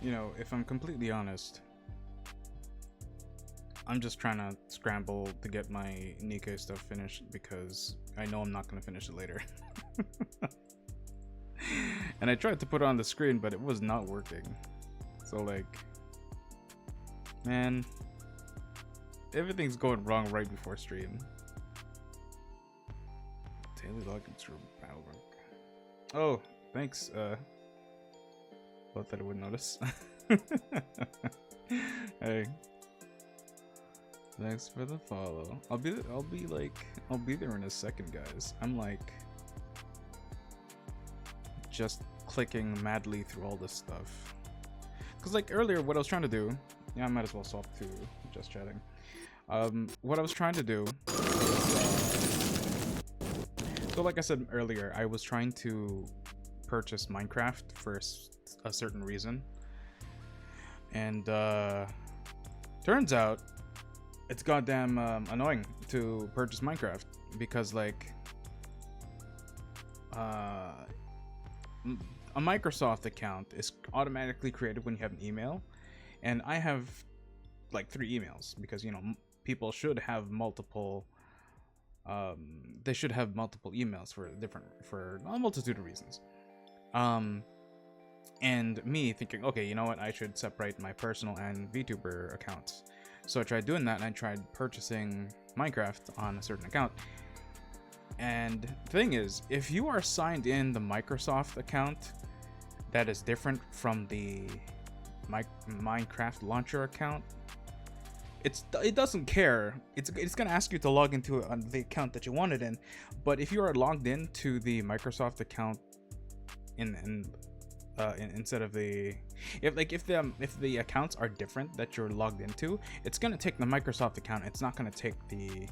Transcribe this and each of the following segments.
You know, if I'm completely honest, I'm just trying to scramble to get my Nikkei stuff finished because I know I'm not going to finish it later. And I tried to put it on the screen, but it was not working. So like, man, everything's going wrong right before stream. Daily login through Battlework. Oh, thanks. Thought that I would notice. Hey, thanks for the follow. I'll be there in a second, guys. I'm like just clicking madly through all this stuff. Cause like earlier, what I was trying to do, yeah, I might as well swap to just chatting. What I was trying to do is, so like I said earlier, I was trying to purchase Minecraft for a certain reason, and turns out it's goddamn annoying to purchase Minecraft because like a Microsoft account is automatically created when you have an email, and I have like 3 emails because, you know, people should have multiple they should have multiple emails for a multitude of reasons. And me thinking, okay, you know what, I should separate my personal and VTuber accounts. So I tried doing that, and I tried purchasing Minecraft on a certain account. And the thing is, if you are signed in the Microsoft account that is different from the Minecraft launcher account, it doesn't care. It's gonna ask you to log into the account that you wanted in. But if you are logged in to the Microsoft account instead of the if the accounts are different that you're logged into, it's gonna take the Microsoft account. It's not gonna take the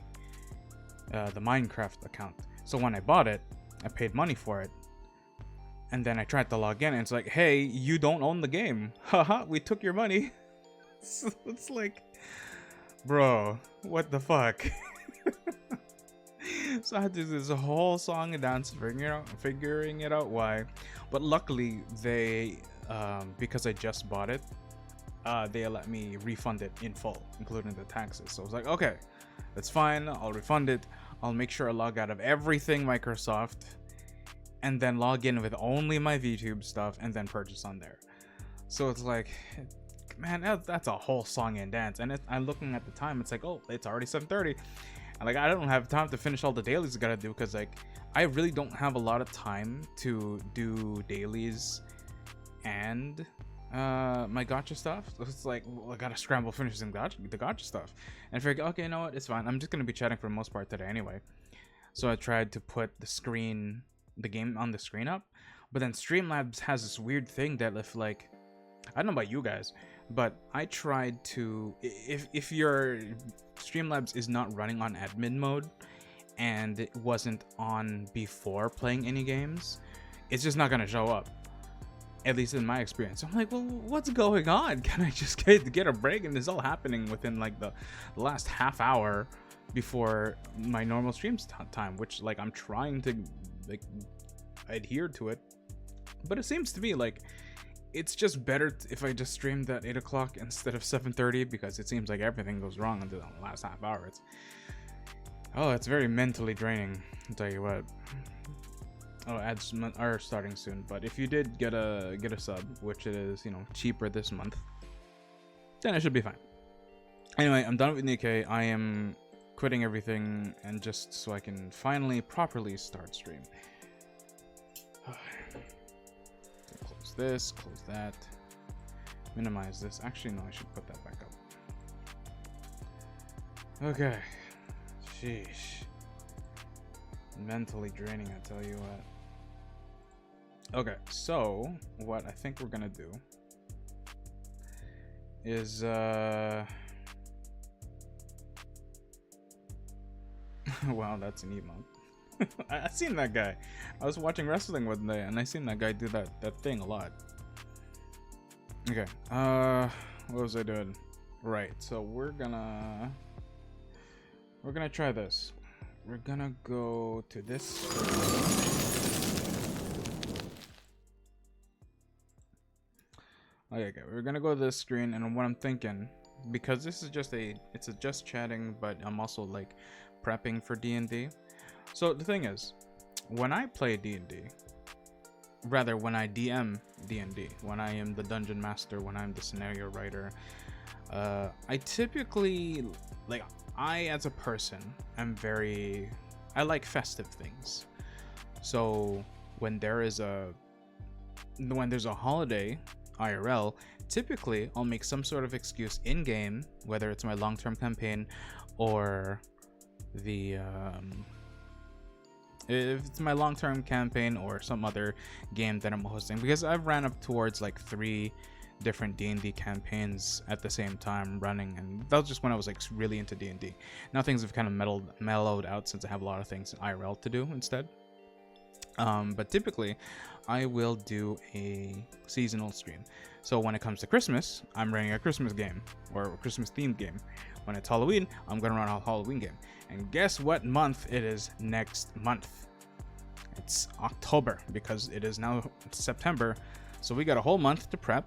Minecraft account. So when I bought it, I paid money for it, and then I tried to log in, and it's like, hey, you don't own the game. Haha, we took your money. It's like, bro, what the fuck? So I had to do this whole song and dance figuring it out why. But luckily they because I just bought it, they let me refund it in full, including the taxes. So I was like, okay, that's fine, I'll refund it. I'll make sure I log out of everything Microsoft, and then log in with only my VTube stuff, and then purchase on there. So it's like, man, that's a whole song and dance. And I'm looking at the time, it's like, oh, it's already 7:30. And like, I don't have time to finish all the dailies I gotta do, because like, I really don't have a lot of time to do dailies and my gacha stuff. So it's like, well, I gotta scramble finishing the gacha stuff. And I figured, okay, you know what, it's fine. I'm just gonna be chatting for the most part today anyway. So I tried to put the game on the screen up, but then Streamlabs has this weird thing that if like, I don't know about you guys, but I tried to, if your Streamlabs is not running on admin mode and it wasn't on before playing any games, it's just not gonna show up, at least in my experience. So I'm like, well, what's going on? Can I just get a break? And this is all happening within like the last half hour before my normal stream time, which like I'm trying to like adhere to it, but it seems to me like it's just better if I just streamed at 8 o'clock instead of 7:30, because it seems like everything goes wrong until the last half hour. It's very mentally draining, I'll tell you what. Oh, ads are starting soon, but if you did get a sub, which it is, you know, cheaper this month, then it should be fine. Anyway, I'm done with Nikkei. I am quitting everything, and just so I can finally properly start stream. Close this, close that, minimize this. Actually, no, I should put that back up. Okay. Sheesh. Mentally draining, I tell you what. Okay, so what I think we're gonna do is wow, that's an emote. I seen that guy. I was watching wrestling one day, and I seen that guy do that thing a lot. Okay, what was I doing? Right, so we're gonna try this. We're gonna go to this. Okay, we're gonna go to this screen, and what I'm thinking, because this is just chatting, but I'm also like prepping for D&D. So the thing is, when I play D&D, rather when I DM D&D, when I am the dungeon master, when I'm the scenario writer, I typically, like, I as a person am I like festive things. So when there's a holiday IRL, typically I'll make some sort of excuse in game, whether it's my long-term campaign or the if it's my long-term campaign or some other game that I'm hosting, because I've ran up towards like 3 different D&D campaigns at the same time running, and that was just when I was like really into D&D. Now things have kind of mellowed out since I have a lot of things in IRL to do instead. But typically I will do a seasonal stream. So when it comes to Christmas, I'm running a Christmas game or a Christmas themed game. When it's Halloween, I'm gonna run a Halloween game. And guess what month it is next month? It's October, because it is now September. So we got a whole month to prep.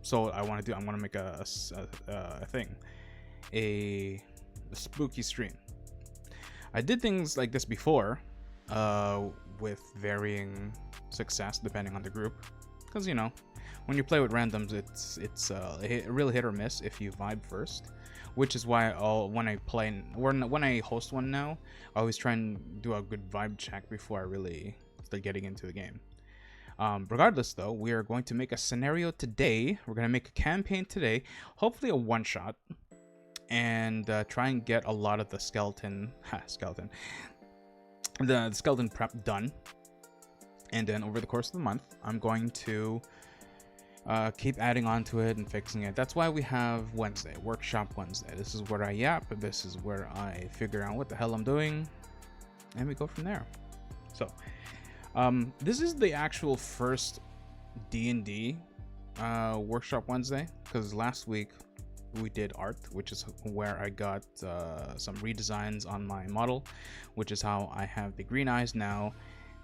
So I'm gonna make a thing, a spooky stream. I did things like this before, with varying success depending on the group, because when you play with randoms, it's really hit or miss if you vibe first, which is why when I host one now, I always try and do a good vibe check before I really start getting into the game. Regardless, though, we are going to make a scenario today. We're going to make a campaign today, hopefully a one-shot, and try and get a lot of the skeleton prep done. And then over the course of the month, I'm going to keep adding on to it and fixing it. That's why we have Wednesday, Workshop Wednesday. This is where I yap, this is where I figure out what the hell I'm doing, and we go from there. So this is the actual first D&D Workshop Wednesday, because last week we did art, which is where I got some redesigns on my model, which is how I have the green eyes now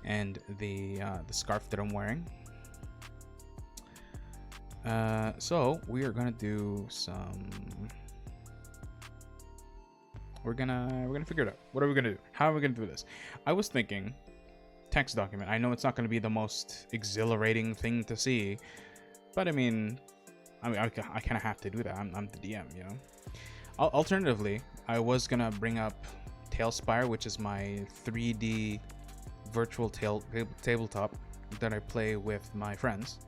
and the scarf that I'm wearing. So we are gonna do some. We're gonna figure it out. What are we gonna do? How are we gonna do this? I was thinking text document. I know it's not gonna be the most exhilarating thing to see, but I mean, I kind of have to do that. I'm the DM, Alternatively, I was gonna bring up Tailspire, which is my 3D virtual tabletop that I play with my friends,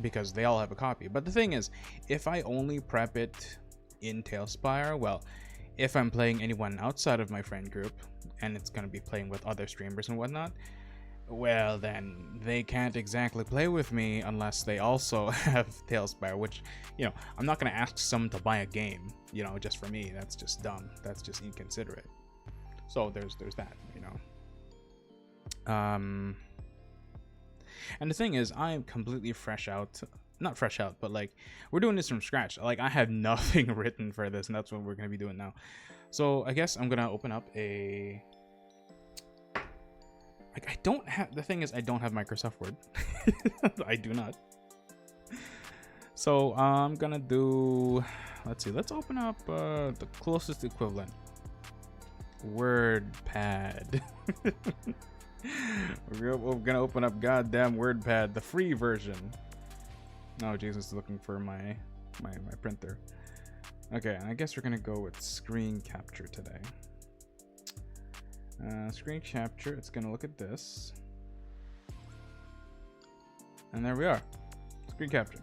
because they all have a copy. But the thing is, if I only prep it in Tailspire, well, if I'm playing anyone outside of my friend group and it's gonna be playing with other streamers and whatnot, well, then they can't exactly play with me unless they also have Tailspire, which, I'm not going to ask someone to buy a game, just for me. That's just dumb. That's just inconsiderate. So there's that, And the thing is, I am completely not fresh out, but like, we're doing this from scratch. Like, I had nothing written for this, and that's what we're going to be doing now. So I guess I'm going to open up a... Like, the thing is, I don't have Microsoft Word. I do not. So I'm gonna do, let's open up the closest equivalent. WordPad. We're gonna open up goddamn WordPad, the free version. Oh, Jesus is looking for my printer. Okay, I guess we're gonna go with screen capture today. Screen capture, it's gonna look at this, and there we are. Screen capture.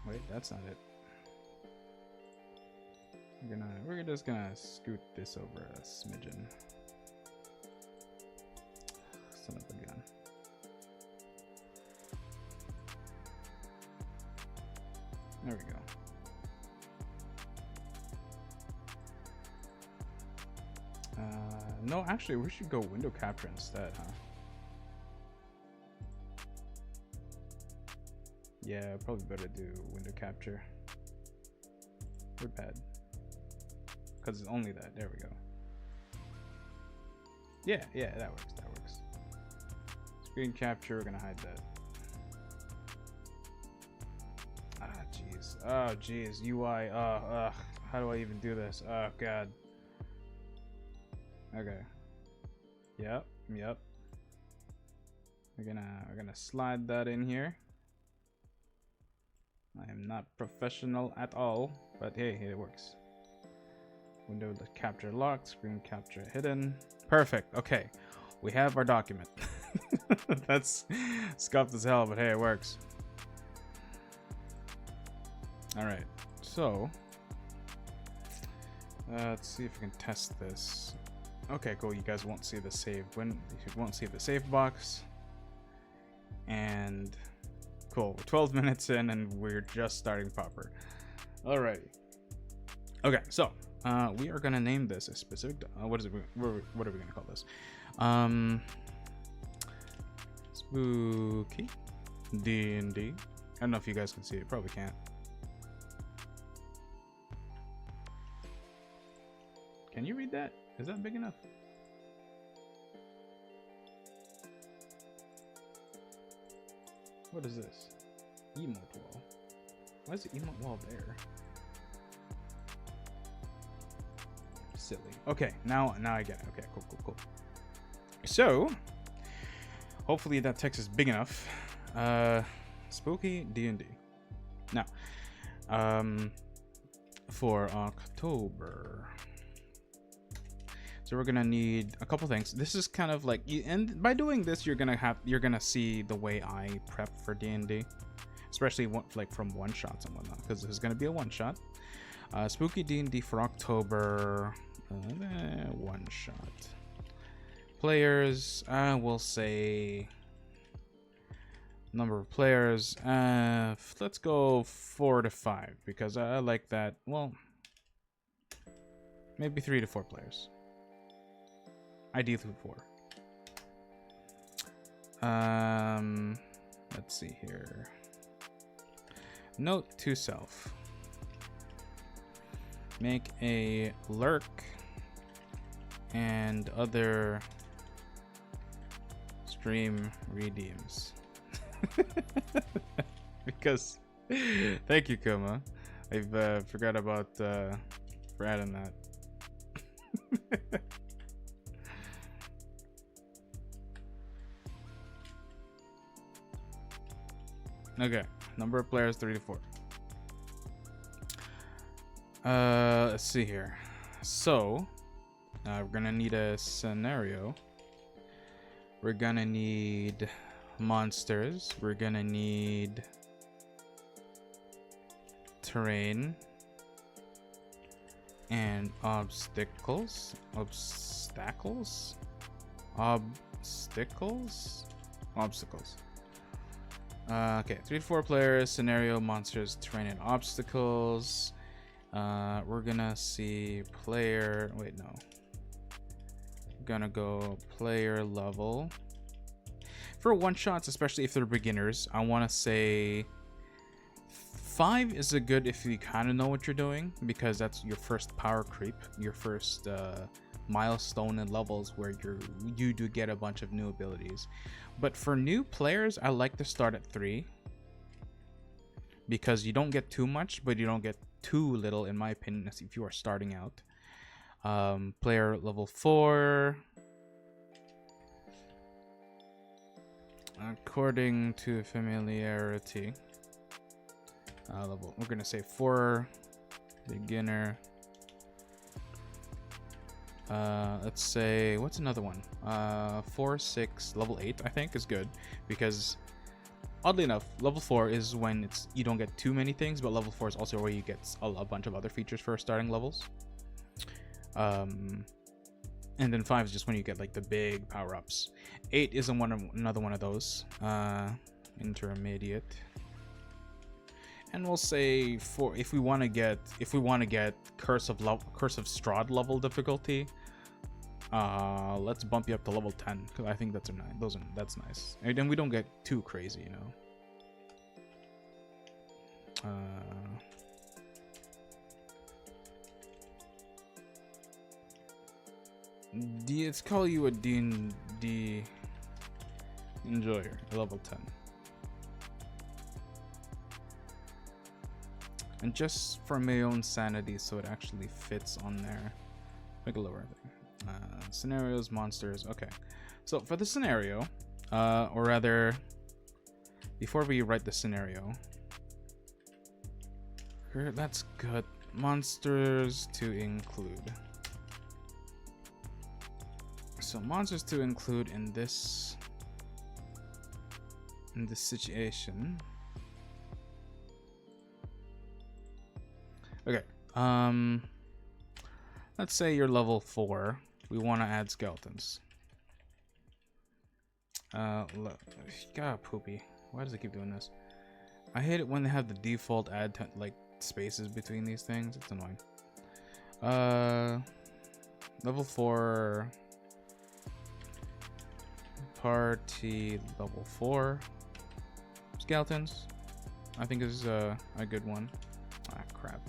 Wait, that's not it. We're just gonna scoot this over a smidgen. Son of a gun. There we go. No, actually, we should go window capture instead, huh? Yeah, probably better do window capture. WordPad. because it's only that. There we go. Yeah, yeah, that works. That works. Screen capture. We're gonna hide that. Ah, jeez. Oh, jeez. UI. How do I even do this? Oh, God. Okay. Yep. Yep. We're gonna slide that in here. I am not professional at all, but hey, it works. Window capture locked, screen capture hidden. Perfect. Okay, we have our document. That's scuffed as hell, but hey, it works. All right, so let's see if we can test this. Okay, cool. You guys won't see the save you won't see the save box. And cool, we're 12 minutes in and we're just starting proper. Alrighty. Okay, so we are gonna name this a specific. What are we gonna call this? Spooky D&D. I don't know if you guys can see it. Probably can't. Can you read that? Is that big enough? What is this? Emote wall. Why is the emote wall there? Silly. Okay, now I get it. Okay, cool. So, hopefully that text is big enough. Spooky D&D. Now, for October. So we're gonna need a couple things. This is kind of like, and by doing this, you're gonna see the way I prep for D&D, especially like from one shots and whatnot, because this is gonna be a one shot. Spooky D&D for October, one shot. Players, we'll say number of players. Let's go 4 to 5 because I like that. Well, maybe 3 to 4 players. Ideally 4. Let's see here. Note to self. Make a lurk and other stream redeems. Because thank you, Kuma. I've forgot about for adding that. Okay, number of players 3 to 4. Let's see here. So, we're gonna need a scenario. We're gonna need monsters. We're gonna need terrain and obstacles. Okay, 3 to 4 players, scenario, monsters, terrain, and obstacles. We're gonna see player. Wait, no. We're gonna go player level. For one shots, especially if they're beginners, I want to say 5 is a good if you kind of know what you're doing, because that's your first power creep, your first milestone in levels where you do get a bunch of new abilities. But for new players, I like to start at 3 because you don't get too much, but you don't get too little, in my opinion, if you are starting out. Player level 4. According to familiarity level, we're gonna say 4 beginner. Let's say, what's another one? 4, 6, level 8 I think is good, because oddly enough, level 4 is when you don't get too many things, but level 4 is also where you get a bunch of other features for starting levels. And then 5 is just when you get like the big power-ups. 8 is another one of those. Intermediate. And we'll say 4 if we want to get Curse of Strahd level difficulty. Let's bump you up to level 10 because I think that's nice. And then we don't get too crazy, you know. Let's call you a D&D enjoyer, level 10. And just for my own sanity, so it actually fits on there. Make a lower thing. Scenarios, monsters. Okay. So for the scenario, or rather, before we write the scenario, that's good. Monsters to include. So monsters to include in this situation. Okay. Let's say you're level 4. We want to add skeletons. God, poopy. Why does it keep doing this? I hate it when they have the default add like spaces between these things. It's annoying. Level 4. Party level 4. Skeletons. I think this is a good one. Ah, crap.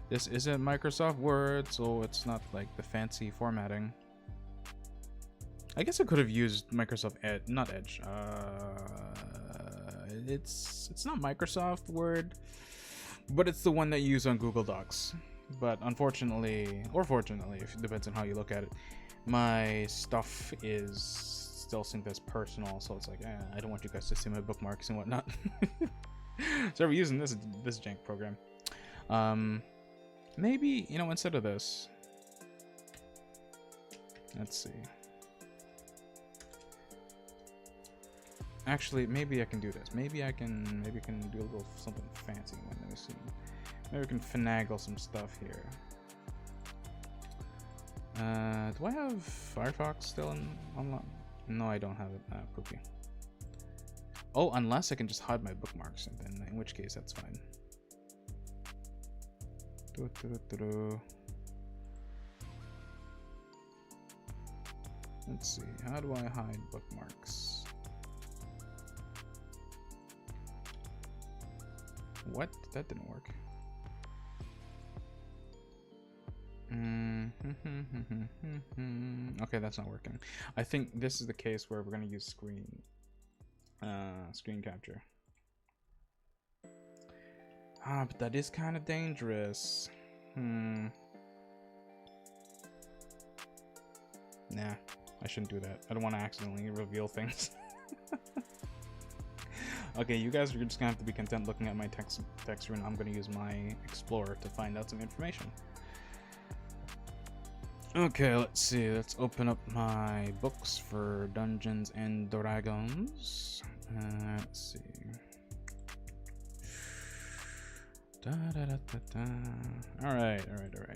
This isn't Microsoft Word, so it's not like the fancy formatting. I guess I could have used Microsoft Edge, not Edge. It's not Microsoft Word, but it's the one that you use on Google Docs. But unfortunately, or fortunately, it depends on how you look at it, my stuff is still synced as personal, so it's like, I don't want you guys to see my bookmarks and whatnot. So we're using this jank program. Maybe, you know, instead of this, let's see. Actually, maybe I can do this. Maybe I can do a little something fancy. Let me see. Maybe we can finagle some stuff here. Do I have Firefox still online? No, I don't have it. Poopy. Oh, unless I can just hide my bookmarks, and then in which case that's fine. Let's see. How do I hide bookmarks? What? That didn't work. Okay, that's not working. I think this is the case where we're going to use screen capture. But that is kind of dangerous. Nah, I shouldn't do that. I don't want to accidentally reveal things. Okay, you guys are just gonna have to be content looking at my text screen. I'm gonna use my Explorer to find out some information. Okay, let's see. Let's open up my books for Dungeons and Dragons. Let's see. All right.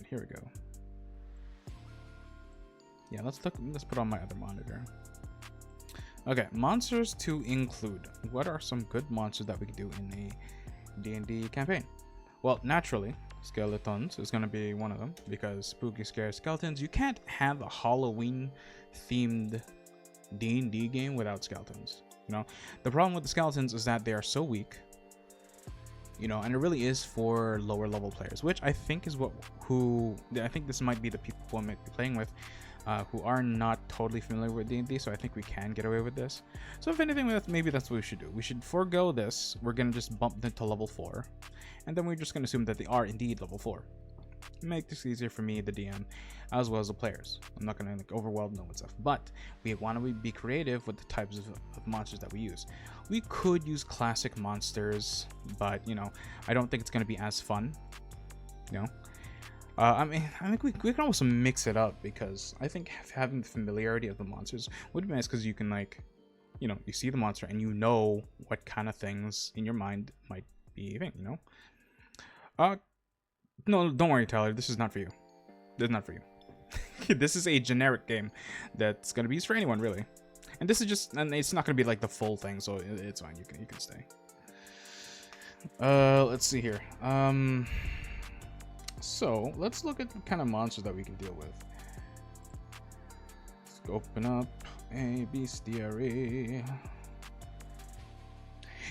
Here we go. Yeah, let's put on my other monitor. Okay, monsters to include. What are some good monsters that we could do in a D&D campaign? Well, naturally, skeletons is going to be one of them, because spooky, scary skeletons. You can't have a Halloween-themed D&D game without skeletons. You know, the problem with the skeletons is that they are so weak. You know, and it really is for lower level players, which I think is I think this might be the people who I might be playing with. Who are not totally familiar with D&D, so I think we can get away with this. So if anything, maybe that's what we should do. We should forego this. We're going to just bump them to level 4. And then we're just going to assume that they are indeed level 4. Make this easier for me, the DM, as well as the players. I'm not going to like overwhelm them with stuff. But we want to be creative with the types of monsters that we use. We could use classic monsters, but, you know, I don't think it's going to be as fun. You know? I mean, I think we can also mix it up, because I think having the familiarity of the monsters would be nice, because you can, like, you know, you see the monster and you know what kind of things in your mind might be, you know. No, don't worry, Tyler. This is not for you. This is not for you. This is a generic game that's gonna be used for anyone, really. And this is just, and it's not gonna be like the full thing, so it's fine. You can stay. Let's see here. So let's look at the kind of monsters that we can deal with. Let's open up a bestiary.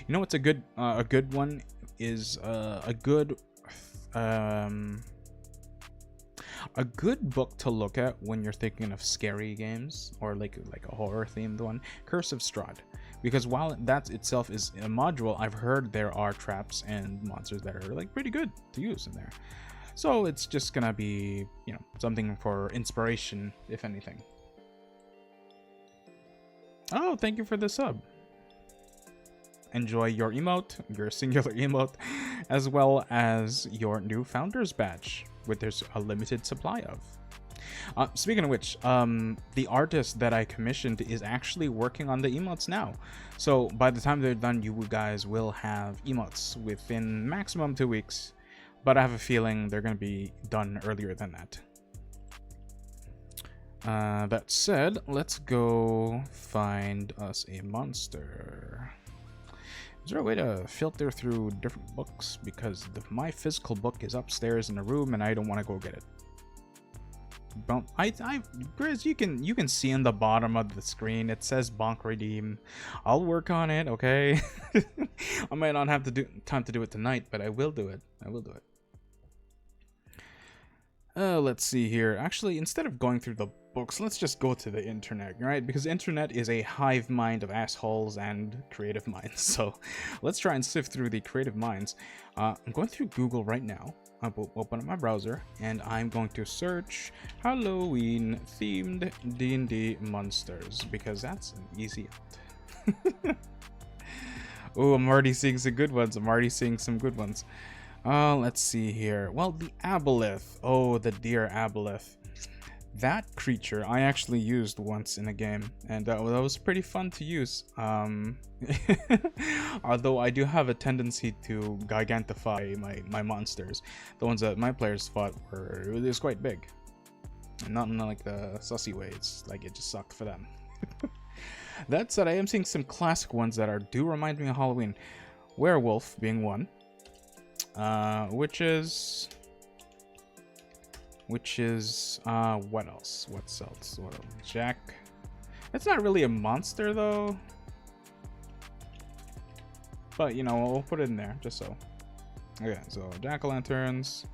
You know what's a good one is a good A good book to look at when you're thinking of scary games or like a horror themed one, Curse of Strahd. Because while that itself is a module, I've heard there are traps and monsters that are like pretty good to use in there. So it's just gonna be, you know, something for inspiration, if anything. Oh, thank you for the sub. Enjoy your emote, your singular emote, as well as your new founders badge, which there's a limited supply of. Speaking of which, the artist that I commissioned is actually working on the emotes now. So by the time they're done, you guys will have emotes within maximum 2 weeks. But I have a feeling they're going to be done earlier than that. That said, let's go find us a monster. Is there a way to filter through different books? Because my physical book is upstairs in a room and I don't want to go get it. But Grizz, you can see in the bottom of the screen it says bonk redeem. I'll work on it, okay? I might not have time to do it tonight, but I will do it. I will do it. Let's see here. Actually, instead of going through the books, let's just go to the internet, right? Because the internet is a hive mind of assholes and creative minds. So let's try and sift through the creative minds. I'm going through Google right now. I'll open up my browser and I'm going to search Halloween themed D&D monsters because that's an easy out. Oh, I'm already seeing some good ones. Let's see here. Well, the aboleth. Oh, the dear aboleth. That creature I actually used once in a game, and that was pretty fun to use. Although I do have a tendency to gigantify my monsters. The ones that my players fought it was quite big. And not in like the sussy way, it's like it just sucked for them. That said, I am seeing some classic ones that do remind me of Halloween. Werewolf being one. Witches. What else? What else? Jack. It's not really a monster though. But you know, we'll put it in there just so. Okay, so jack-o'-lanterns.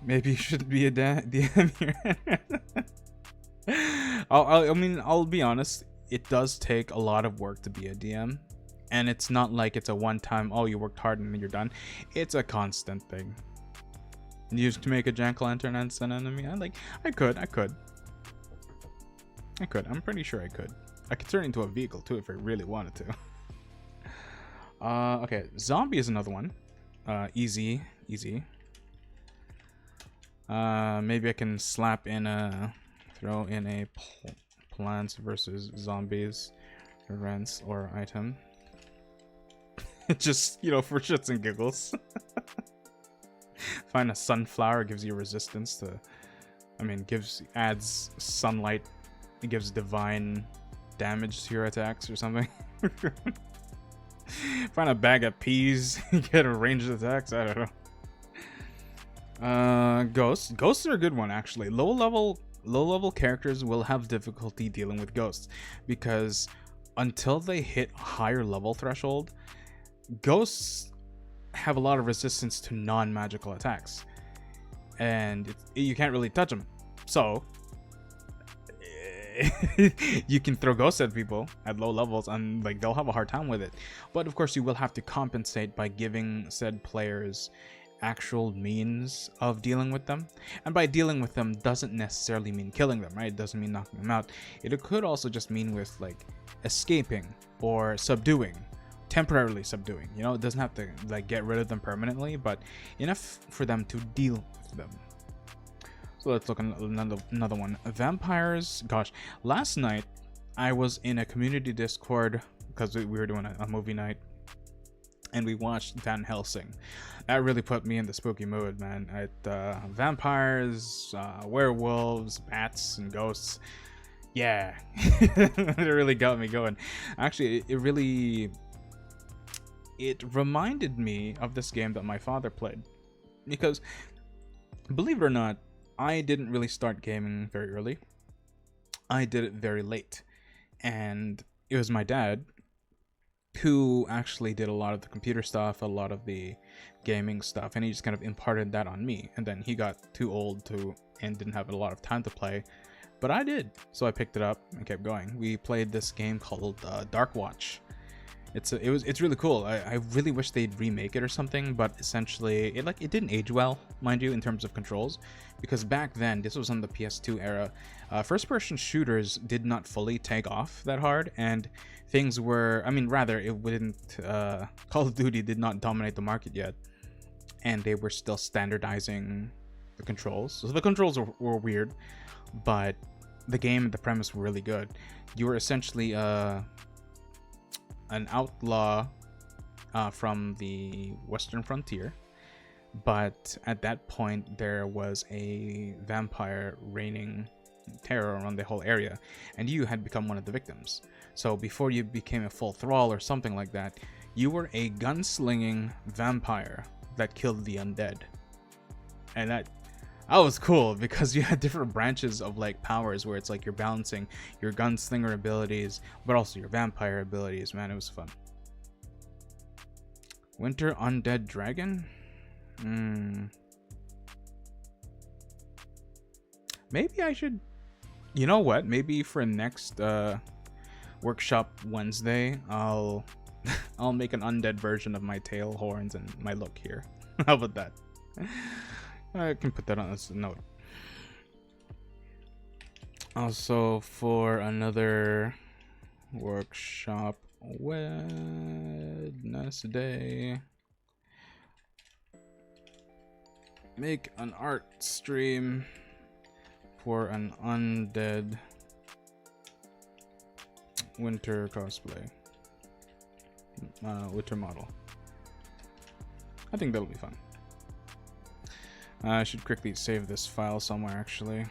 Maybe you should be a DM here. I'll be honest. It does take a lot of work to be a DM. And it's not like it's a one-time, oh, you worked hard and then you're done. It's a constant thing. Used to make a jack-o'-lantern and an enemy. I could. I'm pretty sure I could. I could turn it into a vehicle too if I really wanted to. Okay, zombie is another one. Easy. Maybe I can throw in a plants versus zombies events or item. Just, you know, for shits and giggles. Find a sunflower, gives you resistance to, adds sunlight, it gives divine damage to your attacks or something. Find a bag of peas, get a ranged attacks, I don't know. Ghosts are a good one actually. Low level characters will have difficulty dealing with ghosts because until they hit higher level threshold, ghosts have a lot of resistance to non-magical attacks and you can't really touch them, so you can throw ghosts at people at low levels and like they'll have a hard time with it. But of course you will have to compensate by giving said players actual means of dealing with them, and by dealing with them doesn't necessarily mean killing them, right? It doesn't mean knocking them out. It could also just mean with like escaping or subduing, temporarily subduing, you know. It doesn't have to like get rid of them permanently, but enough for them to deal with them. So let's look at another one. Vampires. Gosh, last night I was in a community Discord because we were doing a movie night and we watched Van Helsing. That really put me in the spooky mood, man. Vampires, werewolves, bats, and ghosts. Yeah, it really got me going. Actually, it reminded me of this game that my father played, because believe it or not, I didn't really start gaming very early. I did it very late, and it was my dad who actually did a lot of the computer stuff, a lot of the gaming stuff, and he just kind of imparted that on me. And then he got too old to and didn't have a lot of time to play, but I did, so I picked it up and kept going. We played this game called Dark Watch. It's really cool. I really wish they'd remake it or something, but essentially it didn't age well, mind you, in terms of controls, because back then, this was on the PS2 era, first-person shooters did not fully take off that hard, and things were, it wouldn't, Call of Duty did not dominate the market yet, and they were still standardizing the controls. So the controls were weird, but the game and the premise were really good. You were essentially an outlaw from the Western frontier, but at that point there was a vampire reigning terror around the whole area, and you had become one of the victims. So before you became a full thrall or something like that, you were a gunslinging vampire that killed the undead. And that was cool, because you had different branches of like powers where it's like you're balancing your gunslinger abilities but also your vampire abilities. Man, it was fun. Winter Undead Dragon? Maybe I should, you know what, maybe for next workshop Wednesday I'll make an undead version of my tail, horns, and my look here. How about that? I can put that on as a note. Also, for another workshop Wednesday, make an art stream for an undead winter cosplay, winter model. I think that'll be fun. I should quickly save this file somewhere, actually.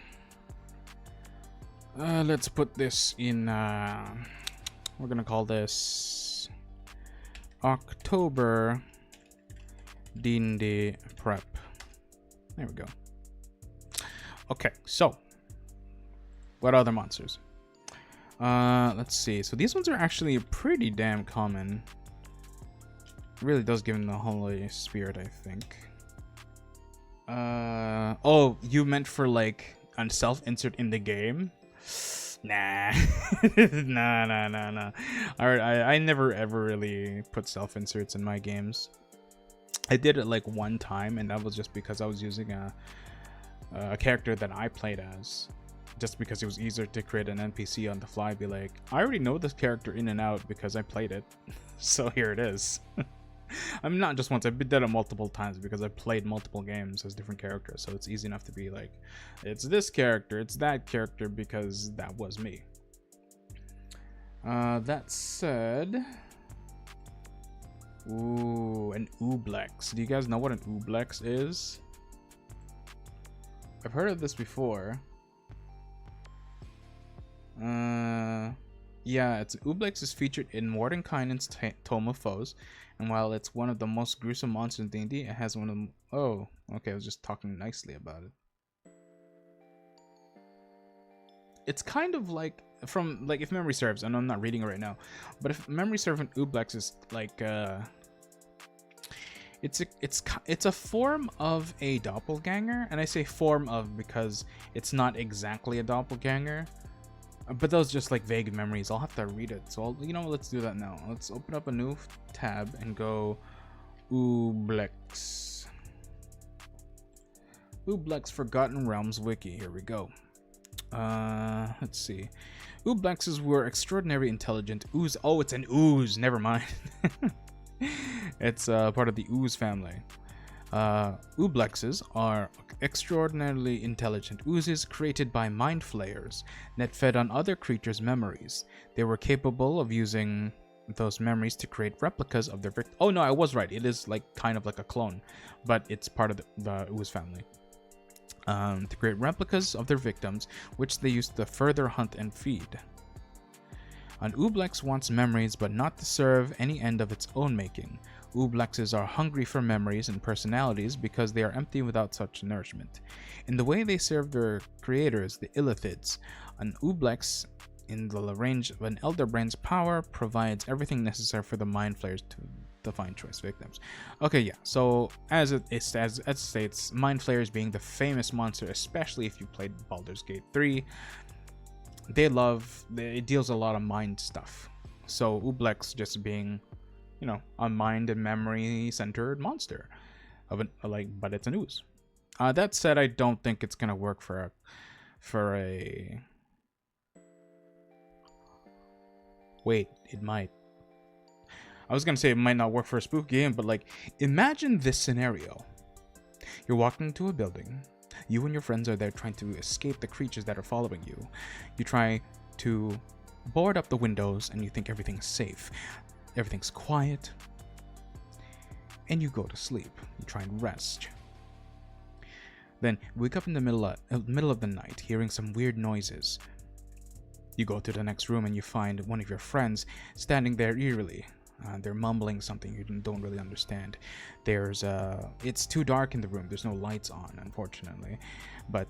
Let's put this in, we're gonna call this October D&D Prep. There we go. Okay, so what other monsters? Let's see. So these ones are actually pretty damn common. It really does give them the Holy Spirit, I think. Oh, you meant for like a self-insert in the game? Nah. Nah. Alright, I never ever really put self-inserts in my games. I did it like one time, and that was just because I was using a character that I played as. Just because it was easier to create an NPC on the fly, be like, I already know this character in and out because I played it. So here it is. I'm not just once, I've done it multiple times because I've played multiple games as different characters, so it's easy enough to be like, it's this character, it's that character, because that was me. That said, ooh, an ooblex. Do you guys know what an ooblex is? I've heard of this before. Yeah, ooblex is featured in Mordenkainen's Tome of Foes, and while it's one of the most gruesome monsters in D&D, it has one of them. Oh, okay, I was just talking nicely about it. It's kind of like, from, like, if memory serves, and I'm not reading it right now, but if memory serves, an ooblex is like, it's a form of a doppelganger, and I say form of because it's not exactly a doppelganger. But those just like vague memories. I'll have to read it. So let's do that now. Let's open up a new tab and go Ooblex. Ooblex Forgotten Realms Wiki. Here we go. Let's see. Ooblexes were extraordinarily intelligent. Ooze. Oh, it's an ooze. Never mind. It's part of the ooze family. Ooblexes are extraordinarily intelligent oozes created by mind flayers that fed on other creatures' memories. They were capable of using those memories to create replicas of their victims. Oh no, I was right. It is like kind of like a clone, but it's part of the ooze family. To create replicas of their victims, which they used to further hunt and feed. An ooblex wants memories, but not to serve any end of its own making. Ooblexes are hungry for memories and personalities because they are empty without such nourishment. In the way they serve their creators, the Illithids, an ooblex in the range of an Elder Brain's power, provides everything necessary for the Mind Flayers to find choice victims. Okay, yeah. So as it states, Mind Flayers being the famous monster, especially if you played Baldur's Gate 3, it deals a lot of mind stuff. So Ublex just being, a mind and memory centered monster but it's an ooze. That said, I don't think it's gonna work for a. Wait, it might. I was gonna say it might not work for a spook game, but imagine this scenario. You're walking into a building. You and your friends are there trying to escape the creatures that are following you. You try to board up the windows and you think everything's safe. Everything's quiet. And you go to sleep. You try and rest. Then wake up in the middle of the night, hearing some weird noises. You go to the next room and you find one of your friends standing there eerily. They're mumbling something you don't really understand. It's too dark in the room. There's no lights on, unfortunately. But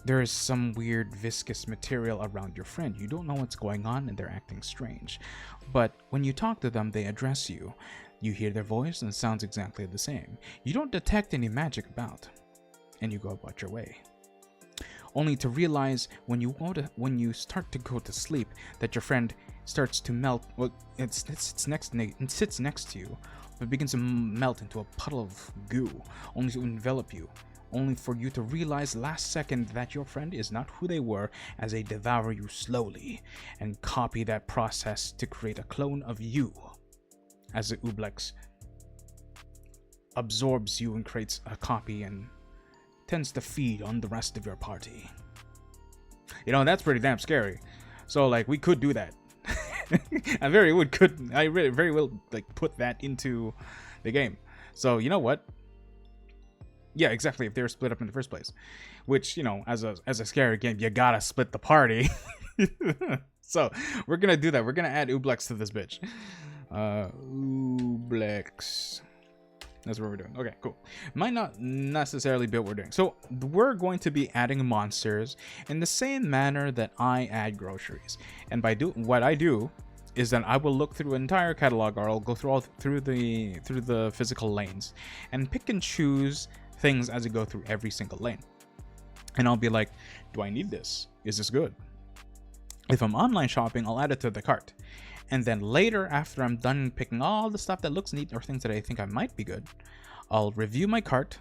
there is some weird viscous material around your friend. You don't know what's going on and they're acting strange. But when you talk to them, they address you. You hear their voice and it sounds exactly the same. You don't detect any magic about. And you go about your way. Only to realize when you start to go to sleep that your friend starts to melt. Well, it sits next to you, but begins to melt into a puddle of goo, only to envelop you, only for you to realize last second that your friend is not who they were, as they devour you slowly and copy that process to create a clone of you, as the Ublex absorbs you and creates a copy and tends to feed on the rest of your party. That's pretty damn scary. So we could do that. I very well put that into the game. So you know what? Yeah, exactly. If they were split up in the first place, which as a scary game, you gotta split the party. So we're gonna do that. We're gonna add Ublex to this bitch. Ublex. That's what we're doing. Okay, cool. Might not necessarily be what we're doing. So we're going to be adding monsters in the same manner that I add groceries. And what I do is that I will look through an entire catalog, or I'll go through the physical lanes and pick and choose things as I go through every single lane. And I'll be like, do I need this? Is this good? If I'm online shopping, I'll add it to the cart. And then later, after I'm done picking all the stuff that looks neat or things that I think I might be good, I'll review my cart,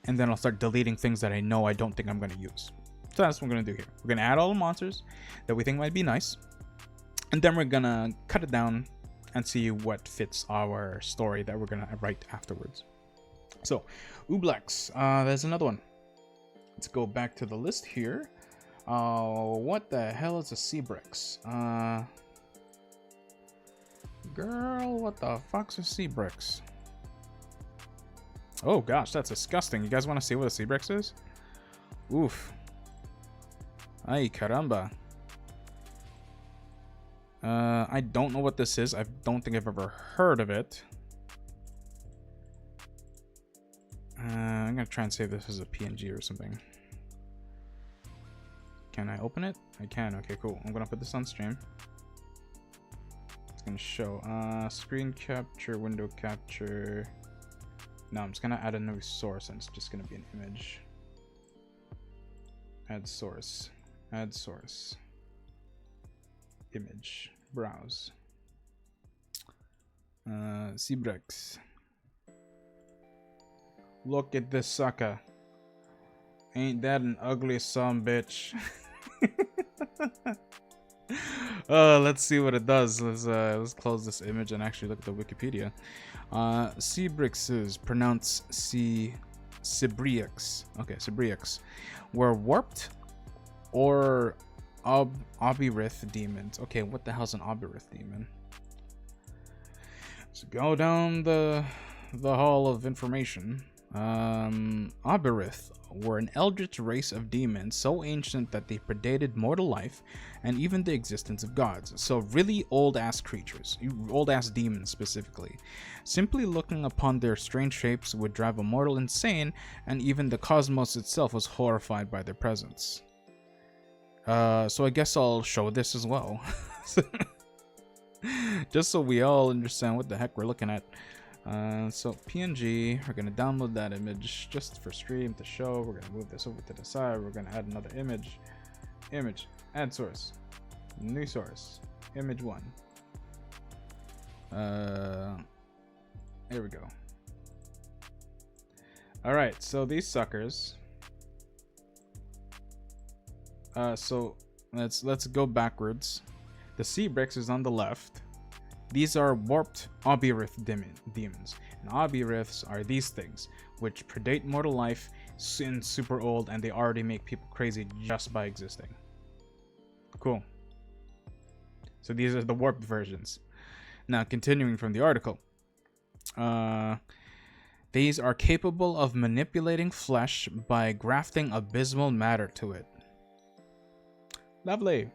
and then I'll start deleting things that I know I don't think I'm going to use. So that's what we're going to do here. We're going to add all the monsters that we think might be nice, and then we're going to cut it down and see what fits our story that we're going to write afterwards. So, Ublex, there's another one. Let's go back to the list here. What the hell is a Seabrix? Girl, what the fuck's a Seabrix? Oh gosh, that's disgusting. You guys want to see what a Seabrix is? Oof. Ay caramba. I don't know what this is. I don't think I've ever heard of it. I'm gonna try and save this as a PNG or something. Can I open it? I can. Okay, cool. I'm gonna put this on stream. Gonna show screen capture, window capture. No, I'm just gonna add a new source and it's just gonna be an image. Add source, image, browse. Seabrix. Look at this sucker. Ain't that an ugly son bitch? Let's see what it does. Let's close this image and actually look at the Wikipedia. Seabrixes, pronounced Seabrix. Okay, Seabrix, were warped or Obirith demons. Okay, what the hell's an Obirith demon? Let's go down the hall of information. Obirith were an eldritch race of demons so ancient that they predated mortal life and even the existence of gods. So really old-ass creatures, old-ass demons specifically. Simply looking upon their strange shapes would drive a mortal insane, and even the cosmos itself was horrified by their presence. So I guess I'll show this as well. Just so we all understand what the heck we're looking at. So PNG, we're gonna download that image just for stream to show. We're gonna move this over to the side. We're gonna add another image. Image, add source, new source, image 1. Here we go. All right, so these suckers. So let's go backwards. The sea bricks is on the left. These are warped Obirith demons. And Obiriths are these things, which predate mortal life, sin super old, and they already make people crazy just by existing. Cool. So these are the warped versions. Now, continuing from the article. These are capable of manipulating flesh by grafting abysmal matter to it. Lovely.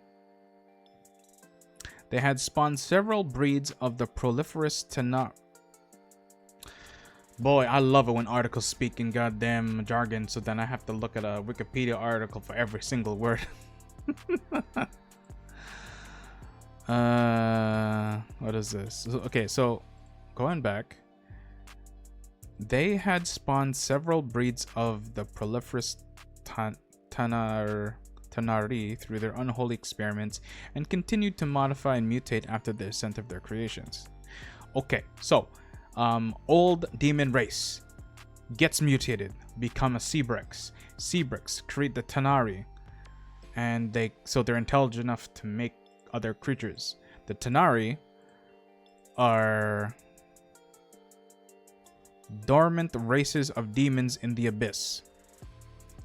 They had spawned several breeds of the proliferous Tanar. Boy, I love it when articles speak in goddamn jargon, so then I have to look at a Wikipedia article for every single word. What is this? Okay, so going back. They had spawned several breeds of the proliferous Tanari through their unholy experiments and continued to modify and mutate after the ascent of their creations. Okay, so old demon race gets mutated, become a Seabrix. Seabrix create the Tanari, and they're intelligent enough to make other creatures. The Tanari are dormant races of demons in the abyss.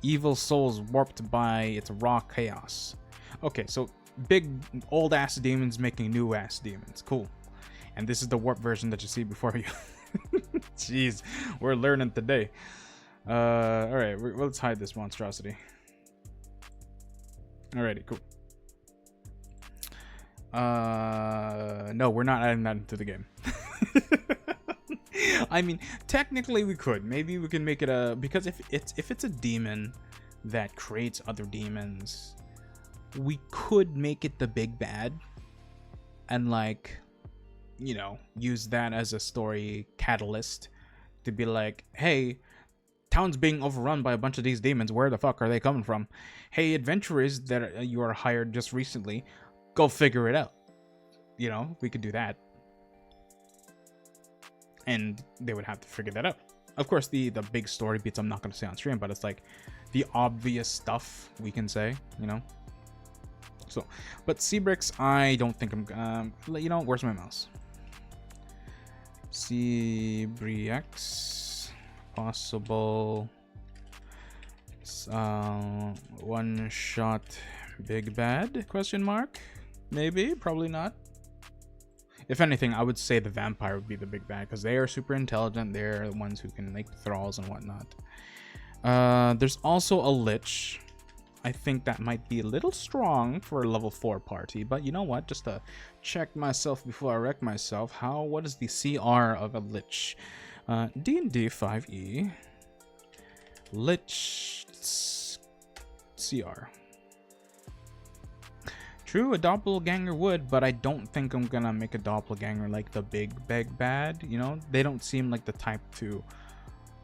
Evil souls warped by its raw chaos. Okay, so big old ass demons making new ass demons. Cool. And this is the warp version that you see before you. Jeez, we're learning today. Alright, let's hide this monstrosity. Alrighty, cool. No, we're not adding that into the game. I mean, technically we could. Maybe we can make it a, because if it's a demon that creates other demons, we could make it the big bad and, like, you know, use that as a story catalyst to be like, hey, town's being overrun by a bunch of these demons. Where the fuck are they coming from? Hey, adventurers that you are hired just recently, go figure it out. You know, we could do that. And they would have to figure that out. Of course, the big story beats I'm not going to say on stream, but it's like the obvious stuff we can say, you know? So, but Seabrix, I don't think I'm, you know, where's my mouse? Seabrix, possible, one shot big bad, question mark? Maybe, probably not. If anything, I would say the vampire would be the big bad, because they are super intelligent. They're the ones who can make thralls and whatnot. There's also a lich. I think that might be a little strong for a level 4 party, but you know what? Just to check myself before I wreck myself, what is the CR of a lich? D&D 5e. Lich CR. True, a doppelganger would, but I don't think I'm gonna make a doppelganger like the big bad, you know? They don't seem like the type to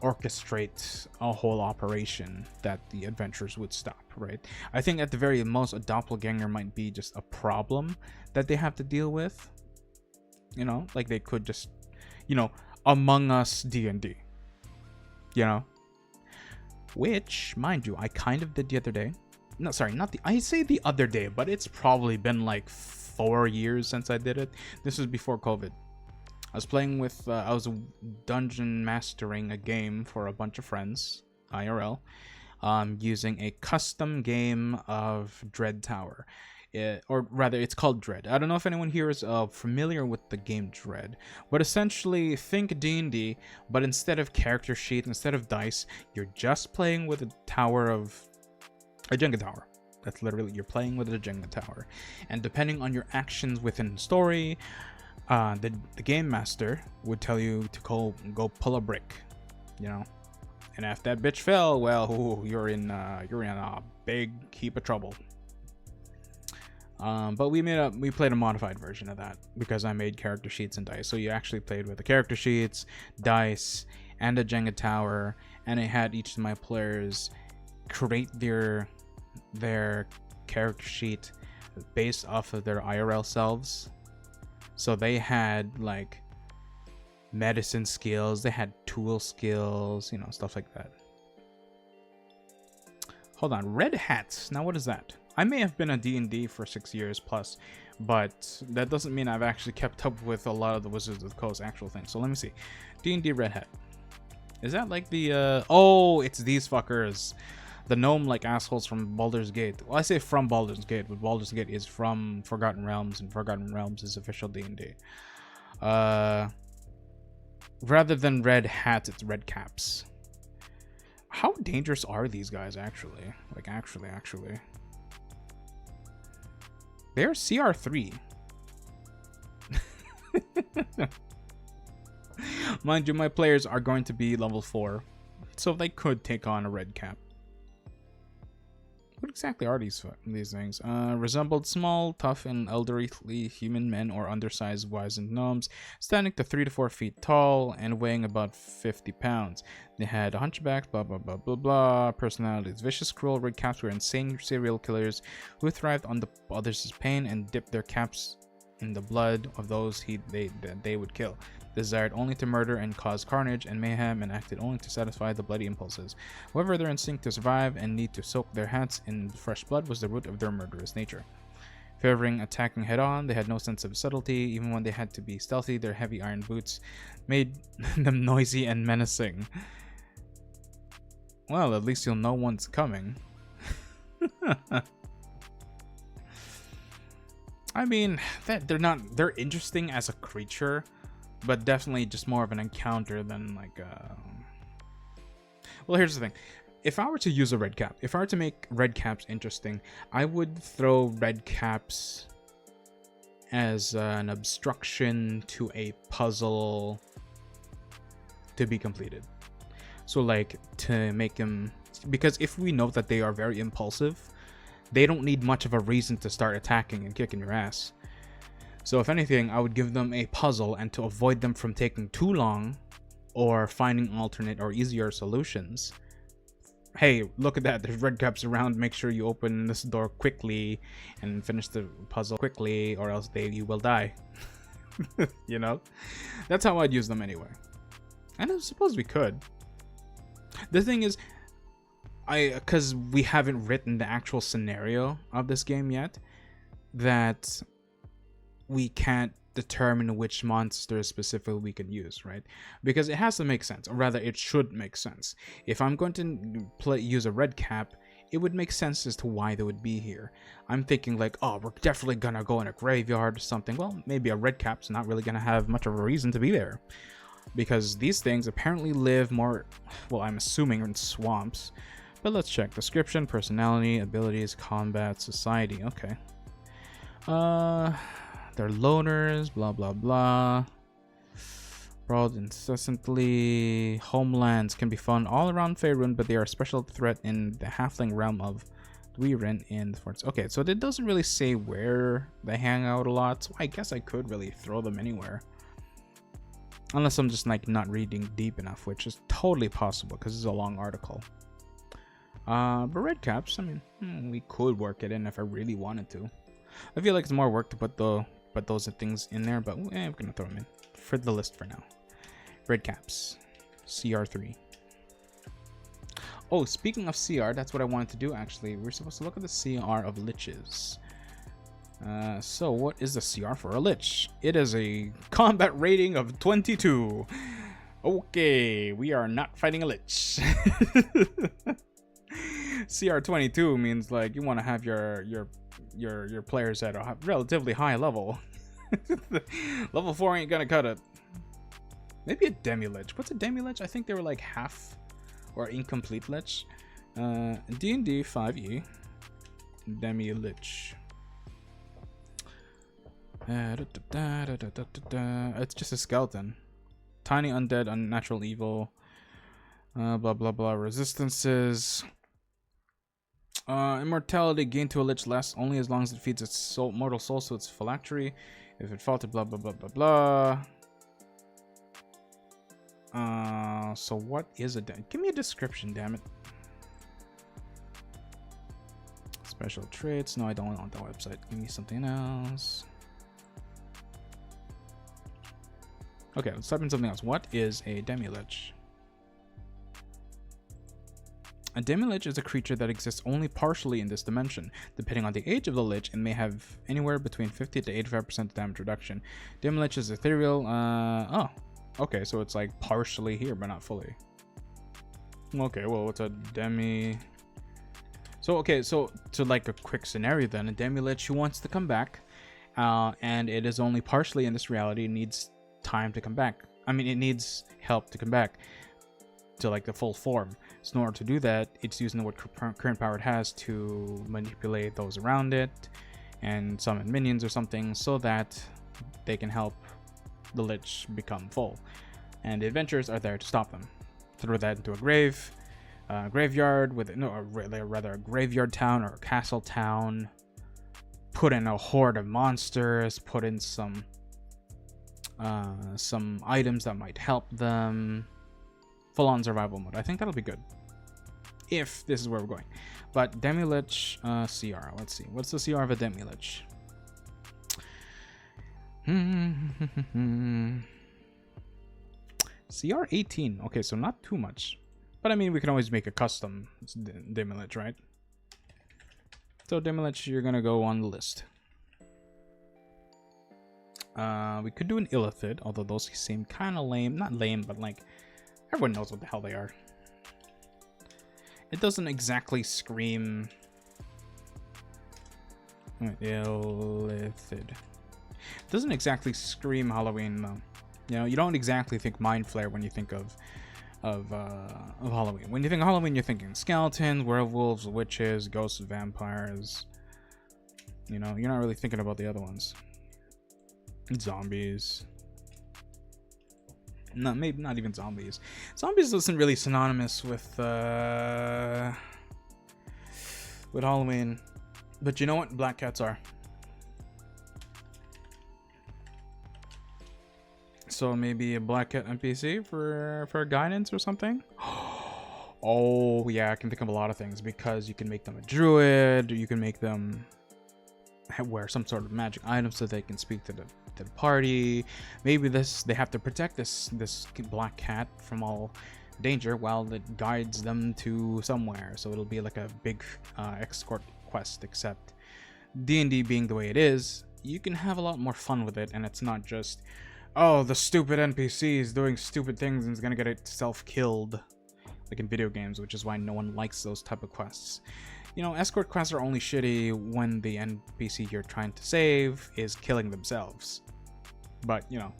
orchestrate a whole operation that the adventurers would stop, right? I think at the very most, a doppelganger might be just a problem that they have to deal with. You know, like they could just, you know, Among Us D&D, you know? Which, mind you, I kind of did the other day. No, sorry, I say the other day, but it's probably been like 4 years since I did it. This was before COVID. I was playing with, I was dungeon mastering a game for a bunch of friends, IRL, using a custom game of Dread Tower. Or rather, it's called Dread. I don't know if anyone here is familiar with the game Dread, but essentially think D&D, but instead of character sheet, instead of dice, you're just playing with a tower of a Jenga tower. That's literally, you're playing with a Jenga tower, and depending on your actions within the story, the game master would tell you to go pull a brick, you know, and if that bitch fell, well, ooh, you're in a big heap of trouble. But we played a modified version of that because I made character sheets and dice. So you actually played with the character sheets, dice, and a Jenga tower, and it had each of my players create their character sheet based off of their IRL selves. So they had like medicine skills, they had tool skills, stuff like that. Hold on, red hats. Now what is that? I may have been a D&D for 6 years plus, but that doesn't mean I've actually kept up with a lot of the Wizards of the Coast actual things. So let me see. D&D red hat. Is that like the oh, it's these fuckers. The gnome like assholes from Baldur's Gate. Well, I say from Baldur's Gate, but Baldur's Gate is from Forgotten Realms, and Forgotten Realms is official D&D. Rather than red hats, it's red caps. How dangerous are these guys actually? Like actually. They're CR3. Mind you, my players are going to be level 4, so they could take on a red cap. What exactly are these things? Resembled small, tough, and elderly human men or undersized wizened gnomes, standing to 3 to 4 feet tall and weighing about 50 pounds. They had hunchbacks, blah blah blah blah blah. Personalities: vicious, cruel. Red caps were insane serial killers who thrived on the others' pain and dipped their caps in the blood of those they would kill. Desired only to murder and cause carnage and mayhem, and acted only to satisfy the bloody impulses. However, their instinct to survive and need to soak their hats in fresh blood was the root of their murderous nature. Favoring attacking head-on, they had no sense of subtlety. Even when they had to be stealthy, their heavy iron boots made them noisy and menacing. Well, at least you'll know one's coming. I mean, they're interesting as a creature, but definitely just more of an encounter than like well, here's the thing. If I were to use a red cap, if I were to make red caps interesting, I would throw red caps as an obstruction to a puzzle to be completed. So like to make them, because if we know that they are very impulsive, they don't need much of a reason to start attacking and kicking your ass. So if anything, I would give them a puzzle, and to avoid them from taking too long or finding alternate or easier solutions, hey, look at that, there's red caps around, make sure you open this door quickly and finish the puzzle quickly, or else you will die. That's how I'd use them anyway. And I suppose we could. The thing is, because we haven't written the actual scenario of this game yet, that we can't determine which monster specifically we can use, right? Because it has to make sense, or rather it should make sense. If I'm going to use a red cap, it would make sense as to why they would be here. I'm thinking like, oh, we're definitely gonna go in a graveyard or something. Well, maybe a red cap's not really gonna have much of a reason to be there, because these things apparently live more, well, I'm assuming in swamps. But let's check. Description, personality, abilities, combat, society. Okay. They're loners, blah blah blah. Brawled incessantly. Homelands can be found all around Faerun, but they are a special threat in the halfling realm of Dwerin in the forts. Okay, so it doesn't really say where they hang out a lot, so I guess I could really throw them anywhere. Unless I'm just like not reading deep enough, which is totally possible because it's a long article. But red caps, I mean, we could work it in if I really wanted to. I feel like it's more work to put those things in there, but I'm gonna throw them in for the list for now. Red caps, CR3. Oh, speaking of CR, that's what I wanted to do actually. We're supposed to look at the CR of liches. So what is the CR for a lich? It is a combat rating of 22. Okay, we are not fighting a lich. CR 22 means like you want to have your players at a relatively high level. Level 4 ain't gonna cut it. Maybe a demi-lich. What's a demi-lich? I think they were like half or incomplete lich. D&D 5e demi-lich. It's just a skeleton. Tiny undead, unnatural evil. Blah blah blah. Resistances. Immortality gained to a lich lasts only as long as it feeds its mortal soul, so it's phylactery. If it faltered, blah blah blah blah blah. So what is it? Give me a description, damn it. Special traits. No, I don't want that website. Give me something else. Okay, let's type in something else. What is a demi-lich? A demi-lich is a creature that exists only partially in this dimension. Depending on the age of the lich, it may have anywhere between 50 to 85% damage reduction. Demi-lich is ethereal. Oh, okay, so it's like partially here, but not fully. Okay, well, what's a demi? So, okay, so to like a quick scenario then, a demi-lich who wants to come back, and it is only partially in this reality, needs time to come back. I mean, it needs help to come back to like the full form. So in order to do that, it's using what current power it has to manipulate those around it and summon minions or something so that they can help the lich become full. And the adventurers are there to stop them. Throw that into a graveyard with or rather a graveyard town or a castle town. Put in a horde of monsters. Put in some items that might help them. Full-on survival mode. I think that'll be good if this is where we're going. But demi-lich CR. Let's see. What's the CR of a demi-lich? CR 18. Okay, so not too much. But I mean, we can always make a custom demi-lich, right? So demi-lich, you're gonna go on the list. We could do an illithid, although those seem kind of lame. Not lame, but like everyone knows what the hell they are. It doesn't exactly scream illithid. It doesn't exactly scream Halloween though. You know, you don't exactly think Mind Flare when you think of Halloween. When you think of Halloween, you're thinking skeletons, werewolves, witches, ghosts, vampires. You know, you're not really thinking about the other ones. Zombies. No, maybe not even zombies. Zombies isn't really synonymous with Halloween. But you know what? Black cats are. So maybe a black cat NPC for guidance or something. Oh yeah, I can think of a lot of things because you can make them a druid. You can make them wear some sort of magic item so they can speak to the party. Maybe they have to protect this black cat from all danger while it guides them to somewhere. So it'll be like a big escort quest. Except D&D being the way it is, you can have a lot more fun with it, and it's not just, oh, the stupid NPC is doing stupid things and is gonna get itself killed, like in video games, which is why no one likes those type of quests. You know, escort quests are only shitty when the NPC you're trying to save is killing themselves. But, you know,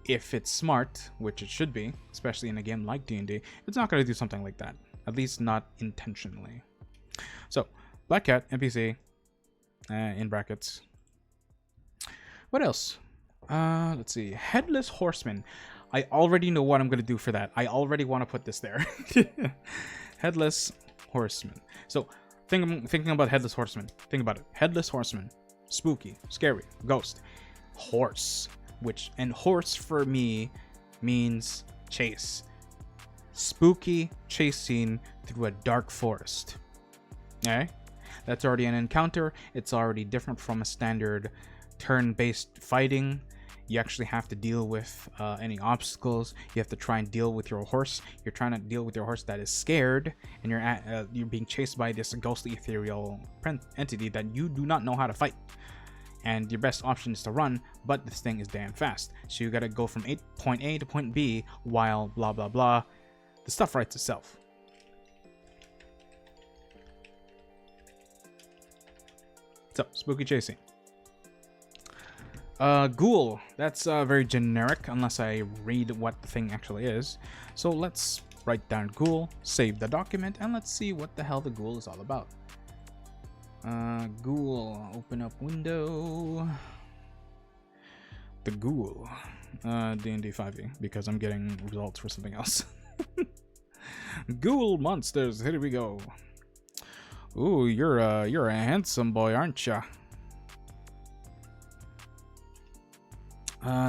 if it's smart, which it should be, especially in a game like D&D, it's not going to do something like that. At least not intentionally. So, Black Cat, NPC, in brackets. What else? Let's see. Headless Horseman. I already know what I'm going to do for that. I already want to put this there. Headless Horseman. So, thinking about Headless Horseman. Think about it. Headless Horseman. Spooky. Scary. Ghost. Horse. And horse for me means chase. Spooky chase scene through a dark forest. Okay? That's already an encounter. It's already different from a standard turn-based fighting. You actually have to deal with any obstacles. You have to try and deal with your horse. You're trying to deal with your horse that is scared, and you're being chased by this ghostly ethereal entity that you do not know how to fight. And your best option is to run, but this thing is damn fast. So you gotta go from point A to point B while blah blah blah. The stuff writes itself. So, spooky chasing. Ghoul. That's very generic unless I read what the thing actually is. So let's write down ghoul, save the document, and let's see what the hell the ghoul is all about. Ghoul. Open up window. The ghoul. D&D 5e, because I'm getting results for something else. Ghoul monsters. Here we go. Ooh, you're a handsome boy, aren't ya?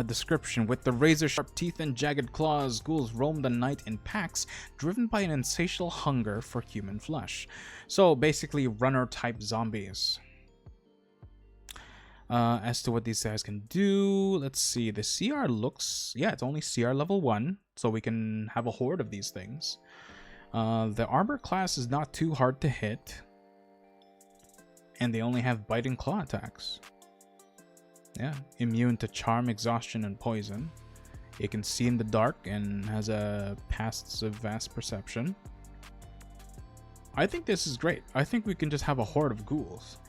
Description. With the razor-sharp teeth and jagged claws, ghouls roam the night in packs, driven by an insatiable hunger for human flesh. So, basically, runner-type zombies. As to what these guys can do, let's see. The CR looks... Yeah, it's only CR level 1, so we can have a horde of these things. The armor class is not too hard to hit. And they only have bite and claw attacks. Yeah, immune to charm, exhaustion, and poison. It can see in the dark and has a passive vast perception. I think this is great. I think we can just have a horde of ghouls.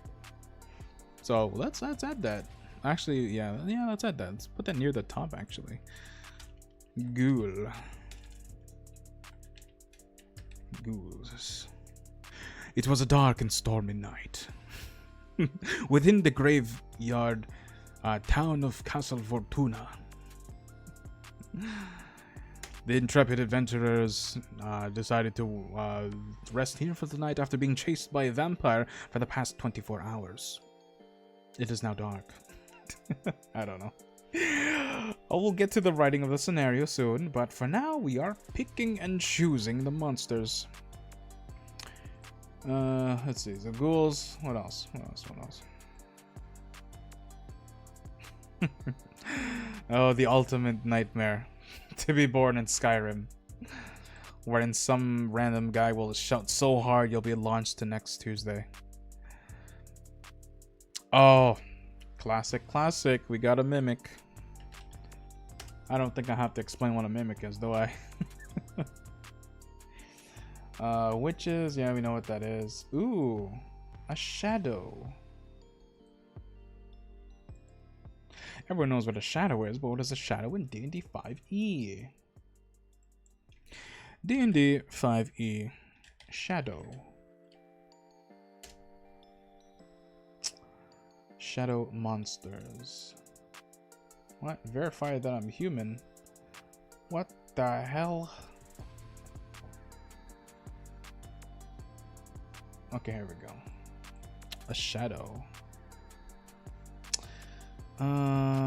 So let's add that. Actually, yeah, let's add that. Let's put that near the top, actually. Ghoul. Ghouls. It was a dark and stormy night. Within the graveyard town of Castle Fortuna, the intrepid adventurers decided to rest here for the night after being chased by a vampire for the past 24 hours. It is now dark. I don't know. I will get to the writing of the scenario soon, but for now we are picking and choosing the monsters. Let's see, the ghouls. What else? Oh, the ultimate nightmare. To be born in Skyrim, wherein some random guy will shout so hard you'll be launched to next Tuesday. Oh, classic. We got a mimic. I don't think I have to explain what a mimic is, do I? Witches, yeah, we know what that is. Ooh, a shadow. Everyone knows what a shadow is, but what is a shadow in D&D 5e? D&D 5e. Shadow. Shadow monsters. What? Verify that I'm human. What the hell? Okay, here we go. A shadow.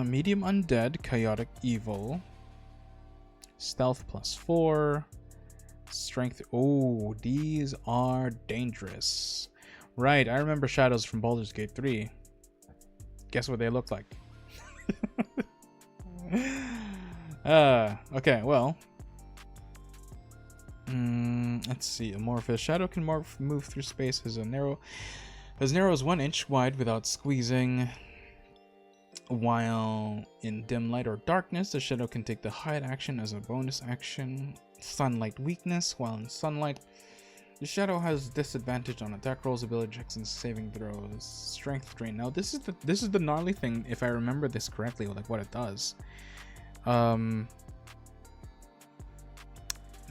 Medium undead, chaotic evil. Stealth +4. Strength. Oh, these are dangerous. Right, I remember shadows from Baldur's Gate 3. Guess what they look like? Okay, well. Let's see. Amorphous. Shadow can move through space as narrow as 1 inch wide without squeezing. While in dim light or darkness, the shadow can take the hide action as a bonus action. Sunlight weakness. While in sunlight, the shadow has disadvantage on attack rolls, ability checks, and saving throws. Strength drain. Now this is the gnarly thing, if I remember this correctly, like what it does.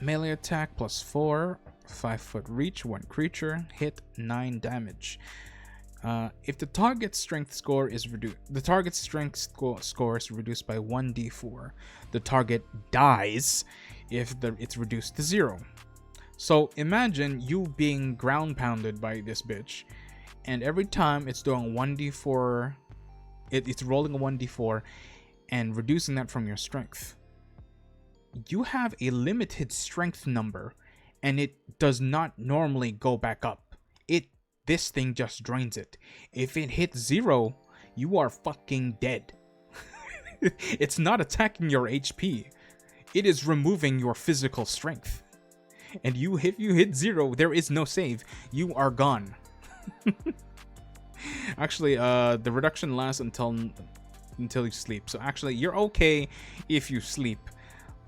Melee attack +4, 5-foot reach, 1 creature, hit 9 damage. If the target's strength score is reduced, score is reduced by 1d4. The target dies if it's reduced to 0. So imagine you being ground pounded by this bitch, and every time it's doing 1d4, it's rolling a 1d4 and reducing that from your strength. You have a limited strength number, and it does not normally go back up. This thing just drains it. If it hits 0, you are fucking dead. It's not attacking your HP. It is removing your physical strength. And if you hit 0, there is no save. You are gone. Actually, the reduction lasts until you sleep. So actually, you're okay if you sleep.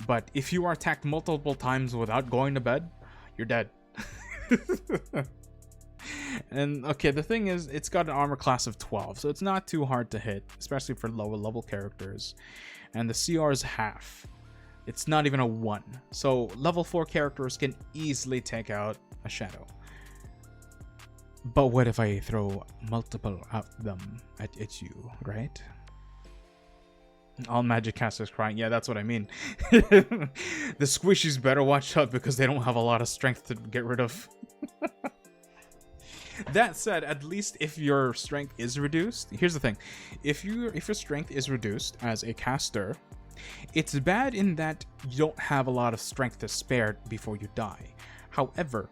But if you are attacked multiple times without going to bed, you're dead. And okay, the thing is, it's got an armor class of 12, so it's not too hard to hit, especially for lower level characters. And the CR is half. It's not even a 1. So level 4 characters can easily take out a shadow. But what if I throw multiple of them at you, right? All magic casters crying. Yeah, that's what I mean. The squishies better watch out because they don't have a lot of strength to get rid of. That said, at least if your strength is reduced, here's the thing: if your strength is reduced as a caster, it's bad in that you don't have a lot of strength to spare before you die. However,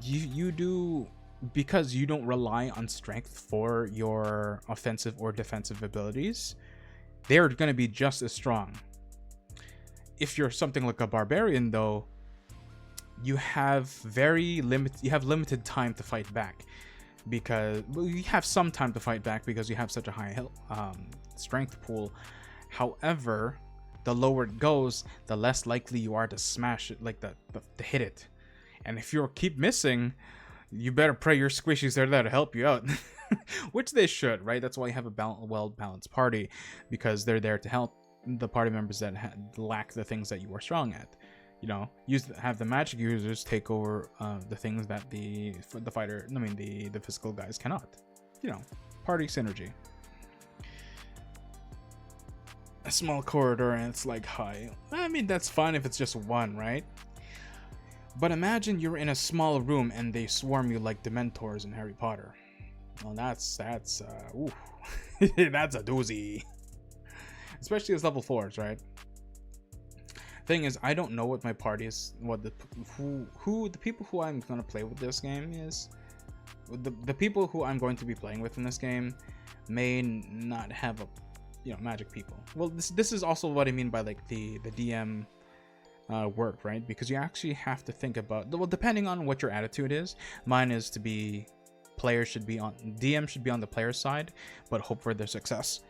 you do, because you don't rely on strength for your offensive or defensive abilities, they're going to be just as strong. If you're something like a barbarian, though, you have limited time to fight back, because you have some time to fight back because you have such a high strength pool. However, the lower it goes, the less likely you are to smash it, like to hit it. And if you keep missing, you better pray your squishies are there to help you out. Which they should, right? That's why you have a well-balanced party, because they're there to help the party members that lack the things that you are strong at. You know, have the magic users take over the things that the physical guys cannot. You know, party synergy. A small corridor and it's like high. I mean, that's fine if it's just one, right? But imagine you're in a small room and they swarm you like Dementors in Harry Potter. Well, that's ooh. That's a doozy. Especially as level 4s, right? Thing is, I don't know what my party is, what the people who I'm gonna play with this game is. The people who I'm going to be playing with in this game may not have magic people. Well, this is also what I mean by like the DM work, right? Because you actually have to think about, well, depending on what your attitude is. Mine is to be DM should be on the player side, but hope for their success.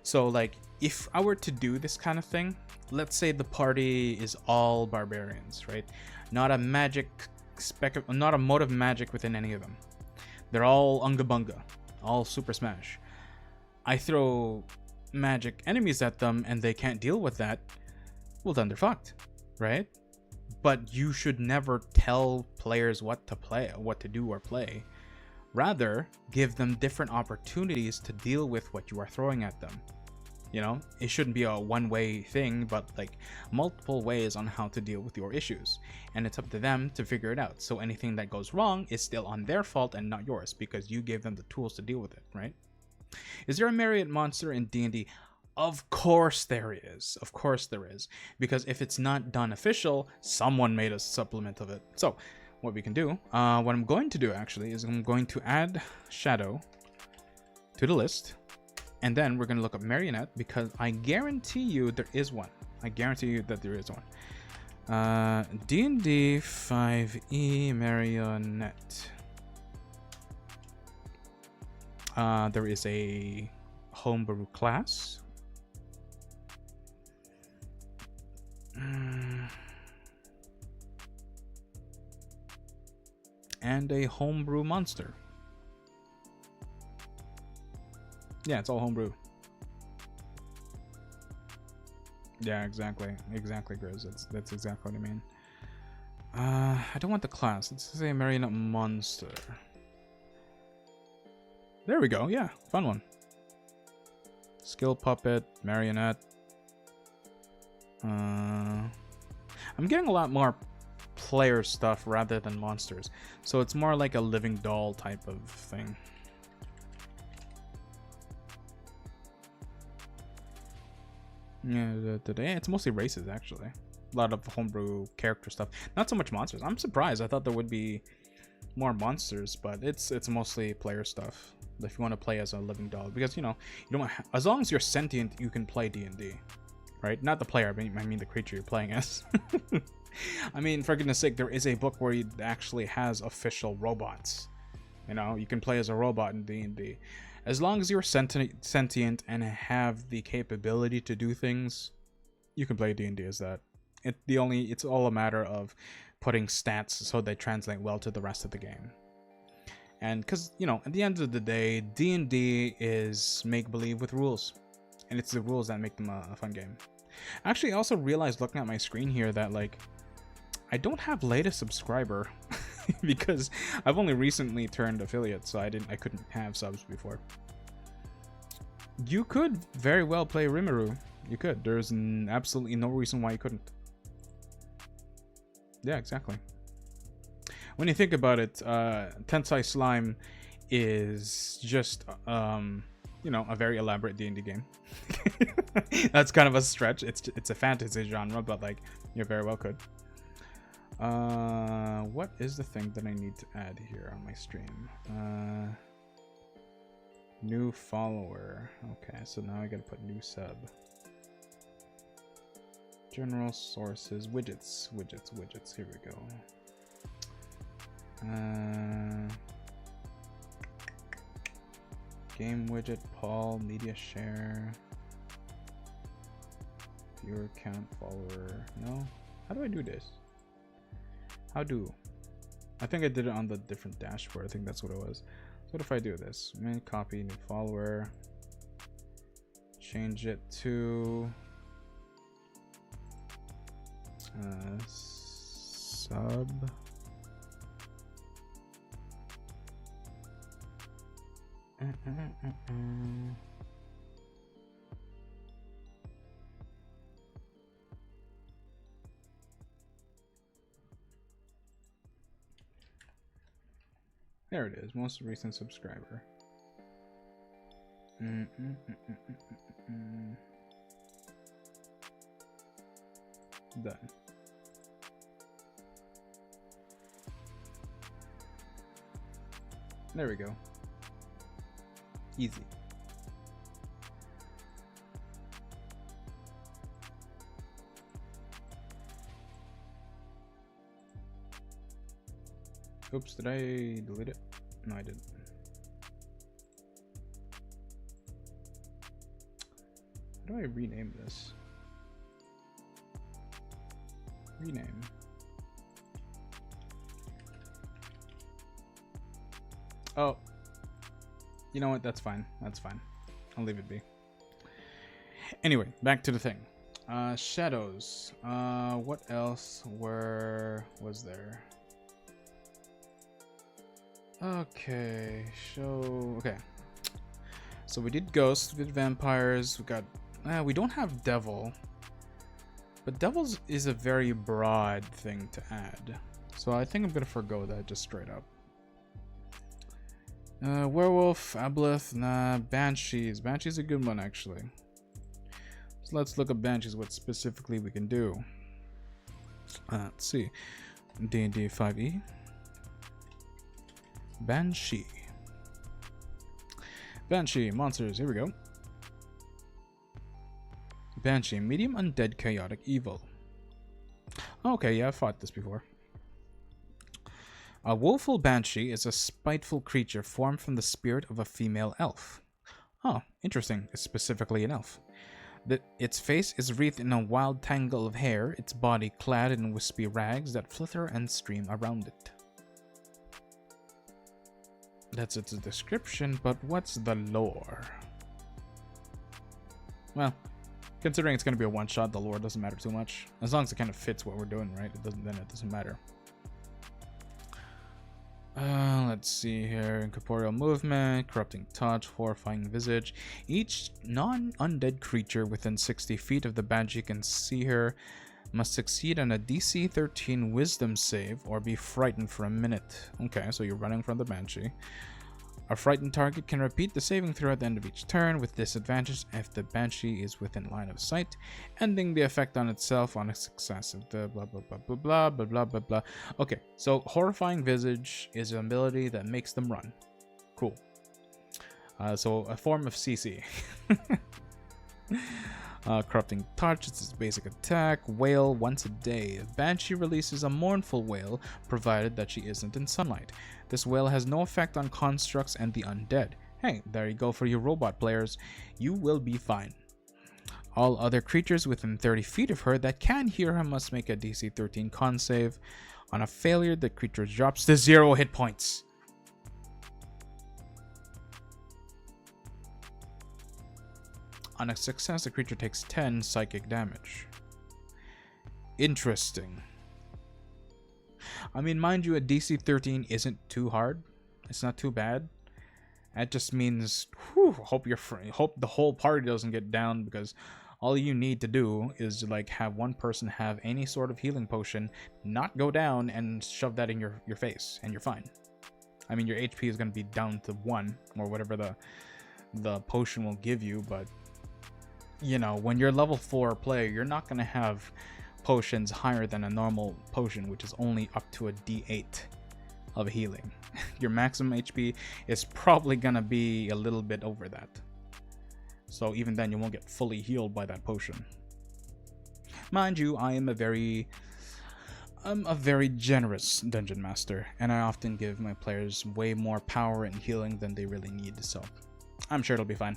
So like, if I were to do this kind of thing, let's say the party is all barbarians, right? Not a mode of magic within any of them. They're all unga bunga, all super smash. I throw magic enemies at them and they can't deal with that. Well, then they're fucked, right? But you should never tell players what to do or play. Rather, give them different opportunities to deal with what you are throwing at them. You know, it shouldn't be a one-way thing, but like multiple ways on how to deal with your issues. And it's up to them to figure it out. So anything that goes wrong is still on their fault and not yours, because you gave them the tools to deal with it, right? Is there a Marionette monster in D&D? Of course there is. Of course there is. Because if it's not done official, someone made a supplement of it. So what we can do, what I'm going to do actually is I'm going to add Shadow to the list, and then we're going to look up Marionette, because I guarantee you there is one. I guarantee you that there is one. D&D 5e Marionette. There is a homebrew class. And a homebrew monster. Yeah, it's all homebrew. Yeah, exactly, Grizz. That's exactly what I mean. I don't want the class. Let's say Marionette monster. There we go. Yeah, fun one. Skill puppet, Marionette. I'm getting a lot more player stuff rather than monsters, so it's more like a living doll type of thing. Yeah, it's mostly races actually. A lot of homebrew character stuff, not so much monsters. I'm surprised. I thought there would be more monsters, but it's mostly player stuff. If you want to play as a living doll, because you don't as long as you're sentient, you can play D&D, right? Not the player, I mean the creature you're playing as. I mean, for goodness sake, there is a book where it actually has official robots. You can play as a robot in D&D. As long as you're sentient and have the capability to do things, you can play D&D as that. It's all a matter of putting stats so they translate well to the rest of the game. And because, at the end of the day, D&D is make-believe with rules. And it's the rules that make them a fun game. Actually, I also realized looking at my screen here that, like, I don't have latest subscriber because I've only recently turned affiliate, so I couldn't have subs before. You could very well play Rimuru. You could. There's absolutely no reason why you couldn't. Yeah, exactly. when you think about it, Tensai Slime is just you know, a very elaborate D&D game. That's kind of a stretch. It's a fantasy genre, but like you very well could. What is the thing that I need to add here on my stream? New follower. Okay, so now I gotta put new sub. General sources, widgets. Here we go. Game widget, Paul, media share, viewer count, follower. No, how do I do this? I think I did it on the different dashboard. I think that's what it was. So what if I do this? Copy new follower, change it to sub. There it is, most recent subscriber. Done. There we go. Easy. Oops, did I delete it? No, I didn't. How do I rename this? Rename. Oh. You know what? That's fine. That's fine. I'll leave it be. Anyway, back to the thing. Shadows. What else was there? Okay, okay. So we did ghosts, we did vampires, we got we don't have devil. But devils is a very broad thing to add. So I think I'm gonna forgo that just straight up. Werewolf, aboleth, nah, banshees. Banshee's a good one actually. So let's look at banshees, what specifically we can do. Let's see. D&D 5e. Banshee. Banshee, monsters, here we go. Banshee, medium undead chaotic evil. Okay, yeah, I've fought this before. A woeful banshee is a spiteful creature formed from the spirit of a female elf. Oh, interesting, it's specifically an elf. Its face is wreathed in a wild tangle of hair, its body clad in wispy rags that flitter and stream around it. That's its description, but what's the lore? Well, considering it's going to be a one-shot, the lore doesn't matter too much. As long as it kind of fits what we're doing, right? Then it doesn't matter. Let's see here. Incorporeal movement, corrupting touch, horrifying visage. Each non-undead creature within 60 feet of the banshee can see her must succeed on a DC 13 wisdom save or be frightened for a minute. Okay, so you're running from the banshee. A frightened target can repeat the saving throw at the end of each turn with disadvantage if the banshee is within line of sight, ending the effect on itself on a success of the blah blah blah blah blah blah blah blah blah. Okay, so horrifying visage is an ability that makes them run. Cool. So a form of CC. Corrupting touch, it's its basic attack. Wail once a day. Banshee releases a mournful wail, provided that she isn't in sunlight. This wail has no effect on constructs and the undead. Hey, there you go for you robot players. You will be fine. All other creatures within 30 feet of her that can hear her must make a DC 13 con save. On a failure, the creature drops to 0 hit points. On a success, the creature takes 10 psychic damage. Interesting. I mean, mind you, a DC 13 isn't too hard. It's not too bad. That just means, whew, hope the whole party doesn't get down because All you need to do is like have one person have any sort of healing potion, not go down, and shove that in your face, and you're fine. I mean, your HP is going to be down to 1 or whatever the potion will give you, but you know, when you're level 4 player, you're not going to have potions higher than a normal potion, which is only up to a D8 of healing. Your maximum HP is probably going to be a little bit over that. So even then, you won't get fully healed by that potion. Mind you, I am a very generous dungeon master, and I often give my players way more power and healing than they really need, so I'm sure it'll be fine.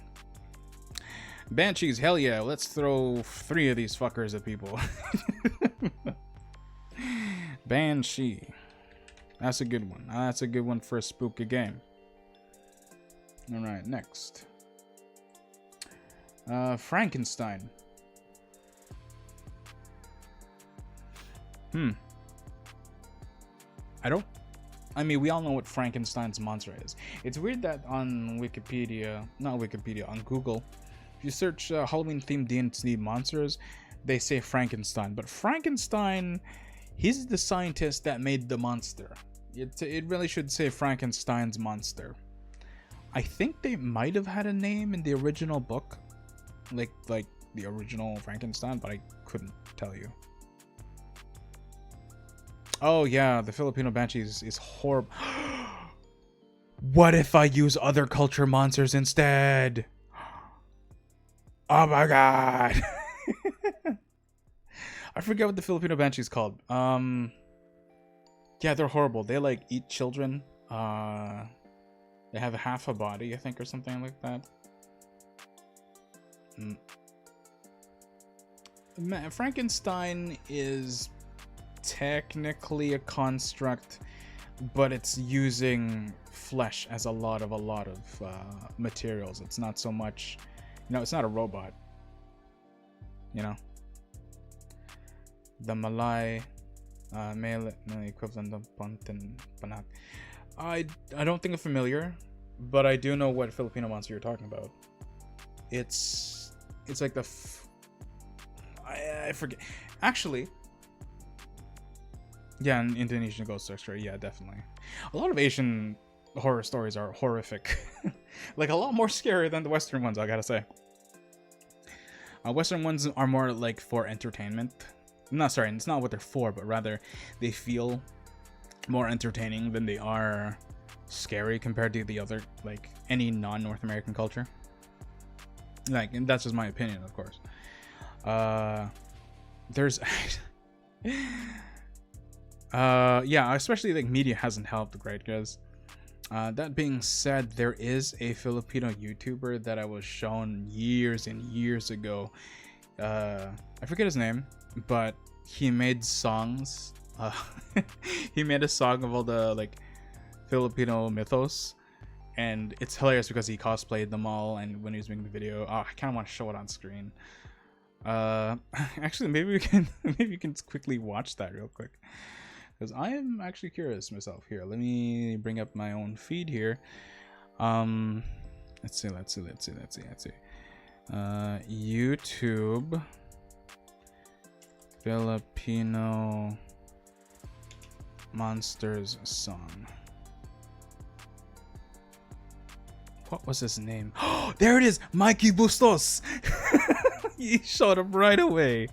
Banshees, hell yeah, let's throw 3 of these fuckers at people. Banshee. That's a good one. That's a good one for a spooky game. Alright, next. Frankenstein. I mean, we all know what Frankenstein's monster is. It's weird that on Wikipedia, not Wikipedia, on Google, if you search Halloween-themed D&D monsters, they say Frankenstein. But Frankenstein, he's the scientist that made the monster. It really should say Frankenstein's monster. I think they might have had a name in the original book, like the original Frankenstein, but I couldn't tell you. Oh yeah, the Filipino Banshee is horrible. What if I use other culture monsters instead? Oh my god. I forget what the Filipino Banshee is called. Yeah, they're horrible. They like eat children. They have half a body, I think, or something like that. Frankenstein is technically a construct, but it's using flesh as a lot of materials. It's not so much, you know, it's not a robot, you know. The Malay male equivalent of Pantan Panak. I don't think I'm familiar, but I do know what Filipino monster you're talking about. It's like the I forget. Actually, yeah, an Indonesian ghost story. Yeah, definitely. A lot of Asian horror stories are horrific. Like a lot more scary than the Western ones, I gotta say. Western ones are more like for entertainment. No, sorry, it's not what they're for, but rather they feel more entertaining than they are scary compared to the other, like any non-North American culture. Like, and that's just my opinion, of course. There's yeah, especially like media hasn't helped, right, guys? That being said, there is a Filipino YouTuber that I was shown years and years ago. I forget his name, but he made songs. He made a song of all the like Filipino mythos, and it's hilarious because he cosplayed them all. And when he was making the video, I kind of want to show it on screen. Actually, maybe we can quickly watch that real quick, because I am actually curious myself. Here, let me bring up my own feed here. Let's see. YouTube Filipino monsters song. What was his name? Oh, there it is, Mikey Bustos. He showed up right away.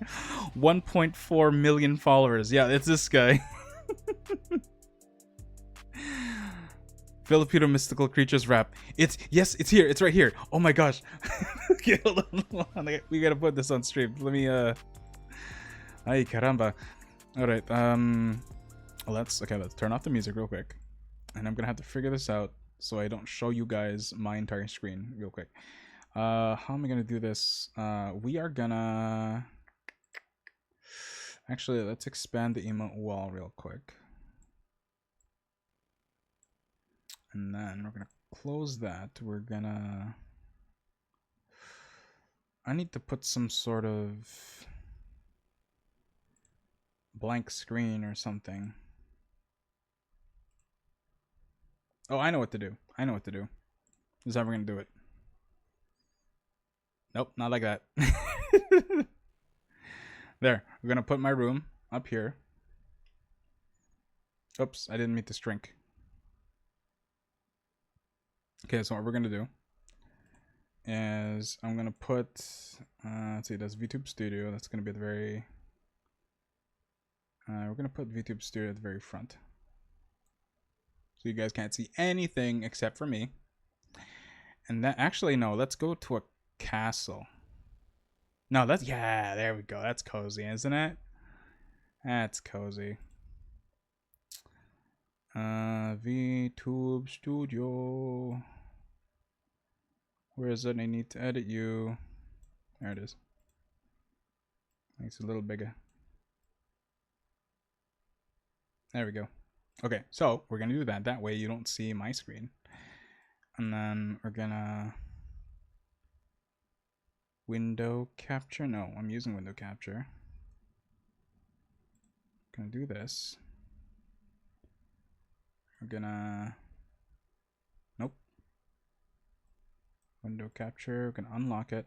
1.4 million followers. Yeah, it's this guy. Filipino mystical creatures rap. It's here. It's right here. Oh my gosh. Okay, hold on. We gotta put this on stream. Let me ay caramba. All right. Let's turn off the music real quick, and I'm gonna have to figure this out so I don't show you guys my entire screen real quick. How am I gonna do this? We are gonna actually, let's expand the emote wall real quick, and then we're gonna close that. I need to put some sort of blank screen or something. Oh, I know what to do. This is how we're gonna do it. Nope, not like that. There, we're gonna put my room up here. Oops, I didn't mean to shrink. Okay, so what we're gonna do is I'm gonna put, let's see, that's VTube Studio. That's gonna be the very, we're gonna put VTube Studio at the very front. So you guys can't see anything except for me. And that, actually, no, let's go to a castle. No, that's, yeah, there we go. That's cozy, isn't it? That's cozy. VTube Studio. Where is it? I need to edit you. There it is. Makes it a little bigger. There we go. Okay, so we're gonna do that. That way you don't see my screen. And then we're gonna window capture. No, I'm using window capture. Gonna do this. We're gonna, nope. Window capture, we're gonna unlock it.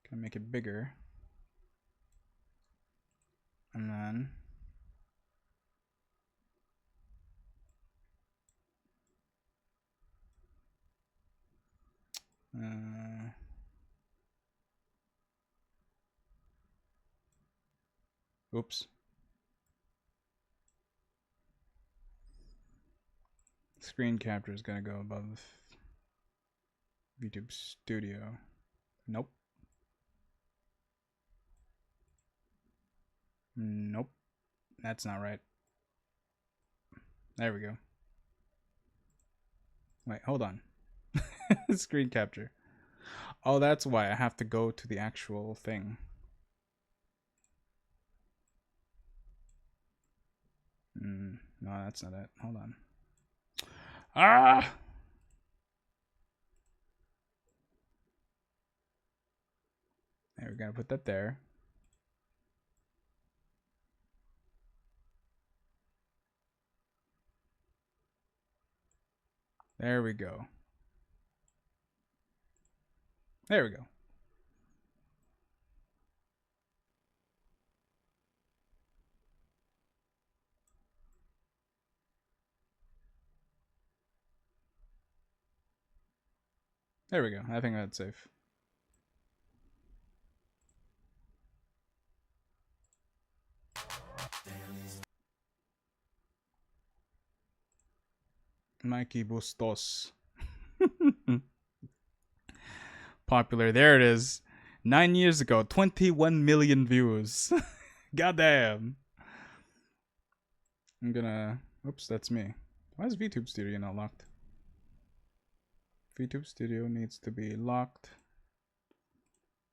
Gonna make it bigger. And then oops. Screen capture is gonna go above VTube Studio. Nope. Nope. That's not right. There we go. Wait, hold on. Screen capture. Oh, that's why I have to go to the actual thing. No, that's not it. Hold on. Ah! There, we're gonna put that there. There we go. There we go. There we go. I think that's safe. Mikey Bustos. Popular. There it is. 9 years ago, 21 million views. Goddamn. I'm gonna, oops, that's me. Why is VTube Studio not locked? VTube Studio needs to be locked.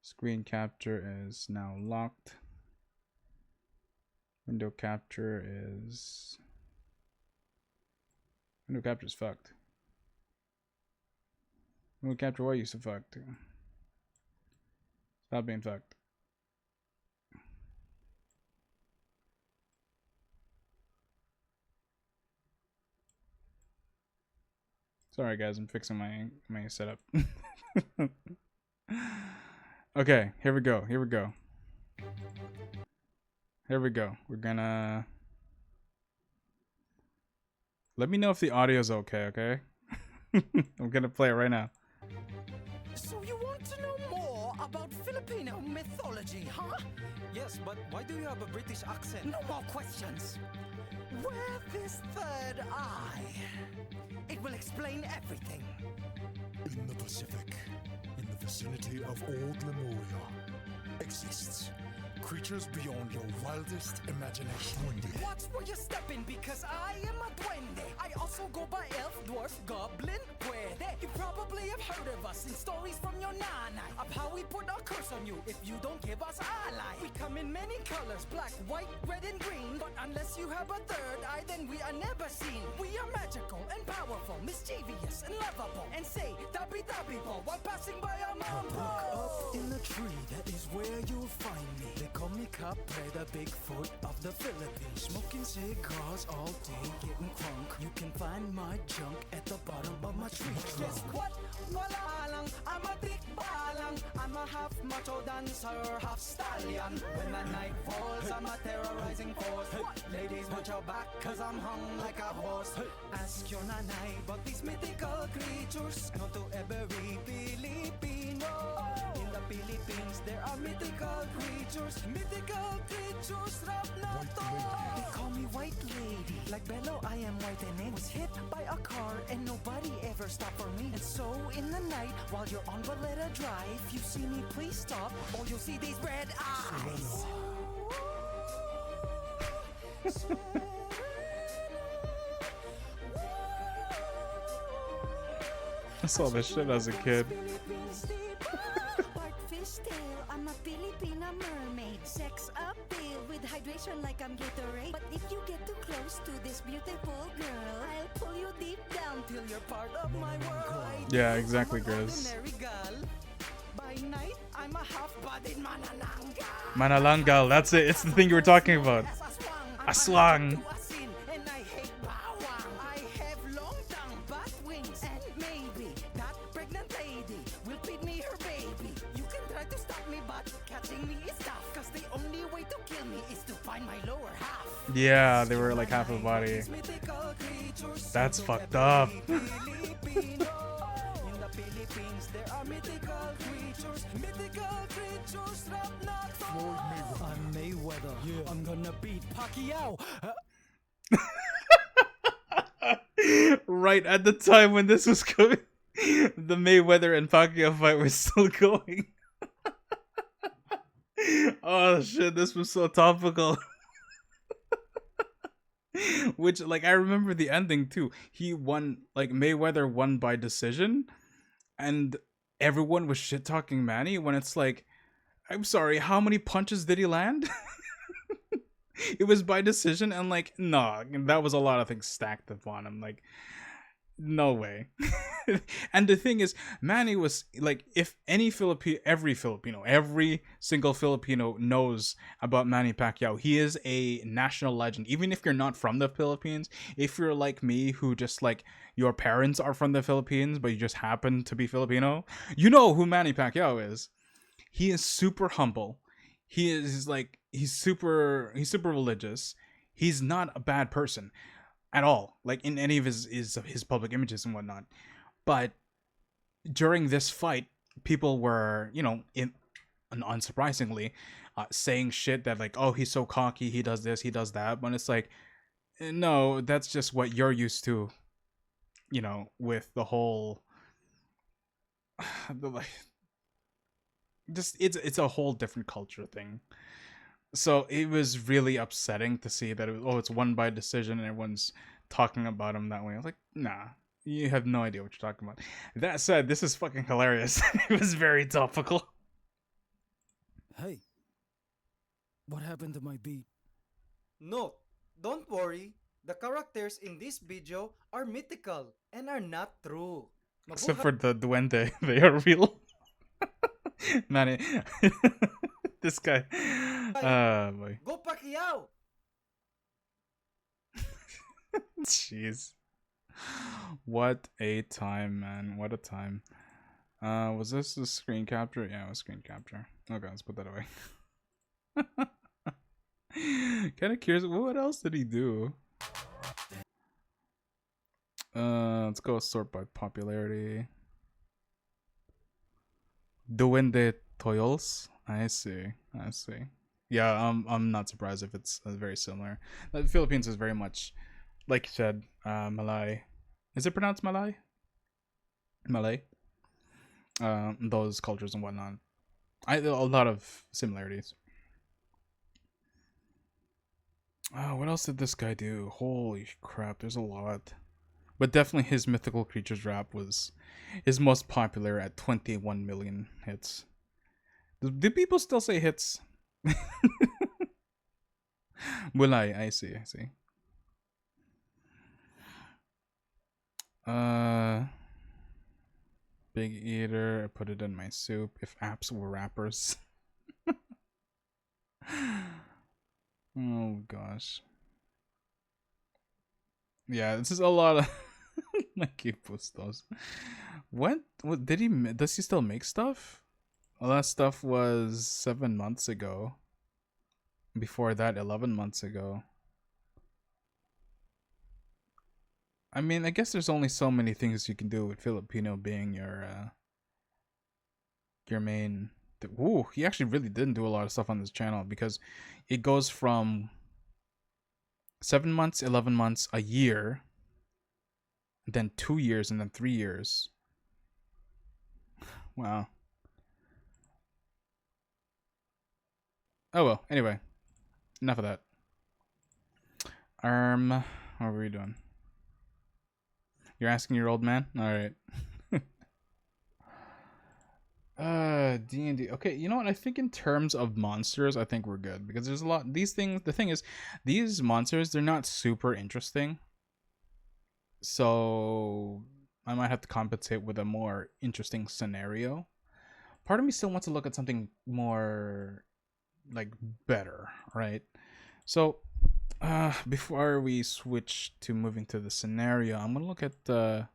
Screen capture is now locked. Window capture is fucked. Window capture, why are you so fucked? Stop being fucked. Sorry guys, I'm fixing my setup. Okay, here we go. Here we go. Here we go. We're gonna, let me know if the audio is okay? I'm gonna play it right now. So you want to know more about Filipino mythology, huh? Yes, but why do you have a British accent? No more questions. Wear this third eye. It will explain everything. In the Pacific, in the vicinity of Old Lemuria, exists creatures beyond your wildest imagination. Watch where you're stepping, because I am a duende. I also go by elf, dwarf, goblin, puede. You probably have heard of us in stories from your nana, of how we put our curse on you if you don't give us ally. We come in many colors, black, white, red, and green. But unless you have a third eye, then we are never seen. We are magical and powerful, mischievous and lovable, and say dabby dabby bo while passing by our mom. Look up in the tree, that is where you'll find me. They call me Capre, the Bigfoot of the Philippines. Smoking cigars all day, getting crunk. You can find my junk at the bottom of my tree. Guess what? Wala lang lang. I'm a trick balang. I'm a half macho dancer, half stallion. When the night falls, I'm a terrorizing force. Ladies, watch your back, cause I'm hung like a horse. Ask your nanay about these mythical creatures, known to every Filipino. In the Philippines, there are mythical creatures. Mythical creatures, rap na to. They call me White Lady. Like Bello, I am whitening. Was hit by a car and nobody ever stopped for me. And so in the night, while you're on Valletta Drive, you see me, please stop, or you'll see these red eyes. I saw this shit as a kid. I'm a Filipina mermaid. Sex appeal with hydration like I'm Gatorade. But if you get too close to this beautiful girl, I'll pull you deep down till you're part of my world. Yeah, exactly, Grizz. By night, I'm a half-bodied manananggal. Manalangal, that's it. It's the thing you were talking about. Aswang. And I hate bawang. I have long tongue, bat wings, and maybe that pregnant lady will feed me her baby. You can try to stop me, but catching me is tough. Cause the only way to kill me is to find my lower half. Yeah, they were like half a body. That's fucked up. In the Philippines, there are mythical creatures. Mythical creatures, rap not Floyd Mayweather. I'm Mayweather. Yeah. I'm gonna beat Pacquiao. Right at the time when this was coming, the Mayweather and Pacquiao fight was still going. Oh shit, this was so topical. Which, like, I remember the ending too. He won, like, Mayweather won by decision, and everyone was shit talking Manny when it's like, I'm sorry, how many punches did he land? It was by decision, and like, nah, that was a lot of things stacked upon him. Like, no way. And the thing is, Manny was like, if every single Filipino knows about Manny Pacquiao. He is a national legend. Even if you're not from the Philippines, if you're like me, who just like your parents are from the Philippines, but you just happen to be Filipino, you know who Manny Pacquiao is. He is super humble. He is like, he's super religious. He's not a bad person at all, like in any of his public images and whatnot. But during this fight, people were, unsurprisingly, saying shit that like, oh, he's so cocky, he does this, he does that. But it's like, no, that's just what you're used to, with the whole, it's a whole different culture thing. So it was really upsetting to see that it's won by decision and everyone's talking about him that way. I was like, nah, you have no idea what you're talking about. That said, this is fucking hilarious. It was very topical. Hey, what happened to my beat? No, don't worry. The characters in this video are mythical and are not true. Except for the duende, they are real. Man, this guy. Boy. Go Pacquiao! Jeez. What a time, man. What a time. Was this a screen capture? Yeah, it was screen capture. Okay, let's put that away. Kind of curious, what else did he do? Let's go sort by popularity. Duende Toyos. I see. Yeah, I'm not surprised if it's very similar. The Philippines is very much, like you said, Malay. Is it pronounced Malay? Malay. Those cultures and whatnot. A lot of similarities. What else did this guy do? Holy crap, there's a lot. But definitely his Mythical Creatures rap was his most popular at 21 million hits. Do people still say hits? Mulai, I see. Big Eater, I put it in my soup. If apps were rappers. Oh gosh. Yeah, this is a lot of Nakipustos. What did he? Does he still make stuff? Well, that stuff was 7 months ago. Before that, 11 months ago. I mean, I guess there's only so many things you can do with Filipino being your main. Ooh, he actually really didn't do a lot of stuff on this channel because it goes from 7 months, 11 months, a year, then 2 years, and then 3 years. Wow. Oh well. Anyway, enough of that. What were we doing? You're asking your old man? All right. D&D. Okay, you know what? I think in terms of monsters, I think we're good because there's a lot. These things. The thing is, these monsters, they're not super interesting. So I might have to compensate with a more interesting scenario. Part of me still wants to look at something more like better, right? So before we switch to moving to the scenario, I'm gonna look at the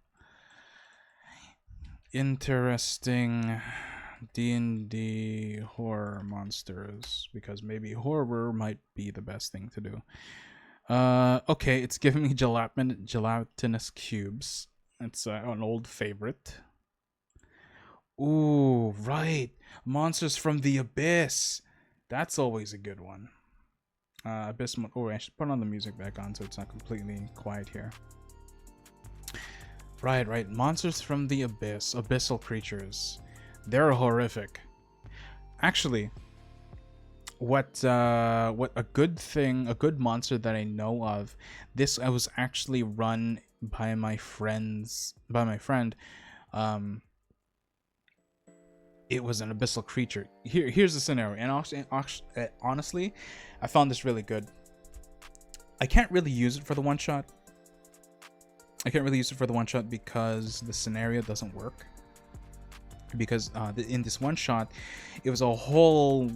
interesting D&D horror monsters because maybe horror might be the best thing to do. Okay, it's giving me gelatinous cubes. It's an old favorite. Ooh, right, monsters from the abyss. That's always a good one. Abyss. Oh, I should put on the music back on so it's not completely quiet here. Right. Monsters from the abyss. Abyssal creatures. They're horrific. Actually, what a good monster that I know of. This I was actually run by my friend. It was an abyssal creature. Here's the scenario, and honestly, I found this really good. I can't really use it for the one shot. Because the scenario doesn't work. Because in this one shot, it was a whole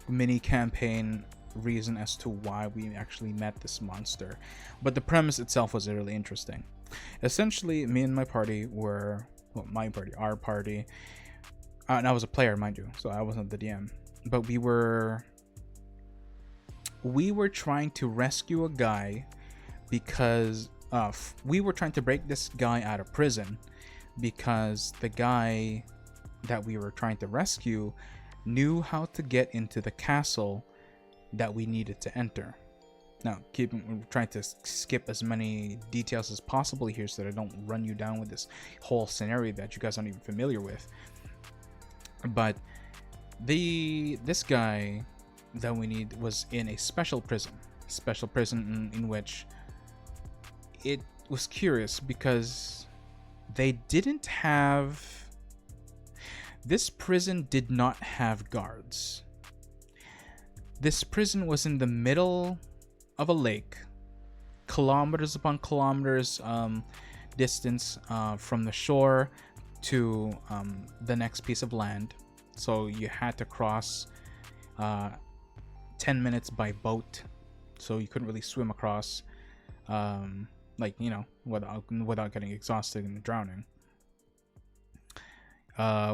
mini campaign reason as to why we actually met this monster. But the premise itself was really interesting. Essentially, me and my party were, our party, and I was a player, mind you, so I wasn't the DM. But we were trying to rescue a guy because we were trying to break this guy out of prison because the guy that we were trying to rescue knew how to get into the castle that we needed to enter. Now, trying to skip as many details as possible here so that I don't run you down with this whole scenario that you guys aren't even familiar with. But this guy that we need was in a special prison in which it was curious because this prison did not have guards. This prison was in the middle of a lake, kilometers upon kilometers distance from the shore to the next piece of land. So you had to cross 10 minutes by boat, so you couldn't really swim across, without getting exhausted and drowning.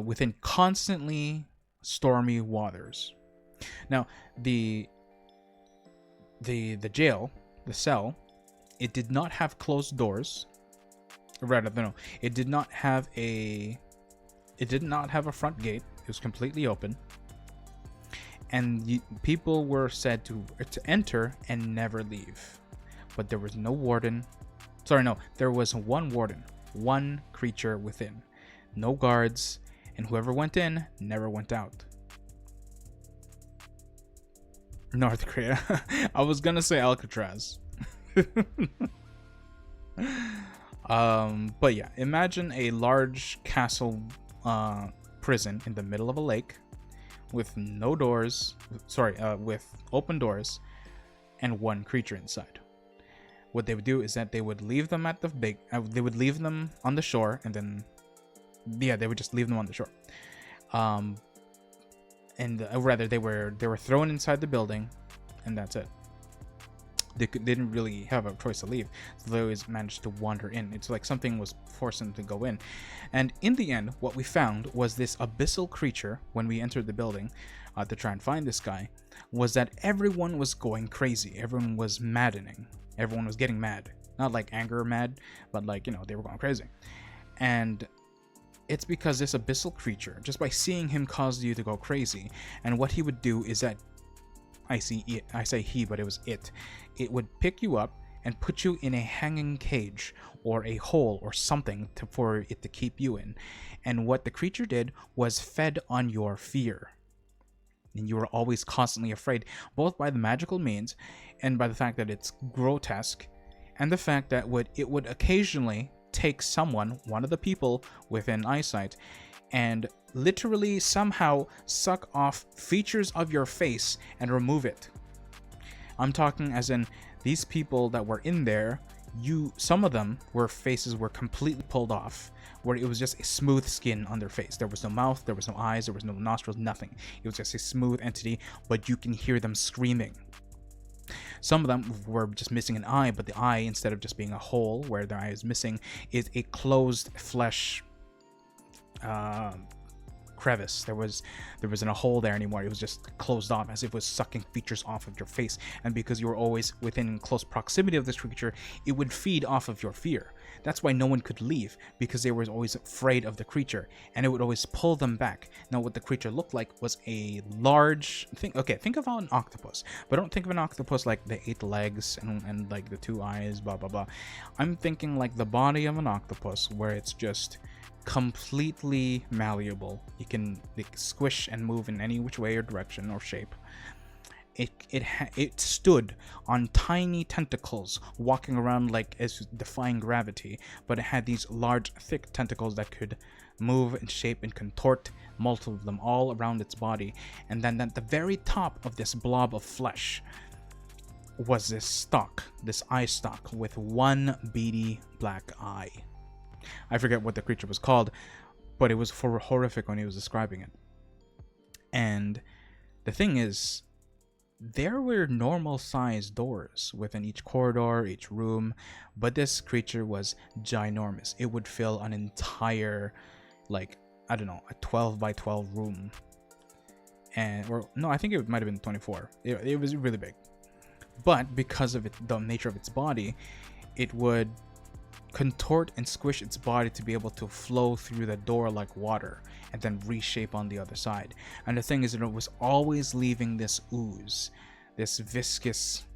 Within constantly stormy waters. Now, the jail, the cell, it did not have closed doors. Rather, no, it did not have a front gate. It was completely open, and people were said to enter and never leave. But there was no warden. There was one warden, one creature within, no guards, and whoever went in never went out. North Korea. I was gonna say Alcatraz. But yeah, imagine a large castle prison in the middle of a lake with no doors, with open doors and one creature inside. What they would do is that they would leave them at they would leave them on the shore, and then they would just leave them on the shore. Rather, they were thrown inside the building, and that's it. They didn't really have a choice to leave, so they always managed to wander in. It's like something was forcing them to go in. And in the end, what we found was this abyssal creature when we entered the building to try and find this guy, was that everyone was going crazy. Everyone was maddening. Everyone was getting mad. Not like anger mad, but like, you know, they were going crazy. And it's because this abyssal creature, just by seeing him, caused you to go crazy. And what he would do is that, I say he, but it was it. It would pick you up and put you in a hanging cage or a hole or something for it to keep you in. And what the creature did was fed on your fear. And you were always constantly afraid, both by the magical means and by the fact that it's grotesque, and the fact that it would occasionally take someone, one of the people within eyesight, and literally somehow suck off features of your face and remove it. I'm talking as in these people that were in there, some of them faces were completely pulled off, where it was just a smooth skin on their face. There was no mouth, there was no eyes, there was no nostrils, nothing. It was just a smooth entity, but you can hear them screaming. Some of them were just missing an eye, but the eye, instead of just being a hole where the eye is missing, is a closed flesh crevice. There wasn't a hole there anymore. It was just closed off, as if it was sucking features off of your face. And because you were always within close proximity of this creature, it would feed off of your fear. That's why no one could leave, because they were always afraid of the creature, and it would always pull them back. Now, what the creature looked like was a large thing. Okay, think of an octopus, but don't think of an octopus like the 8 legs and like the 2 eyes, blah blah blah. I'm thinking like the body of an octopus, where it's just completely malleable. You can squish and move in any which way or direction or shape. It stood on tiny tentacles, walking around like as defying gravity, but it had these large, thick tentacles that could move and shape and contort, multiple of them all around its body. And then at the very top of this blob of flesh was this eye stalk with one beady black eye. I forget what the creature was called, but it was horrific when he was describing it. And the thing is, there were normal sized doors within each corridor, each room, but this creature was ginormous. It would fill an entire, like, I don't know, a 12 by 12 room. I think it might have been 24. It was really big. But because of the nature of its body, it would contort and squish its body to be able to flow through the door like water and then reshape on the other side. And the thing is that it was always leaving this ooze, this viscous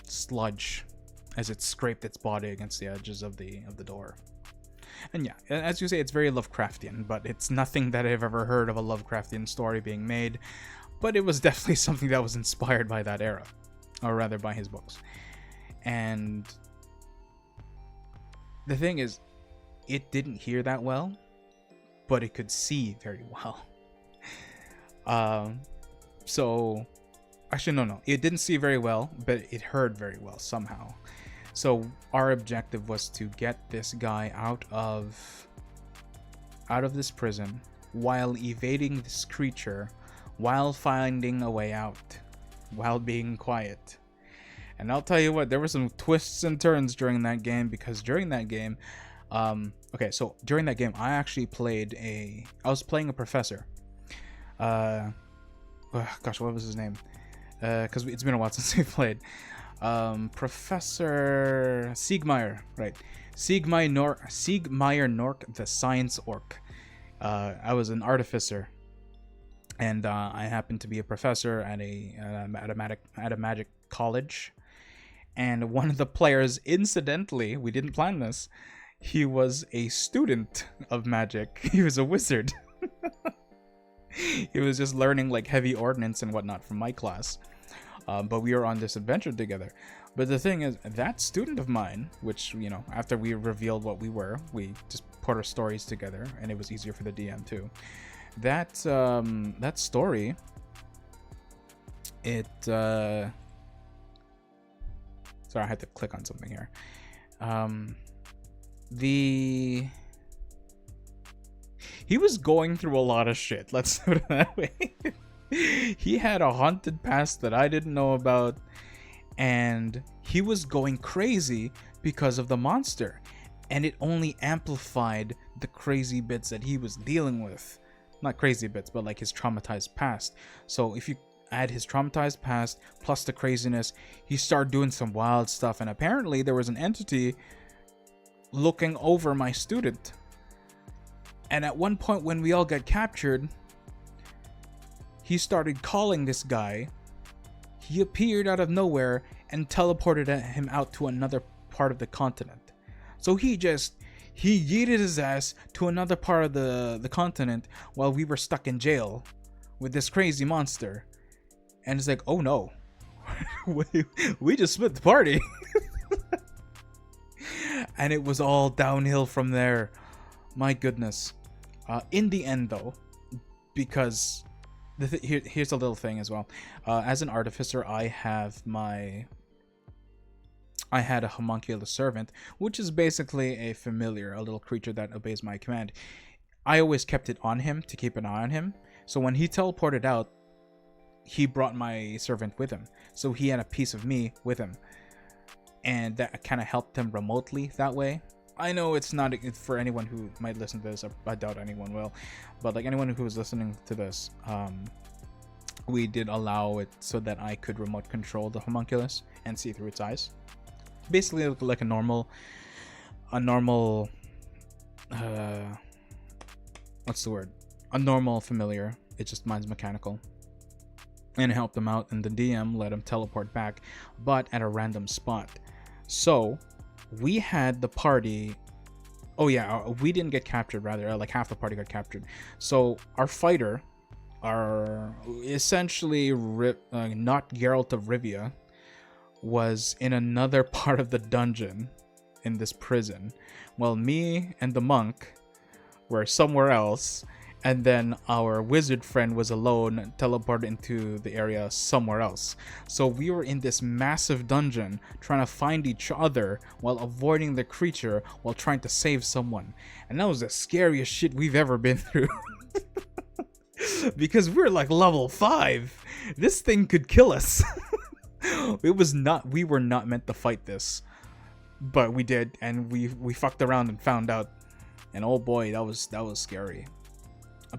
sludge, as it scraped its body against the edges of the door. And yeah, as you say, it's very Lovecraftian, but it's nothing that I've ever heard of a Lovecraftian story being made. But it was definitely something that was inspired by that era, or rather by his books. And the thing is, it didn't hear that well, but it could see very well. So actually no, it didn't see very well, but it heard very well somehow. So our objective was to get this guy out of this prison while evading this creature, while finding a way out, while being quiet. And I'll tell you what, there were some twists and turns during that game, because during that game, during that game, I actually was playing a professor. What was his name? Because it's been a while since we played. Professor Siegmeyer, right? Siegmeyer Nork, the science orc. I was an artificer, and I happened to be a professor at a magic college. And one of the players, incidentally, we didn't plan this, he was a student of magic. He was a wizard. He was just learning like heavy ordnance and whatnot from my class. But we were on this adventure together. But the thing is, that student of mine, which, you know, after we revealed what we were, we just put our stories together, and it was easier for the DM too. That story, sorry, I had to click on something here. He was going through a lot of shit, let's put it that way. He had a haunted past that I didn't know about, and he was going crazy because of the monster, and it only amplified the crazy bits that he was dealing with. Not crazy bits, but like his traumatized past. So if you add his traumatized past plus the craziness, he started doing some wild stuff, and apparently there was an entity looking over my student. And at one point when we all got captured, he started calling this guy. He appeared out of nowhere and teleported him out to another part of the continent. So he yeeted his ass to another part of the continent while we were stuck in jail with this crazy monster. And it's like, oh no, we just split the party. And it was all downhill from there. My goodness. In the end though, because here's a little thing as well. As an artificer, I had a homunculus servant, which is basically a familiar, a little creature that obeys my command. I always kept it on him to keep an eye on him. So when he teleported out, he brought my servant with him. So he had a piece of me with him. And that kind of helped him remotely that way. I know it's not for anyone who might listen to this. I doubt anyone will. But like anyone who is listening to this, we did allow it so that I could remote control the homunculus and see through its eyes. Basically like a normal what's the word? A normal familiar. It just mine's mechanical. And it helped him out, and the DM let him teleport back, but at a random spot. So we had the party. Oh yeah, we didn't get captured, rather like half the party got captured. So our fighter, our essentially not Geralt of Rivia, was in another part of the dungeon in this prison, while me and the monk were somewhere else, and then our wizard friend was alone, teleported into the area somewhere else. So we were in this massive dungeon trying to find each other while avoiding the creature while trying to save someone. And that was the scariest shit we've ever been through. Because we're like level 5. This thing could kill us. We were not meant to fight this. But we did, and we fucked around and found out. And oh boy, that was scary.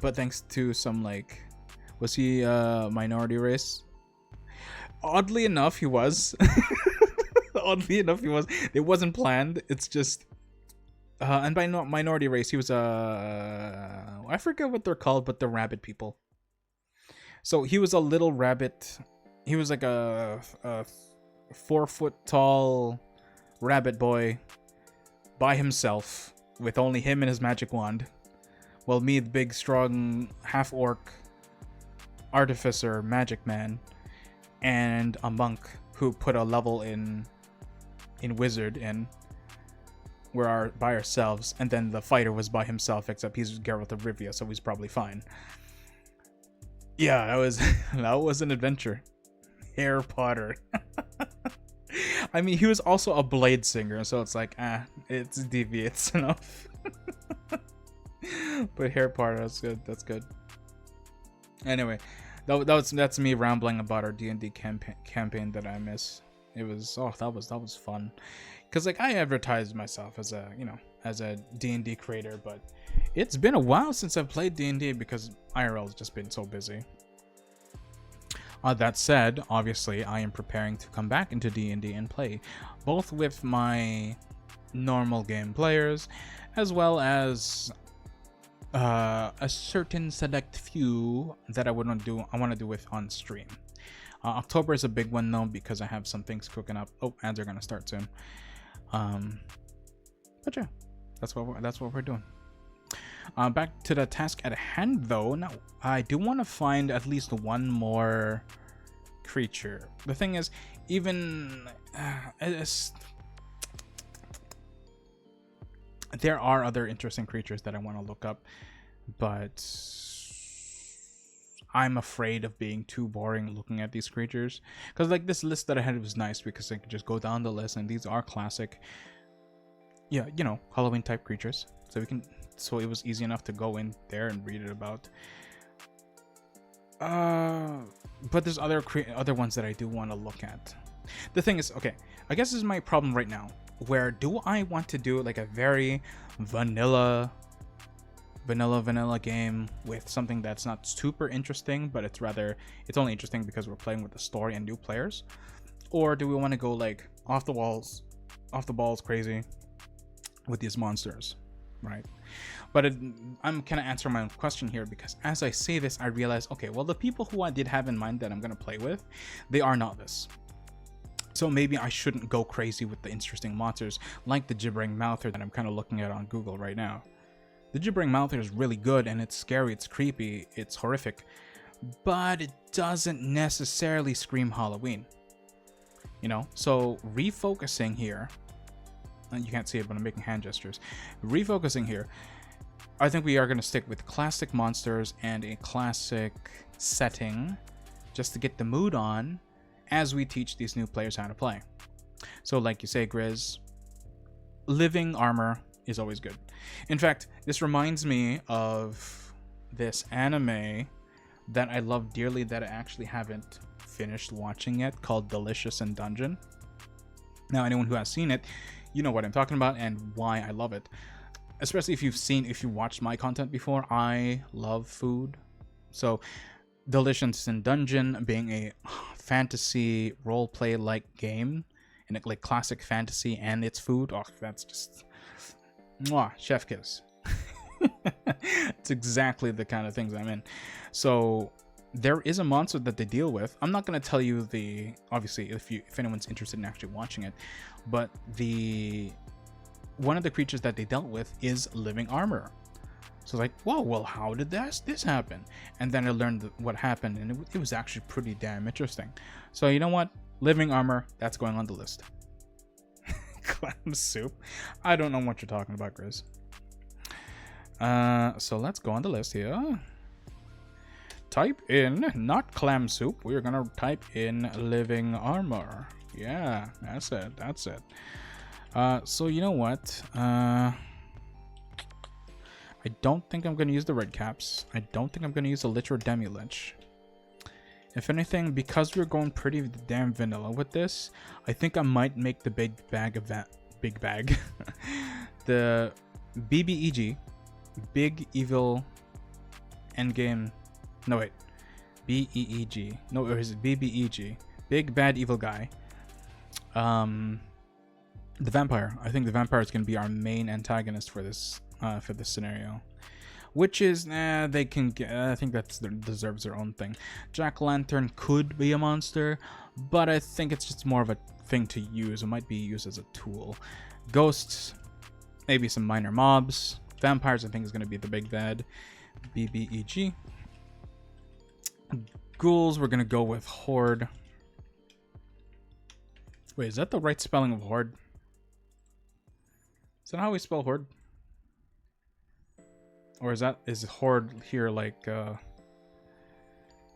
But thanks to some, like, was he minority race? Oddly enough, he was. Oddly enough, he was. It wasn't planned. It's just, and by minority race, he was I forget what they're called, but the rabbit people. So he was a little rabbit. He was like a 4 foot tall rabbit boy by himself with only him and his magic wand. Well, me, the big, strong, half-orc artificer magic man, and a monk who put a level in wizard in. We're by ourselves, and then the fighter was by himself, except he's Geralt of Rivia, so he's probably fine. Yeah, that was an adventure. Harry Potter. I mean, he was also a blade singer, so it's like, it's deviates enough. But Harry Potter, that's good. Anyway, that's me rambling about our D&D campaign that I miss. It was that was fun, because like I advertised myself as a D&D creator, but it's been a while since I've played D&D because IRL has just been so busy. That said, obviously I am preparing to come back into D&D and play, both with my normal game players as well as a certain select few that I want to do with on stream. October is a big one though, because I have some things cooking up. Oh, ads are gonna start soon. But yeah, that's what we're doing. Back to the task at hand though. Now I do want to find at least one more creature. The thing is, even there are other interesting creatures that I want to look up, but I'm afraid of being too boring looking at these creatures. Because like this list that I had was nice because I could just go down the list, and these are classic, yeah, Halloween type creatures. So it was easy enough to go in there and read it about. But there's other ones that I do want to look at. The thing is, okay, I guess this is my problem right now. Where do I want to do like a very vanilla game with something that's not super interesting, but it's only interesting because we're playing with the story and new players? Or do we want to go like off the balls crazy with these monsters, right? But I'm kind of answering my own question here, because as I say this, I realize, okay, well, the people who I did have in mind that I'm going to play with, they are not this. So maybe I shouldn't go crazy with the interesting monsters like the Gibbering Mouther that I'm kind of looking at on Google right now. The Gibbering Mouther is really good, and it's scary, it's creepy, it's horrific, but it doesn't necessarily scream Halloween. You know, so refocusing here, and you can't see it, but I'm making hand gestures. Refocusing here, I think we are going to stick with classic monsters and a classic setting just to get the mood on as we teach these new players how to play. So like you say, Grizz, living armor is always good. In fact, this reminds me of this anime that I love dearly that I actually haven't finished watching yet, called Delicious in Dungeon. Now, anyone who has seen it, you know what I'm talking about and why I love it. Especially if you watched my content before, I love food. So Delicious in Dungeon being a fantasy roleplay like game, and like classic fantasy, and it's food. Oh, that's just mwah, chef kiss. It's exactly the kind of things I'm in. So there is a monster that they deal with. I'm not going to tell you obviously if anyone's interested in actually watching it, but one of the creatures that they dealt with is living armor. So like, whoa, well, how did this happen? And then I learned what happened, and it was actually pretty damn interesting. So you know what? Living armor, that's going on the list. Clam soup. I don't know what you're talking about, Grizz. So let's go on the list here. Type in, not clam soup, we're gonna type in living armor. Yeah, that's it. So you know what? I don't think I'm going to use the red caps. I don't think I'm going to use the Lich or Demi-Lich. If anything, because we're going pretty damn vanilla with this, I think I might make the big bag of that. Big bag. The BBEG. Big Evil Endgame. No, wait. BEEG. No, or is it BBEG? Big Bad Evil Guy. The Vampire. I think the Vampire is going to be our main antagonist for this scenario, which is they can get. I think that deserves their own thing. Jack-o'-lantern could be a monster, but I think it's just more of a thing to use. It might be used as a tool. Ghosts, maybe some minor mobs. Vampires, I think, is going to be the big bad. BBEG. Ghouls, we're going to go with Horde. Wait, is that the right spelling of Horde? Is that how we spell Horde? Or is Horde here like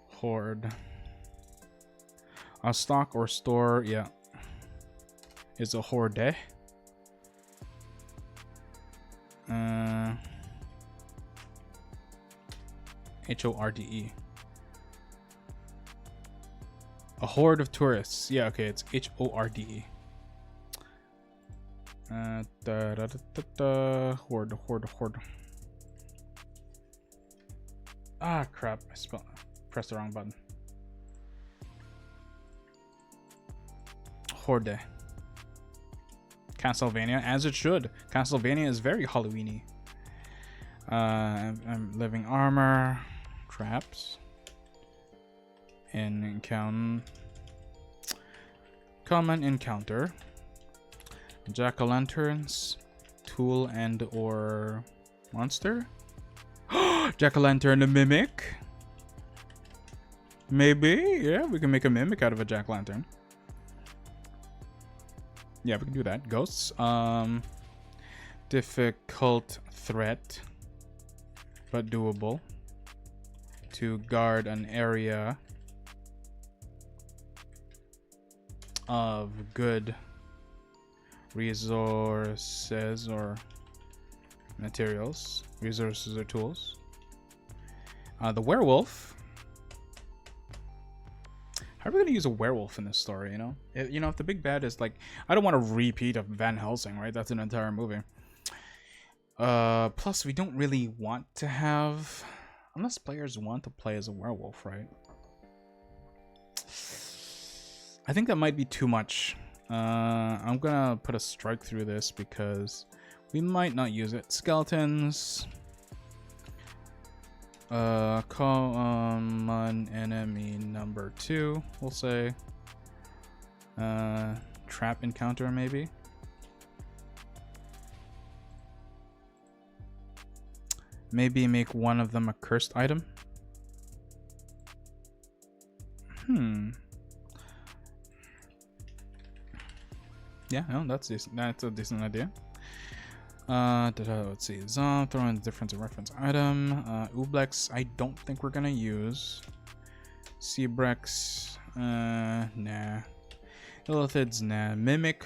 Horde? A stock or store, yeah. Is a Horde. HORDE. A horde of tourists. Yeah, okay, it's HORDE. Horde. Ah, crap. I pressed the wrong button. Horde. Castlevania, as it should. Castlevania is very Halloweeny. I'm living armor. Traps. Common encounter. Jack-o'-lanterns. Tool and or monster. Jack-o'-lantern a mimic. Maybe. Yeah, we can make a mimic out of a jack-o'-lantern. Yeah, we can do that. Ghosts. Difficult threat, but doable. To guard an area of good resources or materials. Resources or tools. The werewolf. How are we gonna use a werewolf in this story? You know, if the big bad is like, I don't want a repeat of Van Helsing, right? That's an entire movie. Plus we don't really want to have, unless players want to play as a werewolf, right? I think that might be too much. I'm gonna put a strike through this because we might not use it. Skeletons. Common enemy number 2, we'll say. Trap encounter, maybe. Maybe make one of them a cursed item. Yeah, no, that's a decent idea. Let's see. Zom, throw in difference of reference item. Ublex, I don't think we're gonna use. Sebrex, nah. Illithids, nah. Mimic,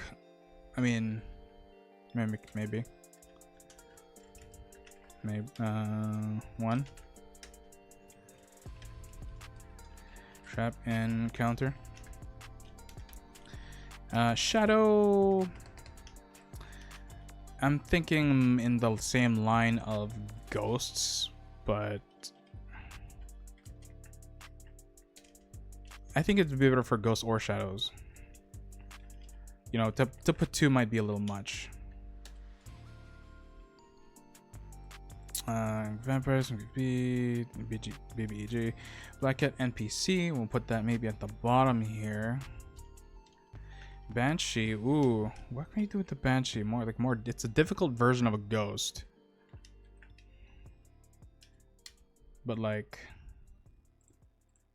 Mimic, maybe. Maybe, 1. Trap and counter. Shadow, I'm thinking in the same line of ghosts, but I think it'd be better for ghosts or shadows. You know, to put 2 might be a little much. Vampires, BB, BBEG, Black Cat, NPC. We'll put that maybe at the bottom here. Banshee, ooh, what can you do with the Banshee? More, it's a difficult version of a ghost. But like,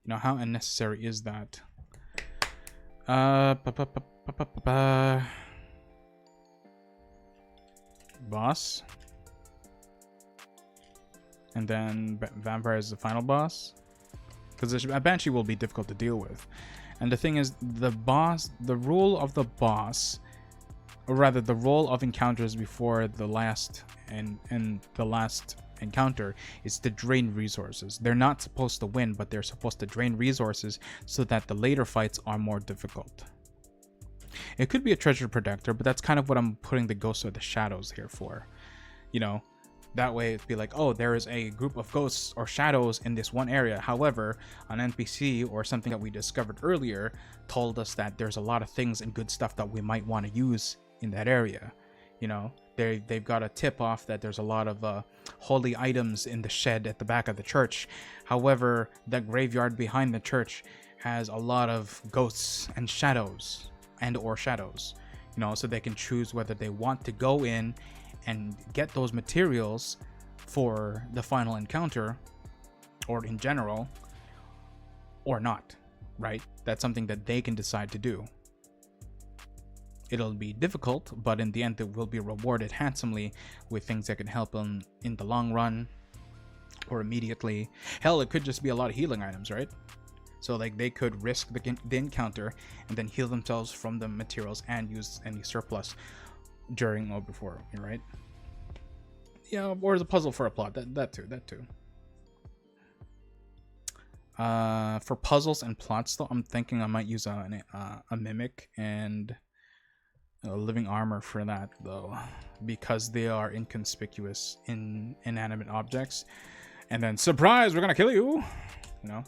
you know, how unnecessary is that? Boss. And then Vampire is the final boss. Because a Banshee will be difficult to deal with. And the thing is, the role of the boss, or rather the role of encounters before the last and the last encounter is to drain resources. They're not supposed to win, but they're supposed to drain resources so that the later fights are more difficult. It could be a treasure protector, but that's kind of what I'm putting the ghosts or the shadows here for. You know, that way it'd be like, oh, there is a group of ghosts or shadows in this one area. However, an NPC or something that we discovered earlier told us that there's a lot of things and good stuff that we might want to use in that area. You know, they've got a tip off that there's a lot of holy items in the shed at the back of the church. However, the graveyard behind the church has a lot of ghosts and shadows, you know, so they can choose whether they want to go in and get those materials for the final encounter or in general or not, right? That's something that they can decide to do. It'll be difficult, but in the end, they will be rewarded handsomely with things that can help them in the long run or immediately. Hell, it could just be a lot of healing items, right? So like they could risk the encounter and then heal themselves from the materials and use any surplus during or before, right? Yeah, or as a puzzle for a plot. That too. For puzzles and plots, though, I'm thinking I might use a mimic and a living armor for that, though, because they are inconspicuous in inanimate objects. And then, surprise, we're gonna kill you. You know.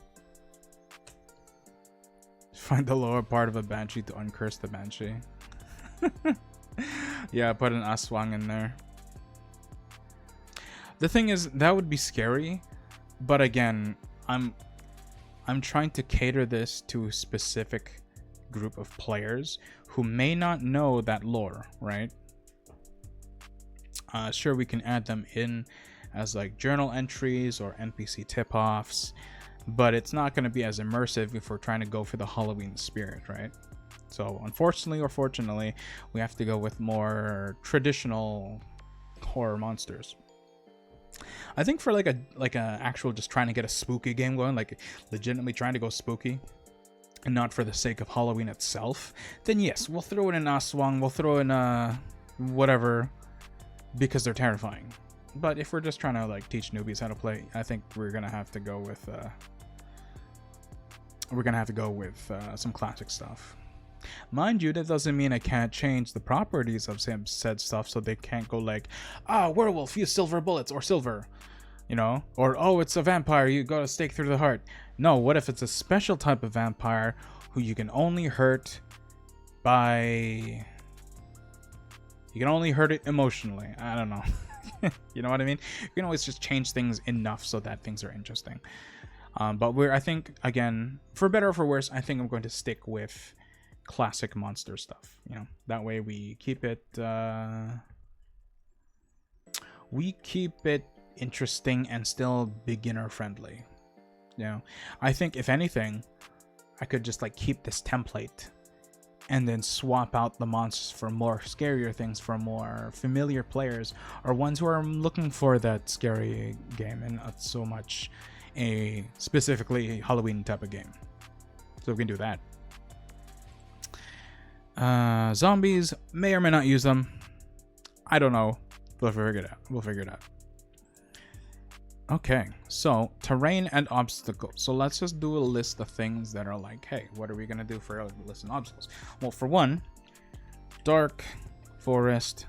Find the lower part of a banshee to uncurse the banshee. Yeah, put an aswang in there. The thing is, that would be scary, but again, I'm trying to cater this to a specific group of players who may not know that lore, right? Sure, we can add them in as like journal entries or NPC tip-offs, but it's not going to be as immersive if we're trying to go for the Halloween spirit, right? So unfortunately or fortunately, we have to go with more traditional horror monsters. I think for like a actual just trying to get a spooky game going, like legitimately trying to go spooky and not for the sake of Halloween itself, then yes, we'll throw in an Aswang, we'll throw in whatever, because they're terrifying. But if we're just trying to like teach newbies how to play, I think we're gonna have to go with we're gonna have to go with some classic stuff. Mind you, that doesn't mean I can't change the properties of said stuff, so they can't go like, werewolf, use silver bullets or silver, or oh, it's a vampire, you got a stake through the heart. No, what if it's a special type of vampire who you can only hurt by... You can only hurt it emotionally. I don't know. You know what I mean? You can always just change things enough so that things are interesting. But I think, again, for better or for worse, I think I'm going to stick with classic monster stuff. That way we keep it interesting and still beginner friendly. I think if anything, I could just like keep this template and then swap out the monsters for more scarier things for more familiar players or ones who are looking for that scary game and not so much a specifically Halloween type of game. So we can do that. Zombies, may or may not use them. I don't know. We'll figure it out. Okay, so terrain and obstacles. So let's just do a list of things that are like, hey, what are we gonna do for a list of obstacles? Well, for one, dark forest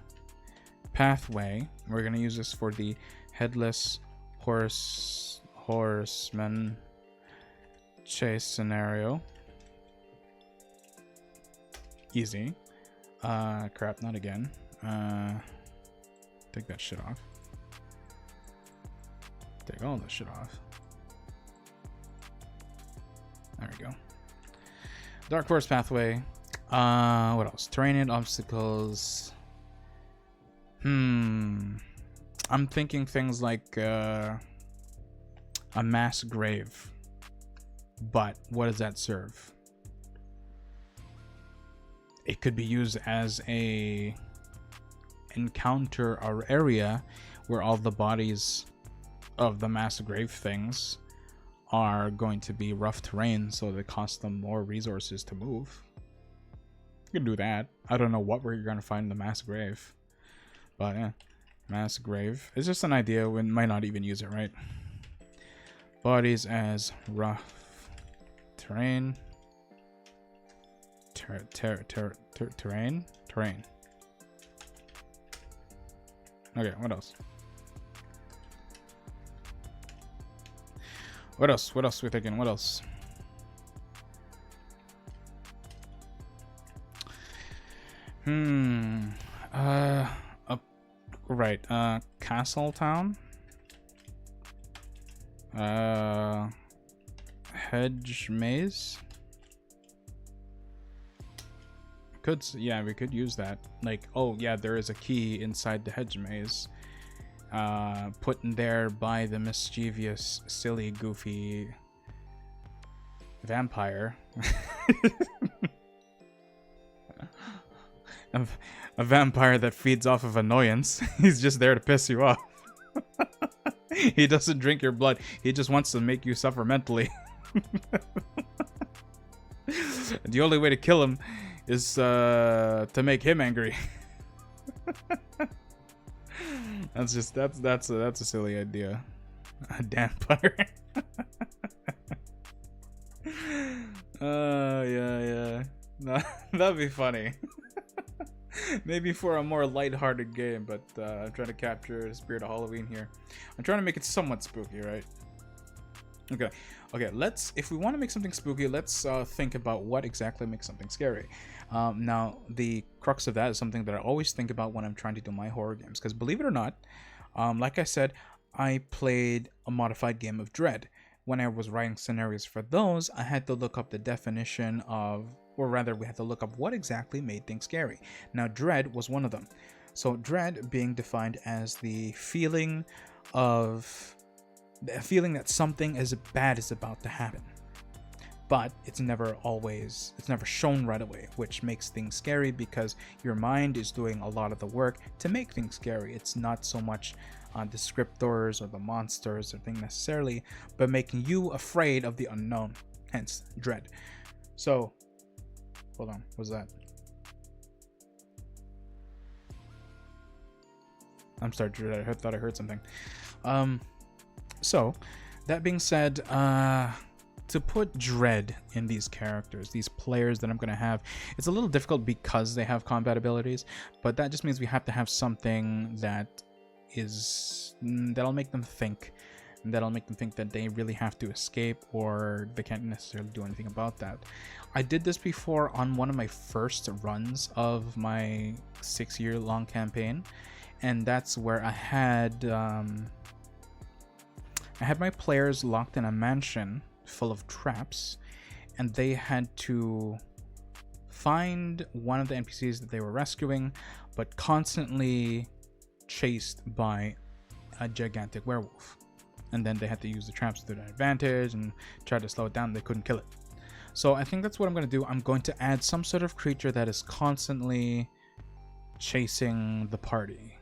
pathway. We're gonna use this for the headless horseman chase scenario. Easy. Crap, not again. Take that shit off. Take all that shit off. There we go. Dark forest pathway. What else? Terrain and obstacles. I'm thinking things like a mass grave. But what does that serve? It could be used as a encounter or area where all the bodies of the mass grave things are going to be rough terrain, so they cost them more resources to move. You can do that. I don't know what we're gonna find in the mass grave, but yeah, mass grave. It's just an idea. We might not even use it, right? Bodies as rough terrain. Terrain. Okay, what else? What else we thinking? What else? Right. Castle town. Hedge maze. We could use that. Like, oh yeah, there is a key inside the hedge maze. Put in there by the mischievous, silly, goofy vampire. A vampire that feeds off of annoyance. He's just there to piss you off. He doesn't drink your blood. He just wants to make you suffer mentally. The only way to kill him is to make him angry. That's a silly idea. A vampire. Yeah. No, that'd be funny. Maybe for a more lighthearted game, but I'm trying to capture the spirit of Halloween here. I'm trying to make it somewhat spooky, right? Okay. If we want to make something spooky, let's think about what exactly makes something scary. Now, the crux of that is something that I always think about when I'm trying to do my horror games. Because believe it or not, like I said, I played a modified game of Dread. When I was writing scenarios for those, I had to look up the definition of, or rather, we had to look up what exactly made things scary. Now, Dread was one of them. So, Dread being defined as the feeling that something as bad is about to happen. But it's never shown right away, which makes things scary because your mind is doing a lot of the work to make things scary. It's not so much descriptors or the monsters or things necessarily, but making you afraid of the unknown, hence Dread. So, hold on, what was that? I'm starting to dread. I thought I heard something. So, that being said, to put dread in these characters, these players that I'm going to have, it's a little difficult because they have combat abilities, but that just means we have to have something that is that'll make them think, that'll make them think that they really have to escape or they can't necessarily do anything about that. I did this before on one of my first runs of my 6-year-long campaign, and that's where I had my players locked in a mansion full of traps, and they had to find one of the NPCs that they were rescuing, but constantly chased by a gigantic werewolf. And then they had to use the traps to their advantage and try to slow it down. They couldn't kill it. So I think that's what I'm going to do. I'm going to add some sort of creature that is constantly chasing the party.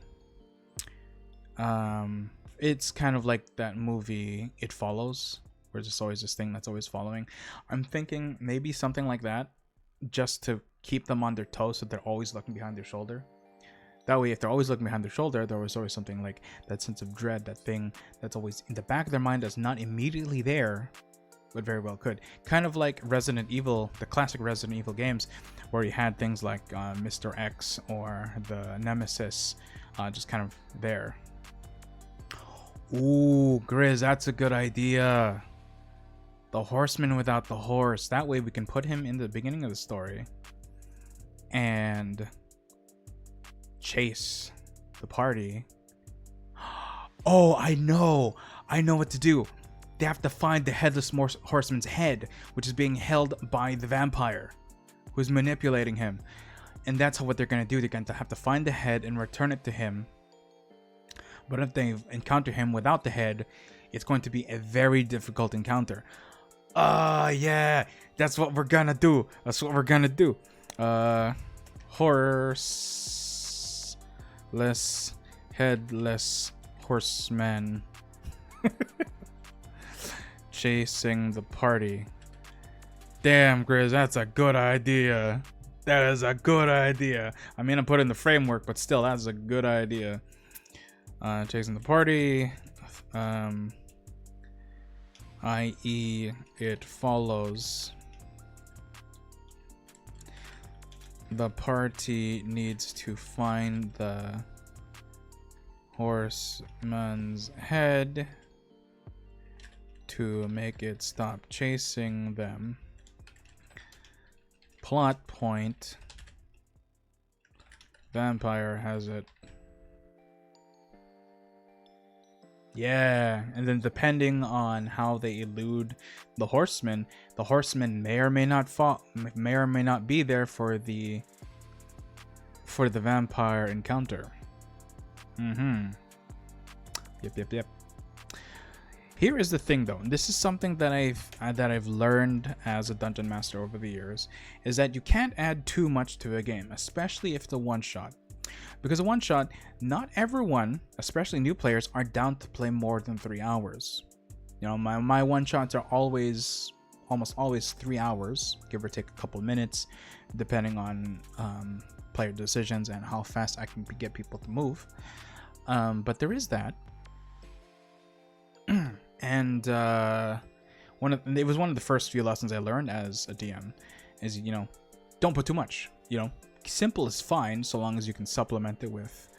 It's kind of like that movie It Follows, where there's always this thing that's always following. I'm thinking maybe something like that, just to keep them on their toes so they're always looking behind their shoulder. That way, if they're always looking behind their shoulder, there was always something like that sense of dread, that thing that's always in the back of their mind that's not immediately there, but very well could. Kind of like Resident Evil, the classic Resident Evil games, where you had things like Mr. X or the Nemesis just kind of there. Ooh, Grizz, that's a good idea. The horseman without the horse. That way we can put him in the beginning of the story and chase the party. Oh, I know what to do. They have to find the headless horseman's head, which is being held by the vampire who's manipulating him. And that's what they're going to do. They're going to have to find the head and return it to him. But if they encounter him without the head, it's going to be a very difficult encounter. Yeah, that's what we're gonna do. Horseless, headless horseman chasing the party. Damn, Grizz, that's a good idea. That is a good idea. I mean, I'm putting the framework, but still, that's a good idea. Chasing the party, i.e. it follows. The party needs to find the horseman's head to make it stop chasing them. Plot point: vampire has it. Yeah, and then depending on how they elude the horseman may or may not be there for the vampire encounter. Yep. Here is the thing, though. And this is something that I've learned as a dungeon master over the years, is that you can't add too much to a game, especially if it's a one-shot. Because a one-shot, not everyone, especially new players, are down to play more than 3 hours. You know, my one-shots are almost always 3 hours, give or take a couple minutes, depending on player decisions and how fast I can get people to move. But there is that. And it was one of the first few lessons I learned as a DM is, you know, don't put too much. You know, simple is fine so long as you can supplement it with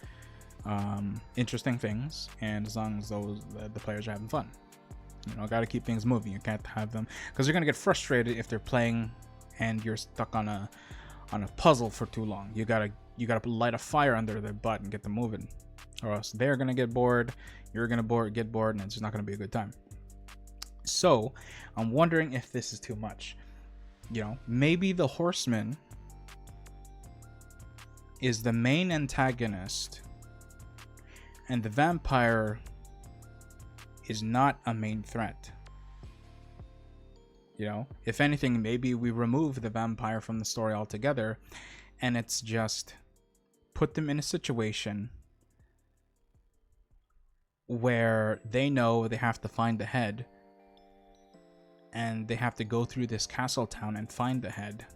interesting things, and as long as the players are having fun. You know, got to keep things moving. You can't have them, because they're gonna get frustrated if they're playing and you're stuck on a puzzle for too long. You gotta light a fire under their butt and get them moving, or else they're gonna get bored. You're gonna get bored, and it's just not gonna be a good time. So I'm wondering if this is too much. You know, maybe the horseman is the main antagonist and the vampire is not a main threat. You know, if anything, maybe we remove the vampire from the story altogether, and it's just put them in a situation where they know they have to find the head, and they have to go through this castle town and find the head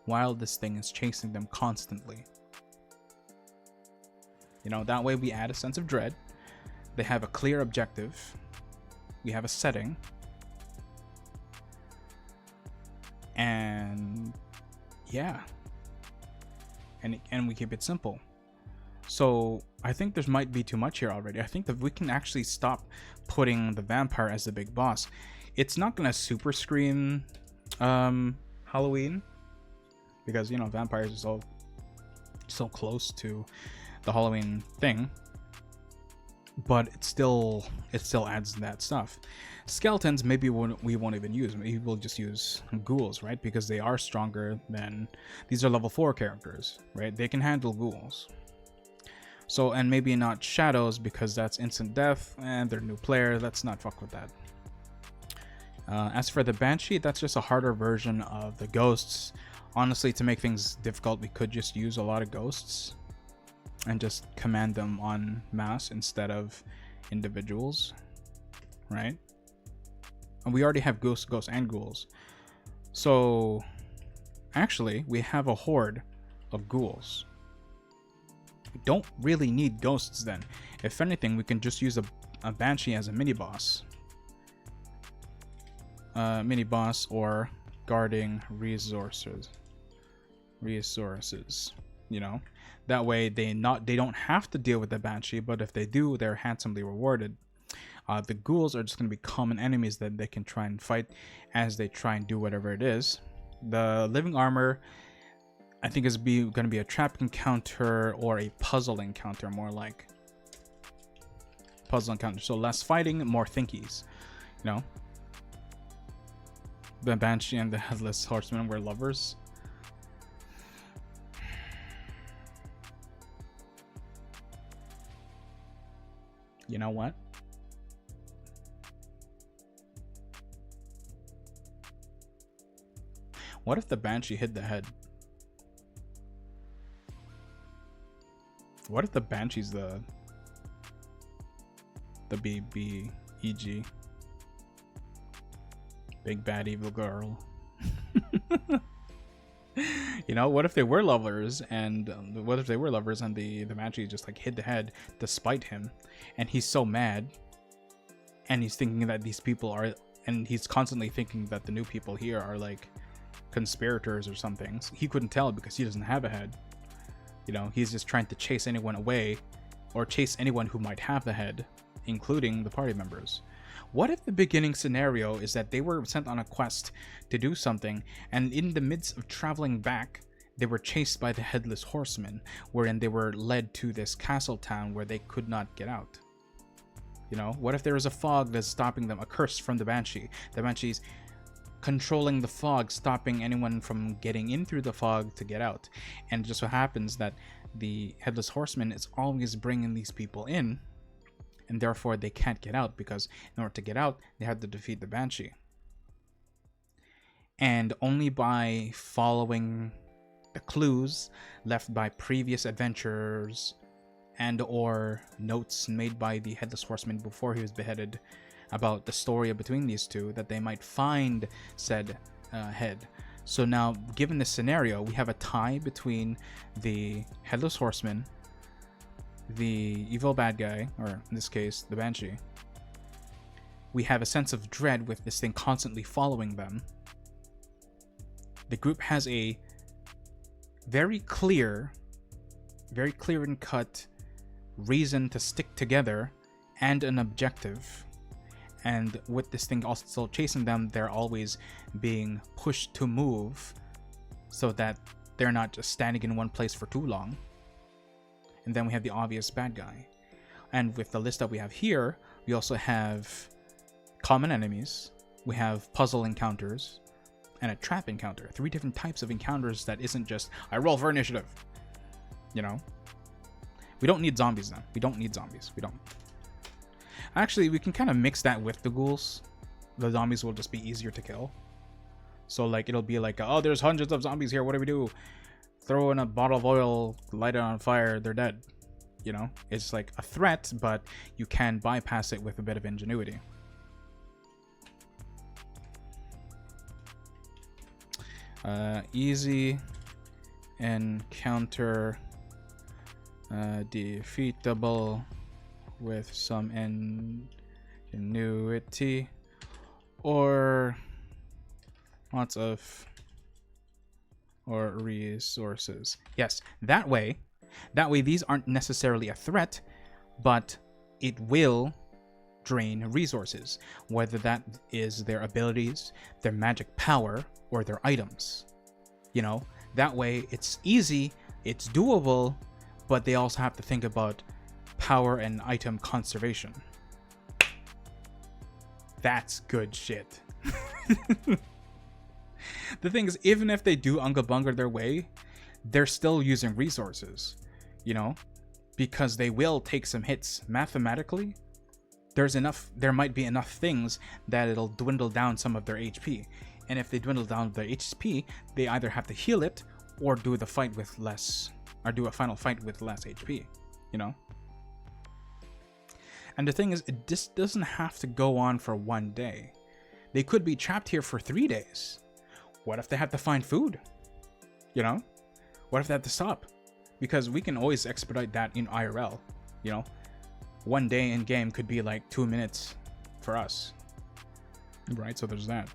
while this thing is chasing them constantly. You know, that way we add a sense of dread. They have a clear objective. We have a setting. And yeah, and we keep it simple. So I think there might be too much here already. I think that we can actually stop putting the vampire as the big boss. It's not gonna super scream Halloween, because you know vampires are so close to the Halloween thing, but it still adds that stuff. Skeletons, maybe we won't even use. Maybe we'll just use ghouls, right? Because they are stronger than, these are level 4 characters, right? They can handle ghouls. So, and maybe not shadows, because that's instant death and they're new player. Let's not fuck with that. As for the Banshee, that's just a harder version of the ghosts. Honestly, to make things difficult, we could just use a lot of ghosts and just command them en masse instead of individuals, right? And we already have ghosts and ghouls. So actually, we have a horde of ghouls. We don't really need ghosts then. If anything, we can just use a Banshee as a mini-boss. Mini-boss or guarding resources. You know? That way they don't have to deal with the Banshee, but if they do, they're handsomely rewarded. The ghouls are just going to be common enemies that they can try and fight as they try and do whatever it is. The living armor, I think, is going to be a trap encounter or a puzzle encounter, more like. Puzzle encounter. So less fighting, more thinkies. You know? The Banshee and the Headless Horseman were lovers. You know what? What if the Banshee hit the head? What if the Banshee's the BBEG? Big bad evil girl. You know, what if they were lovers, and the Banshee just like hit the head despite him, and he's so mad, and he's thinking that these people are, and he's constantly thinking that the new people here are like conspirators or something. So he couldn't tell because he doesn't have a head. You know, he's just trying to chase anyone away, or chase anyone who might have the head, including the party members. What if the beginning scenario is that they were sent on a quest to do something, and in the midst of traveling back, they were chased by the Headless Horseman, wherein they were led to this castle town where they could not get out? You know, what if there is a fog that's stopping them, a curse from the Banshee? The Banshee's controlling the fog, stopping anyone from getting in through the fog to get out. And it just so happens that the Headless Horseman is always bringing these people in, and therefore they can't get out, because in order to get out, they had to defeat the Banshee. And only by following the clues left by previous adventures and or notes made by the Headless Horseman before he was beheaded about the story between these two, that they might find said head. So now, given this scenario, we have a tie between the Headless Horseman, the evil bad guy, or in this case, the Banshee. We have a sense of dread with this thing constantly following them. The group has a very clear and cut reason to stick together and an objective. And with this thing also still chasing them, they're always being pushed to move so that they're not just standing in one place for too long. And then we have the obvious bad guy. And with the list that we have here, we also have common enemies, we have puzzle encounters, and a trap encounter. 3 different types of encounters that isn't just, I roll for initiative. You know? We don't need zombies then. We don't need zombies. We don't. Actually, we can kind of mix that with the ghouls. The zombies will just be easier to kill. So like, it'll be like, oh, there's hundreds of zombies here. What do we do? Throw in a bottle of oil, light it on fire, they're dead. You know, it's like a threat, but you can bypass it with a bit of ingenuity. Easy encounter, defeatable with some ingenuity, or lots of or resources. Yes, that way these aren't necessarily a threat, but it will drain resources, whether that is their abilities, their magic power, or their items. You know, that way it's easy, it's doable, but they also have to think about power and item conservation. That's good shit. The thing is, even if they do Unga Bunga their way, they're still using resources, you know, because they will take some hits. Mathematically, there might be enough things that it'll dwindle down some of their HP. And if they dwindle down their HP, they either have to heal it or do the fight with less, or do a final fight with less HP, you know? And the thing is, it just doesn't have to go on for one day. They could be trapped here for 3 days. What if they have to find food? You know? What if they have to stop? Because we can always expedite that in IRL, you know? 1 day in game could be like 2 minutes for us. Right, so there's that.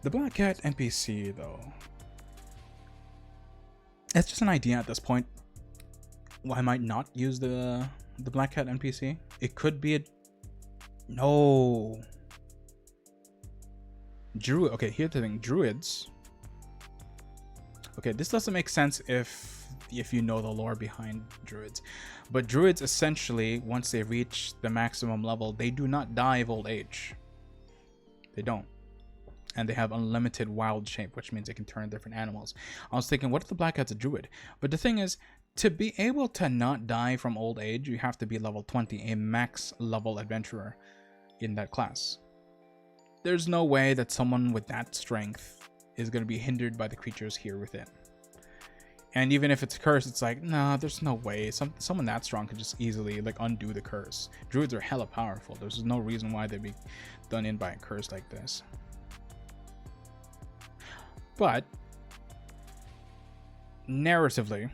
The Black Cat NPC, though. It's just an idea at this point. Well, I might not use the Black Cat NPC. It could be a... No. Druid. Okay, here's the thing. Druids. Okay, this doesn't make sense if you know the lore behind druids. But druids, essentially, once they reach the maximum level, they do not die of old age. They don't. And they have unlimited wild shape, which means they can turn different animals. I was thinking, what if the Black Cat's a druid? But the thing is, to be able to not die from old age, you have to be level 20, a max level adventurer in that class. There's no way that someone with that strength is going to be hindered by the creatures here within. And even if it's a curse, it's like, nah, there's no way. Someone that strong could just easily like undo the curse. Druids are hella powerful. There's no reason why they'd be done in by a curse like this. But narratively,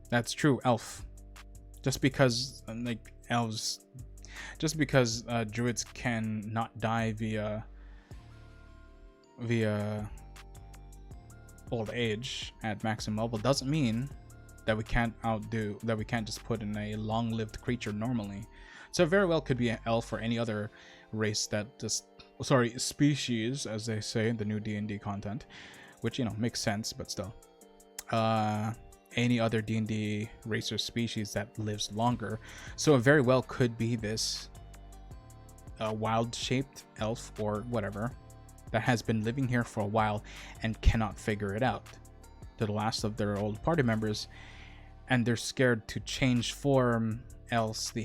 that's true. Elf, just because like elves, just because druids can not die via old age at maximum level, doesn't mean that we can't just put in a long-lived creature normally. So it very well could be an elf or any other race that just, sorry, species, as they say in the new D&D content, which, you know, makes sense, but still. Any other D&D race or species that lives longer. So it very well could be this wild-shaped elf or whatever that has been living here for a while and cannot figure it out. They're the last of their old party members, and they're scared to change form, else the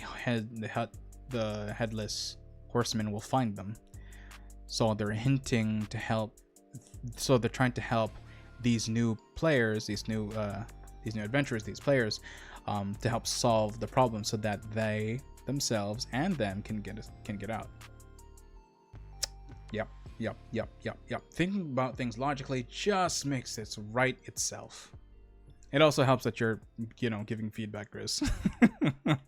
headless horseman will find them. So they're hinting to help. So they're trying to help these new players, these new adventurers, these players, to help solve the problem, so that they themselves and them can get out. Yep. Thinking about things logically just makes it right itself. It also helps that you're, you know, giving feedback, Chris. Film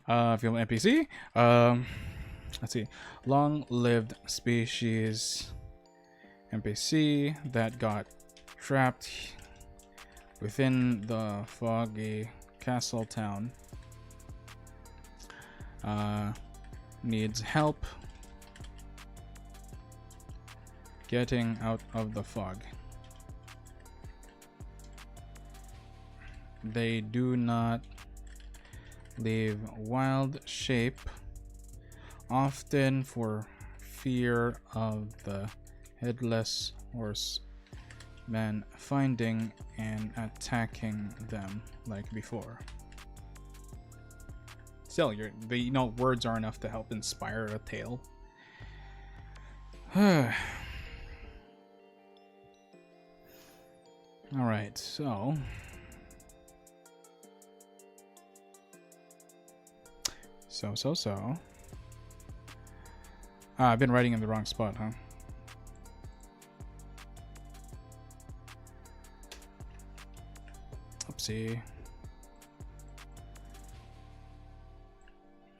NPC. Let's see. Long-lived species NPC that got trapped within the foggy castle town. Needs help getting out of the fog. They do not leave wild shape, often for fear of the headless horseman finding and attacking them like before. Still, words are enough to help inspire a tale. All right, so I've been writing in the wrong spot, huh? Oopsie.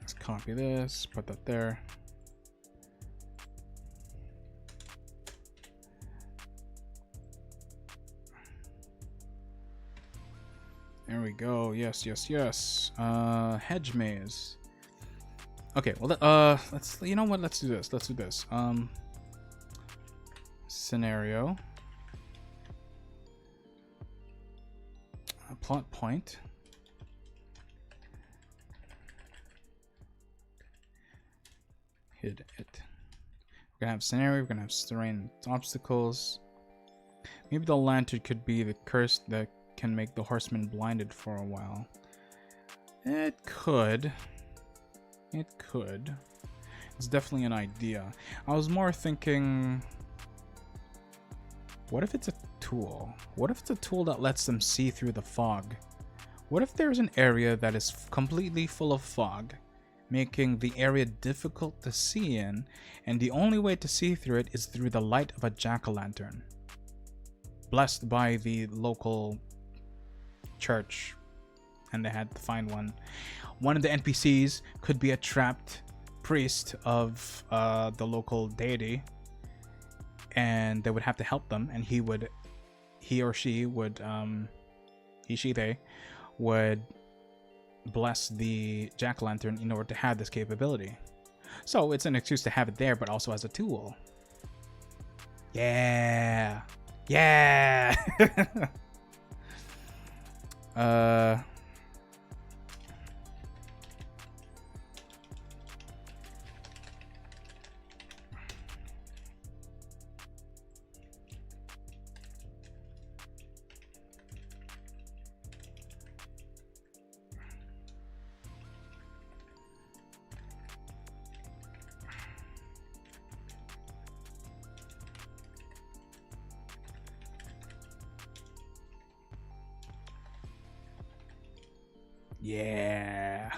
Let's copy this, put that there. There we go. Yes, yes, yes. Hedge maze. Okay, well, let's. You know what? Let's do this. Let's do this. Scenario. Plot point. Hit it. We're gonna have scenario. We're gonna have terrain obstacles. Maybe the lantern could be the curse that can make the horseman blinded for a while. It could. It could. It's definitely an idea. I was more thinking, what if it's a tool? What if it's a tool that lets them see through the fog? What if there's an area that is completely full of fog, making the area difficult to see in, and the only way to see through it is through the light of a jack-o'-lantern, blessed by the local church, and they had to find one. One of the NPCs could be a trapped priest of the local deity, and they would have to help them, and he or she would they would bless the jack-o'-lantern in order to have this capability. So it's an excuse to have it there, but also as a tool. Yeah. Yeah. Yeah.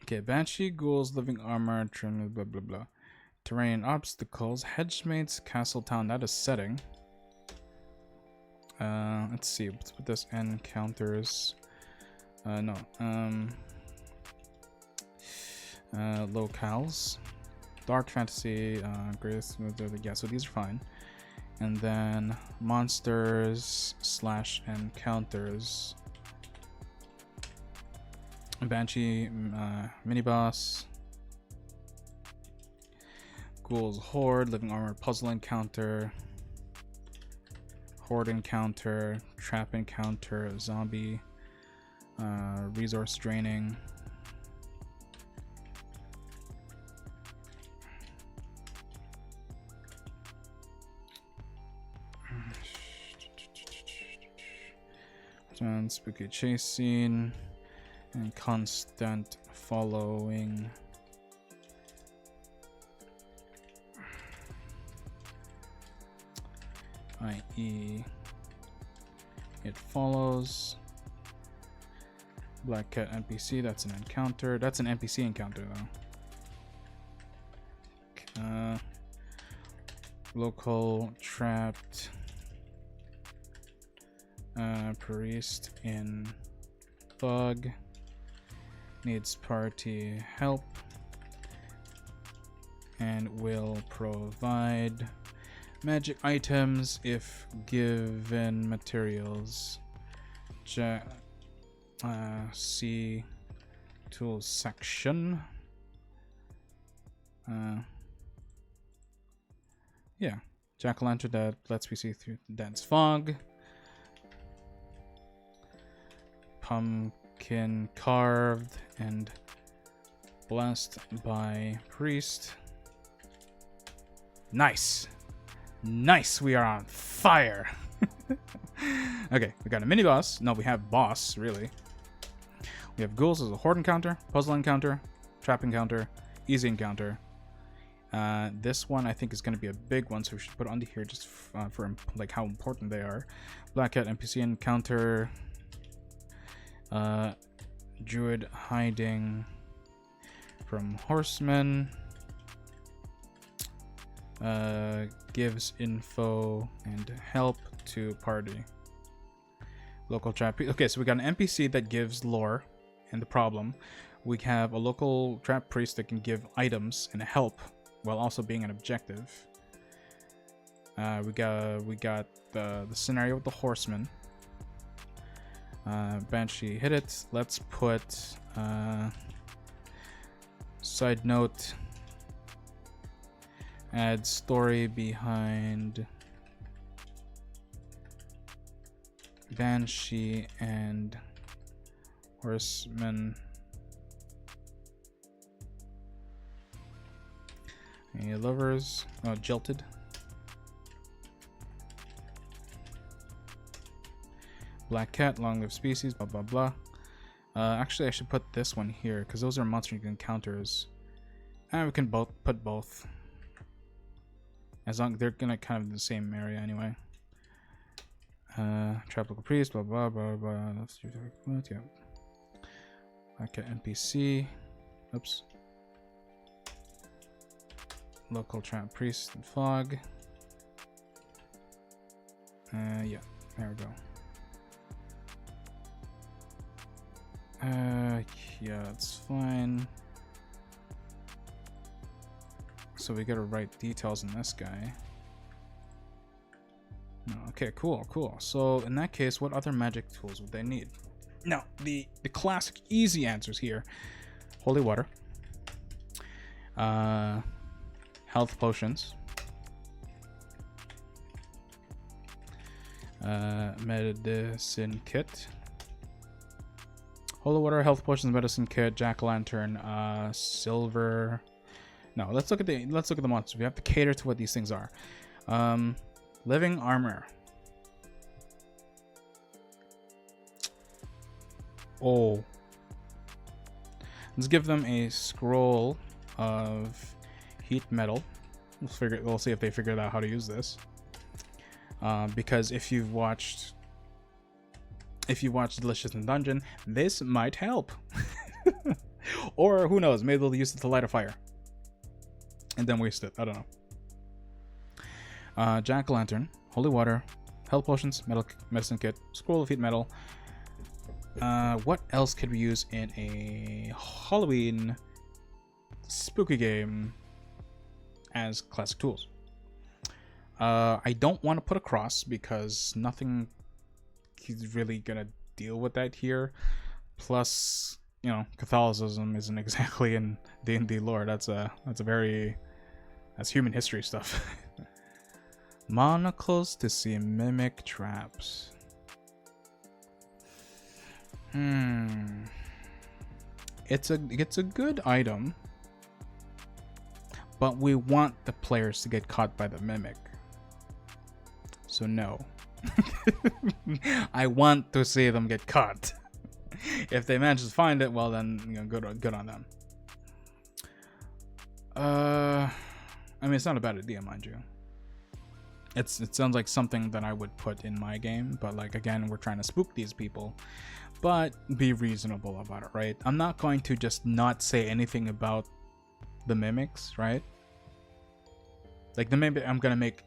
Okay, Banshee, ghouls, living armor, trim, blah blah blah. Terrain obstacles, hedgemates, castle town. That is setting. Let's see. Let's put this encounters. No. Locales, dark fantasy. Grace. Yeah. So these are fine. And then monsters / encounters. Banshee, mini boss. Ghouls, horde, living armor, puzzle encounter, horde encounter, trap encounter, zombie, resource draining. Spooky chase scene and constant following. I.e. it follows. Black Cat NPC, that's an encounter. That's an NPC encounter though. Local trapped priest in bug, needs party help and will provide magic items if given materials. See tools section. Yeah, jack-o'-lantern that lets me see through dense fog. Pumpkin carved and blessed by priest. Nice. Nice, we are on fire. Okay, we got a mini boss. No, we have boss, really. We have ghouls as a horde encounter, puzzle encounter, trap encounter, easy encounter. This one I think is going to be a big one, so we should put it onto here just for like how important they are. Black Cat NPC encounter. Druid hiding from horsemen. Gives info and help to party. Local trap. Okay, so we got an NPC that gives lore and the problem. We have a local trap priest that can give items and help while also being an objective. We got the scenario with the horseman. Banshee, hit it. Let's put side note. Add story behind Banshee and horseman. Any lovers? Oh, jilted. Black cat, long lived species, blah blah blah. Actually, I should put this one here because those are monster encounters. And we can put both. As long they're gonna kind of the same area anyway. Tropical priest, blah blah blah blah. Let's do that. Yeah. Black cat NPC. Oops. Local trap priest and fog. Yeah, there we go. Yeah, it's fine. So we gotta write details in this guy. No, okay, cool. So in that case, what other magic tools would they need? Now, the classic easy answers here: holy water, health potions, medicine kit. Holy water, health potions, medicine kit, jack-o'-lantern, silver. No, let's look at the monsters. We have to cater to what these things are. Living armor. Oh. Let's give them a scroll of heat metal. We'll see if they figure out how to use this. Because if you've watched Delicious in Dungeon, this might help. Or who knows, maybe they'll use it to light a fire and then waste it. I don't know. Jack-o'-lantern, holy water, health potions, medicine kit, scroll of heat metal. What else could we use in a Halloween spooky game as classic tools? I don't want to put a cross because nothing is really gonna deal with that here. Plus, you know, Catholicism isn't exactly in D&D lore. That's human history stuff. Monocles to see mimic traps. It's a good item, but we want the players to get caught by the mimic. So no. I want to see them get caught. If they manage to find it, well then, you know, good on them. I mean, it's not a bad idea, mind you. It sounds like something that I would put in my game, but like, again, we're trying to spook these people, but be reasonable about it, right? I'm not going to just not say anything about the mimics, right? Like the mimic, I'm gonna make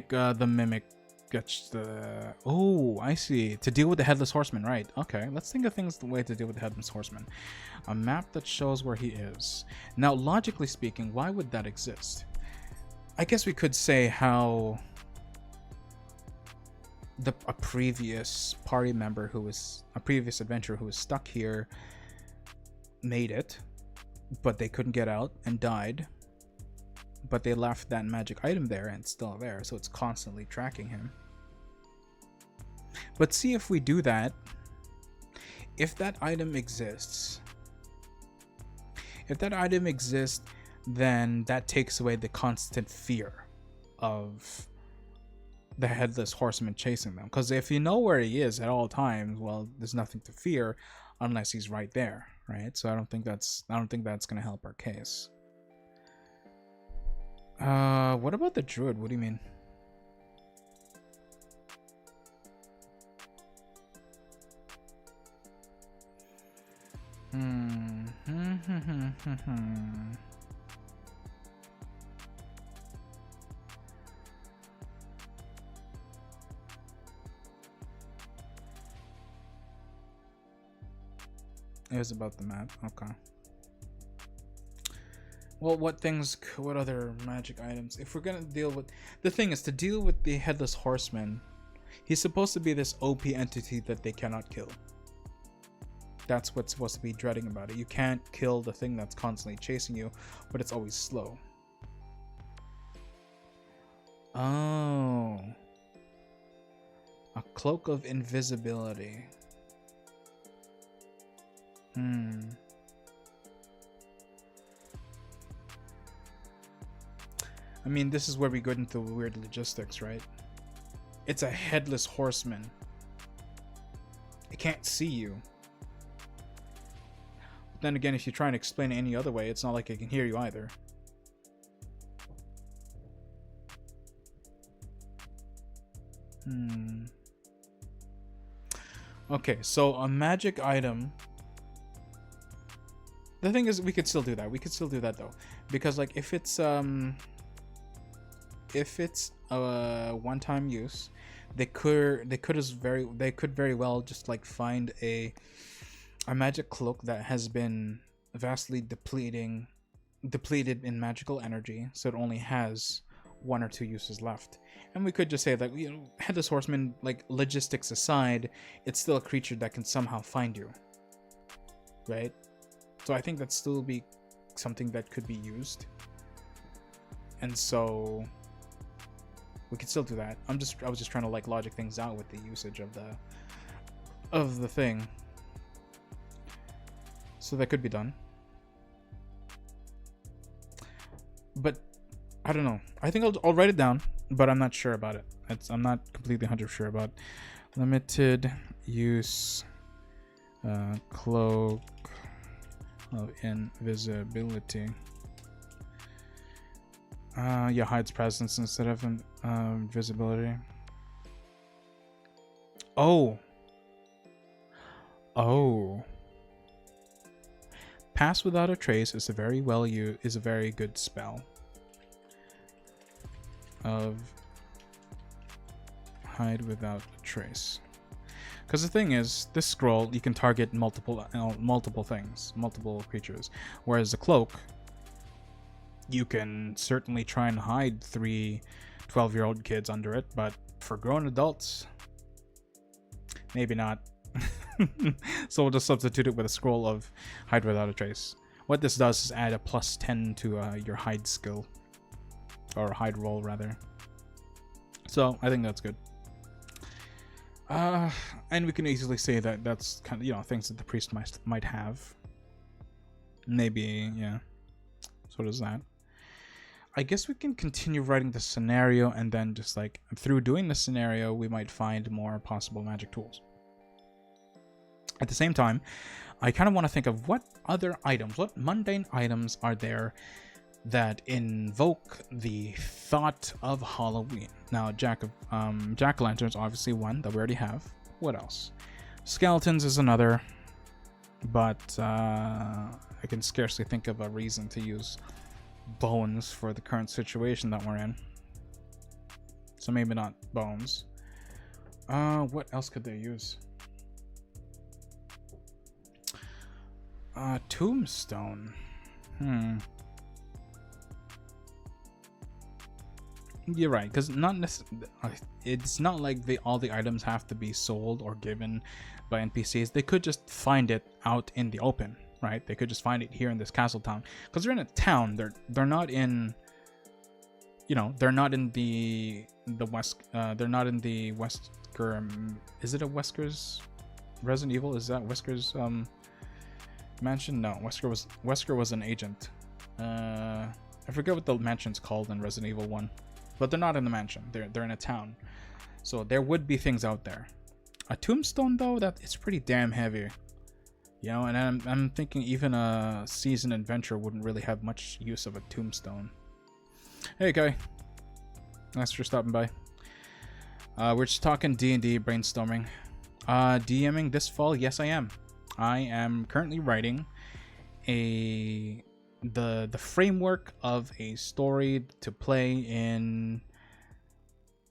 the mimic gets the... Oh, I see. To deal with the Headless Horseman, right. Okay, let's think of things the way to deal with the Headless Horseman. A map that shows where he is. Now, logically speaking, why would that exist? I guess we could say how a previous party member a previous adventurer who was stuck here made it, but they couldn't get out and died. But they left that magic item there and it's still there, so it's constantly tracking him. But see, if we do that, if that item exists, then that takes away the constant fear of the Headless Horseman chasing them. Because if you know where he is at all times, well, there's nothing to fear unless he's right there, right? So I don't think that's gonna help our case. What about the druid? What do you mean? It was about the map. Okay. Well, what other magic items? If we're gonna deal with, the thing is to deal with the headless horseman, he's supposed to be this OP entity that they cannot kill. That's what's supposed to be dreading about it. You can't kill the thing that's constantly chasing you, but it's always slow. Oh. A cloak of invisibility. I mean, this is where we go into weird logistics, right? It's a headless horseman. It can't see you. But then again, if you try and explain it any other way, it's not like it can hear you either. Okay, so a magic item. The thing is, we could still do that. We could still do that though, because like if it's a one-time use, they could very well just like find a magic cloak that has been vastly depleted in magical energy, so it only has 1 or 2 uses left. And we could just say that, you know, headless horseman, like logistics aside, it's still a creature that can somehow find you, right? So I think that'd still be something that could be used, and so we could still do that. I was just trying to like logic things out with the usage of the thing, so that could be done. But I don't know. I think I'll write it down, but I'm not sure about it. I'm not completely 100% sure about limited use cloak of invisibility. Yeah, hides presence instead of visibility. Oh. Pass without a trace is a very good spell. Of hide without a trace. Because the thing is, this scroll you can target multiple things, multiple creatures, whereas the cloak you can certainly try and hide 3 12-year-old kids under it, but for grown adults, maybe not. So we'll just substitute it with a scroll of hide without a trace. What this does is add a +10 to your hide skill. Or hide roll, rather. So, I think that's good. And we can easily say that that's kind of, you know, things that the priest might have. Maybe, yeah. So does that. I guess we can continue writing the scenario, and then just like, through doing the scenario, we might find more possible magic tools. At the same time, I kind of want to think of what other items, what mundane items are there that invoke the thought of Halloween. Now, jack-o'-lanterns obviously one that we already have. What else? Skeletons is another, but I can scarcely think of a reason to use bones for the current situation that we're in. So maybe not bones. What else could they use? Tombstone. You're right, because it's not like all the items have to be sold or given by NPCs. They could just find it out in the open, right? They could just find it here in this castle town, because they're in a town. They're not in, you know, they're not in the west. They're not in the Wesker. Is it a Wesker's Resident Evil? Is that Wesker's mansion? No, Wesker was an agent. I forget what the mansion's called in Resident Evil 1. But they're not in the mansion. They're in a town. So there would be things out there. A tombstone, though, that it's pretty damn heavy. You know, and I'm thinking even a seasoned adventurer wouldn't really have much use of a tombstone. Hey, Kai. Thanks for stopping by. We're just talking D&D brainstorming. DMing this fall? Yes, I am. I am currently writing the framework of a story to play in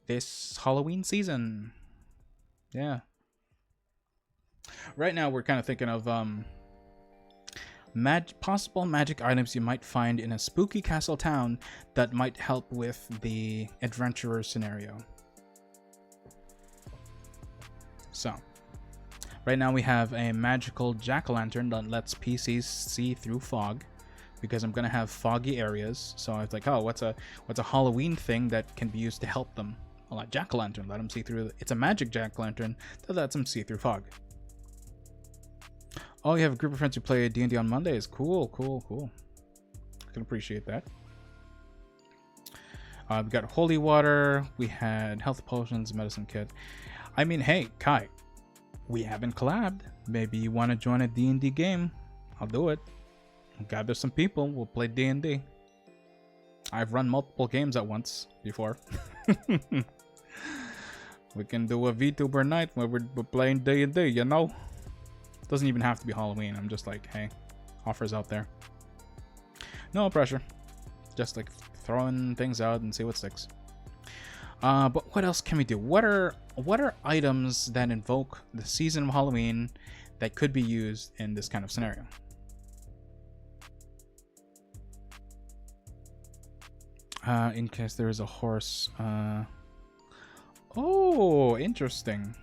this Halloween season. Yeah. Right now we're kind of thinking of Possible magic items you might find in a spooky castle town that might help with the adventurer scenario. So, right now we have a magical jack-o'-lantern that lets PCs see through fog, because I'm gonna have foggy areas. So it's like, oh, what's a Halloween thing that can be used to help them? Well, a jack-o'-lantern, let them see through. It's a magic jack-o'-lantern that lets them see through fog. Oh, you have a group of friends who play D&D on Mondays. Cool. I can appreciate that. We got holy water. We had health potions, medicine kit. I mean, hey, Kai, we haven't collabed. Maybe you want to join a D&D game. I'll do it. Gather some people. We'll play D&D. I've run multiple games at once before. We can do a VTuber night where we're playing D&D, you know? Doesn't even have to be Halloween. I'm just like, hey, offers out there. No pressure. Just like throwing things out and see what sticks. But what else can we do? What are items that invoke the season of Halloween that could be used in this kind of scenario? In case there is a horse. Oh, interesting.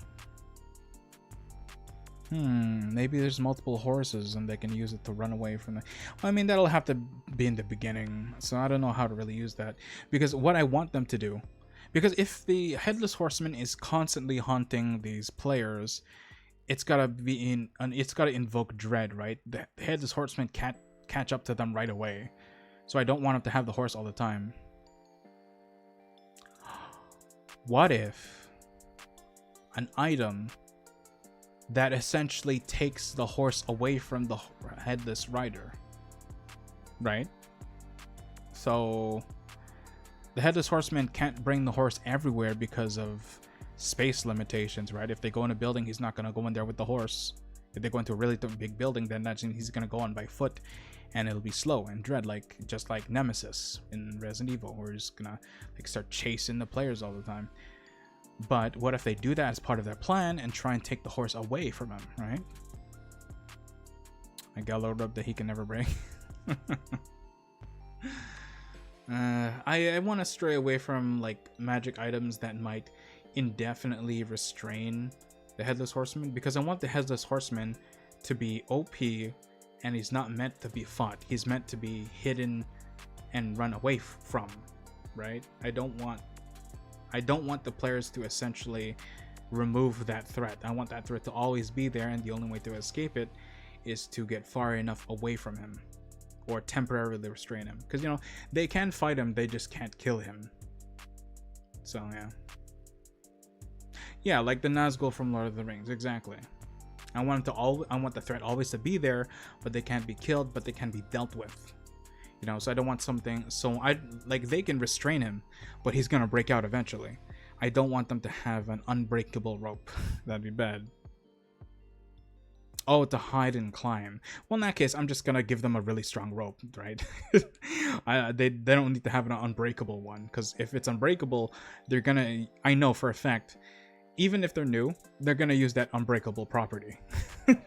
Maybe there's multiple horses and they can use it to run away from the... I mean, that'll have to be in the beginning, so I don't know how to really use that. Because what I want them to do... Because if the Headless Horseman is constantly haunting these players, it's gotta be it's gotta invoke dread, right? The Headless Horseman can't catch up to them right away. So I don't want them to have the horse all the time. What if an item that essentially takes the horse away from the headless rider, right? So the Headless Horseman can't bring the horse everywhere because of space limitations, right? If they go in a building, he's not going to go in there with the horse. If they go into a really big building, then that's he's going to go on by foot, and it'll be slow and dread, like just like Nemesis in Resident Evil, where he's going to like start chasing the players all the time. But what if they do that as part of their plan and try and take the horse away from him, right? A gallows rope that he can never break. I want to stray away from like magic items that might indefinitely restrain the Headless Horseman, because I want the Headless Horseman to be OP, and he's not meant to be fought. He's meant to be hidden and run away from, right? I don't want the players to essentially remove that threat. I want that threat to always be there, and the only way to escape it is to get far enough away from him or temporarily restrain him. Because, you know, they can fight him, they just can't kill him. So, yeah. Yeah, like the Nazgul from Lord of the Rings, exactly. I want the threat always to be there, but they can't be killed, but they can be dealt with. You know, so I don't want something, so they can restrain him, but he's gonna break out eventually. I don't want them to have an unbreakable rope. That'd be bad. Oh, to hide and climb. Well, in that case, I'm just gonna give them a really strong rope, right? They don't need to have an unbreakable one, because if it's unbreakable, they're gonna, I know for a fact, even if they're new, they're gonna use that unbreakable property.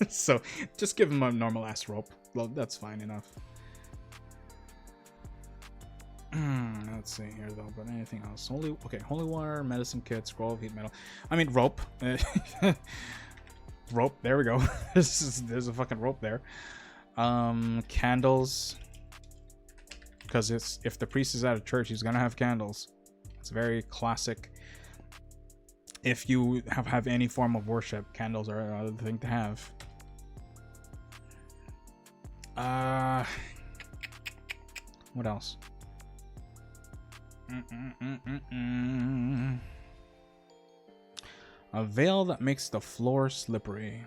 So just give them a normal ass rope. Well, that's fine enough. Let's see here though, but anything else? Holy water, medicine kit, scroll of heat metal. I mean rope. Rope, there we go. There's a fucking rope there. Candles. Because if the priest is at a church, he's gonna have candles. It's very classic. If you have any form of worship, candles are another thing to have. What else? A veil that makes the floor slippery.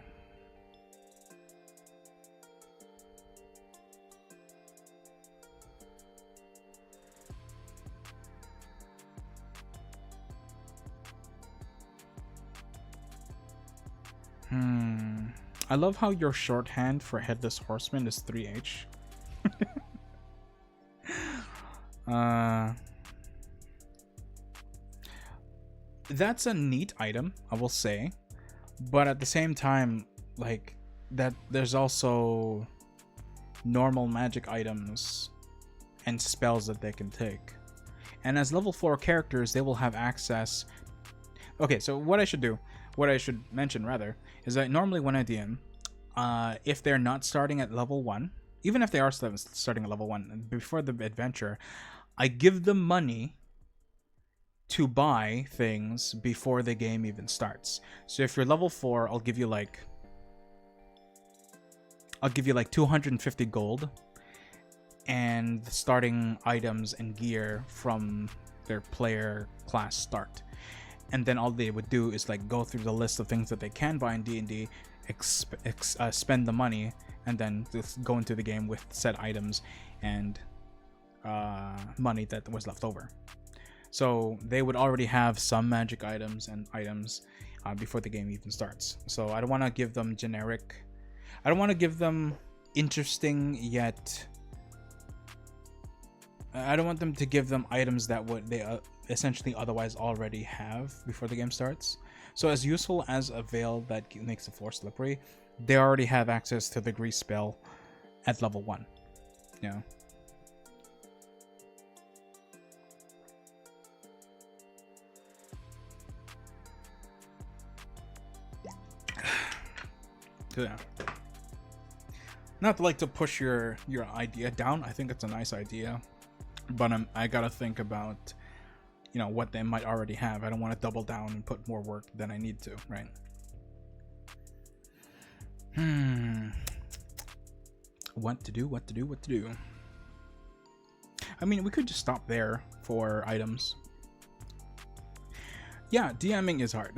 I love how your shorthand for Headless Horseman is 3H. That's a neat item, I will say, but at the same time, like that, there's also normal magic items and spells that they can take. And as level 4 characters, they will have access. Okay, so what I should mention rather, is that normally when I DM, if they're not starting at level 1, even if they are starting at level 1, before the adventure, I give them money to buy things before the game even starts. So if you're level 4, I'll give you like 250 gold and starting items and gear from their player class start. And then all they would do is like go through the list of things that they can buy in D&D, spend the money, and then just go into the game with said items and money that was left over. So they would already have some magic items and items before the game even starts. So I don't want to give them generic. I don't want to give them interesting yet. I don't want them to give them items that would they essentially otherwise already have before the game starts. So as useful as a veil that makes the floor slippery, they already have access to the grease spell at level 1. Yeah. Yeah. Not to like to push your idea down. I think it's a nice idea, but I gotta think about, you know, what they might already have. I don't want to double down and put more work than I need to, right? What to do? I mean, we could just stop there for items. Yeah, DMing is hard.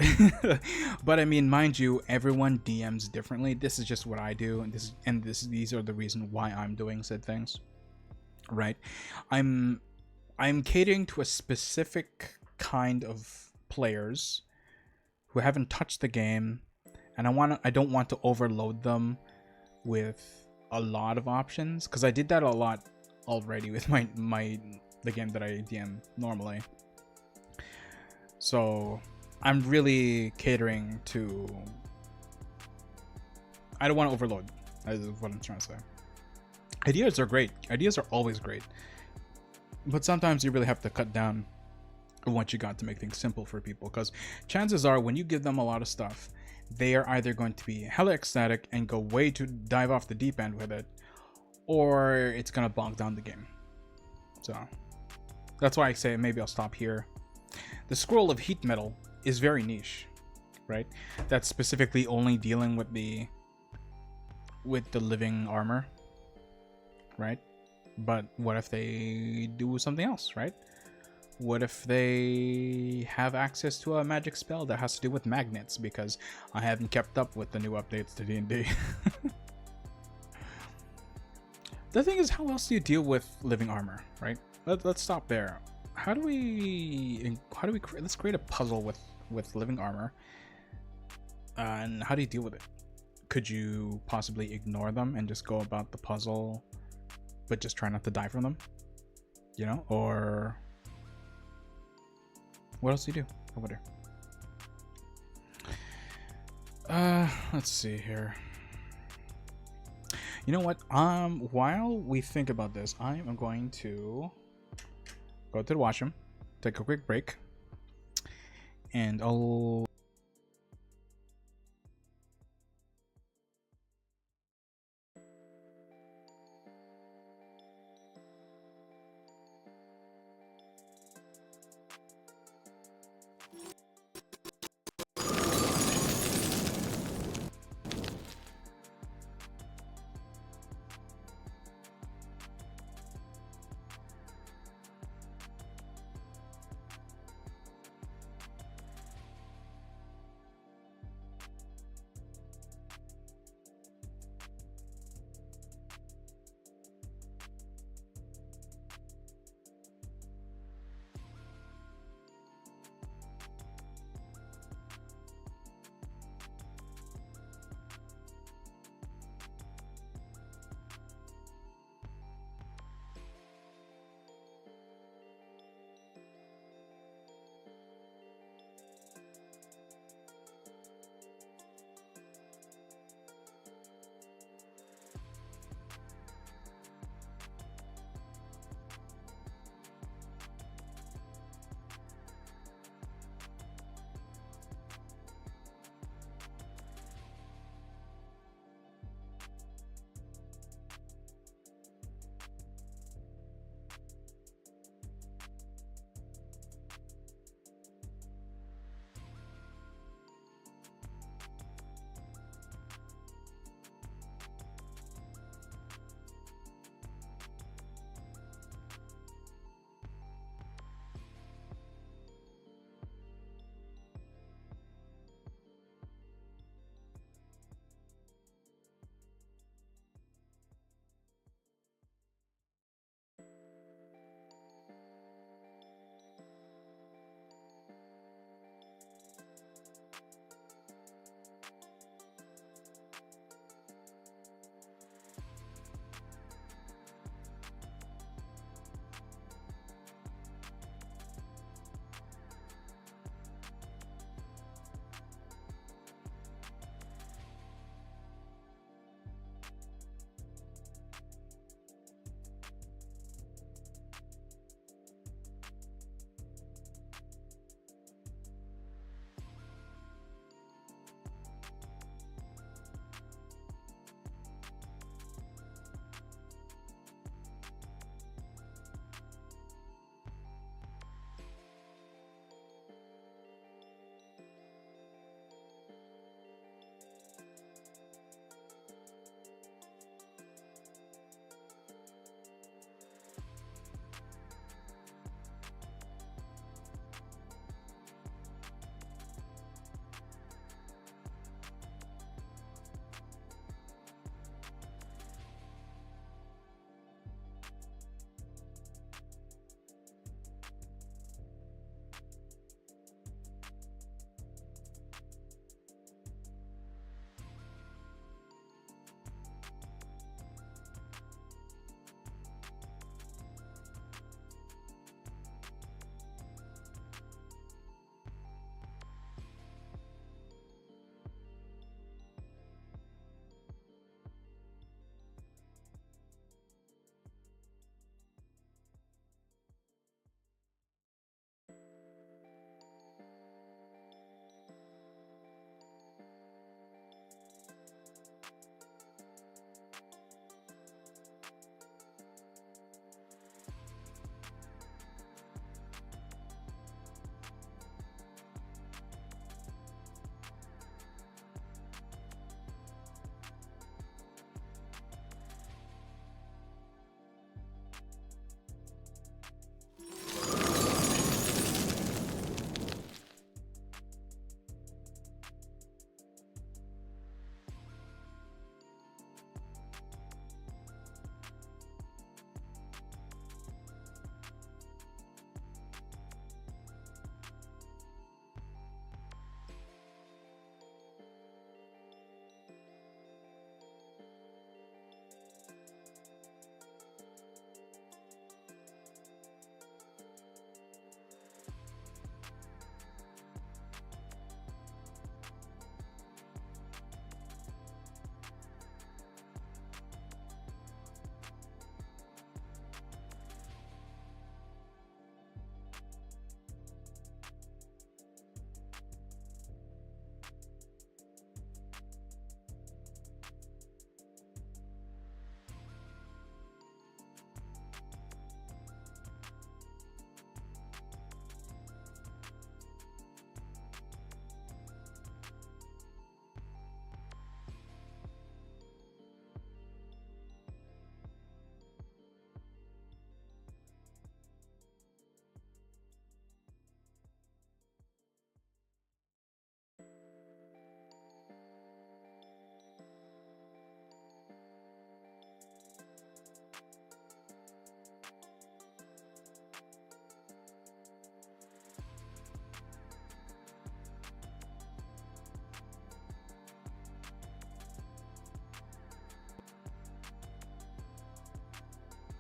But I mean, mind you, everyone DMs differently. This is just what I do, and these are the reason why I'm doing said things. Right? I'm catering to a specific kind of players who haven't touched the game, and I don't want to overload them with a lot of options, because I did that a lot already with the game that I DM normally. So I'm really catering to. I don't want to overload. Is what I'm trying to say. Ideas are great. Ideas are always great, but sometimes you really have to cut down on what you got to make things simple for people. Because chances are, when you give them a lot of stuff, they are either going to be hella ecstatic and go way to dive off the deep end with it, or it's gonna bog down the game. So that's why I say maybe I'll stop here. The scroll of heat metal is very niche, right? That's specifically only dealing with the living armor, right? But what if they do something else, right? What if they have access to a magic spell that has to do with magnets? Because I haven't kept up with the new updates to D&D. The thing is, how else do you deal with living armor, right? Let's stop there. Let's create a puzzle with living armor, and how do you deal with it? Could you possibly ignore them and just go about the puzzle, but just try not to die from them, you know? Or what else do you do over there? Let's see here. You know what, while we think about this, I am going to go to the washroom, take a quick break, and I'll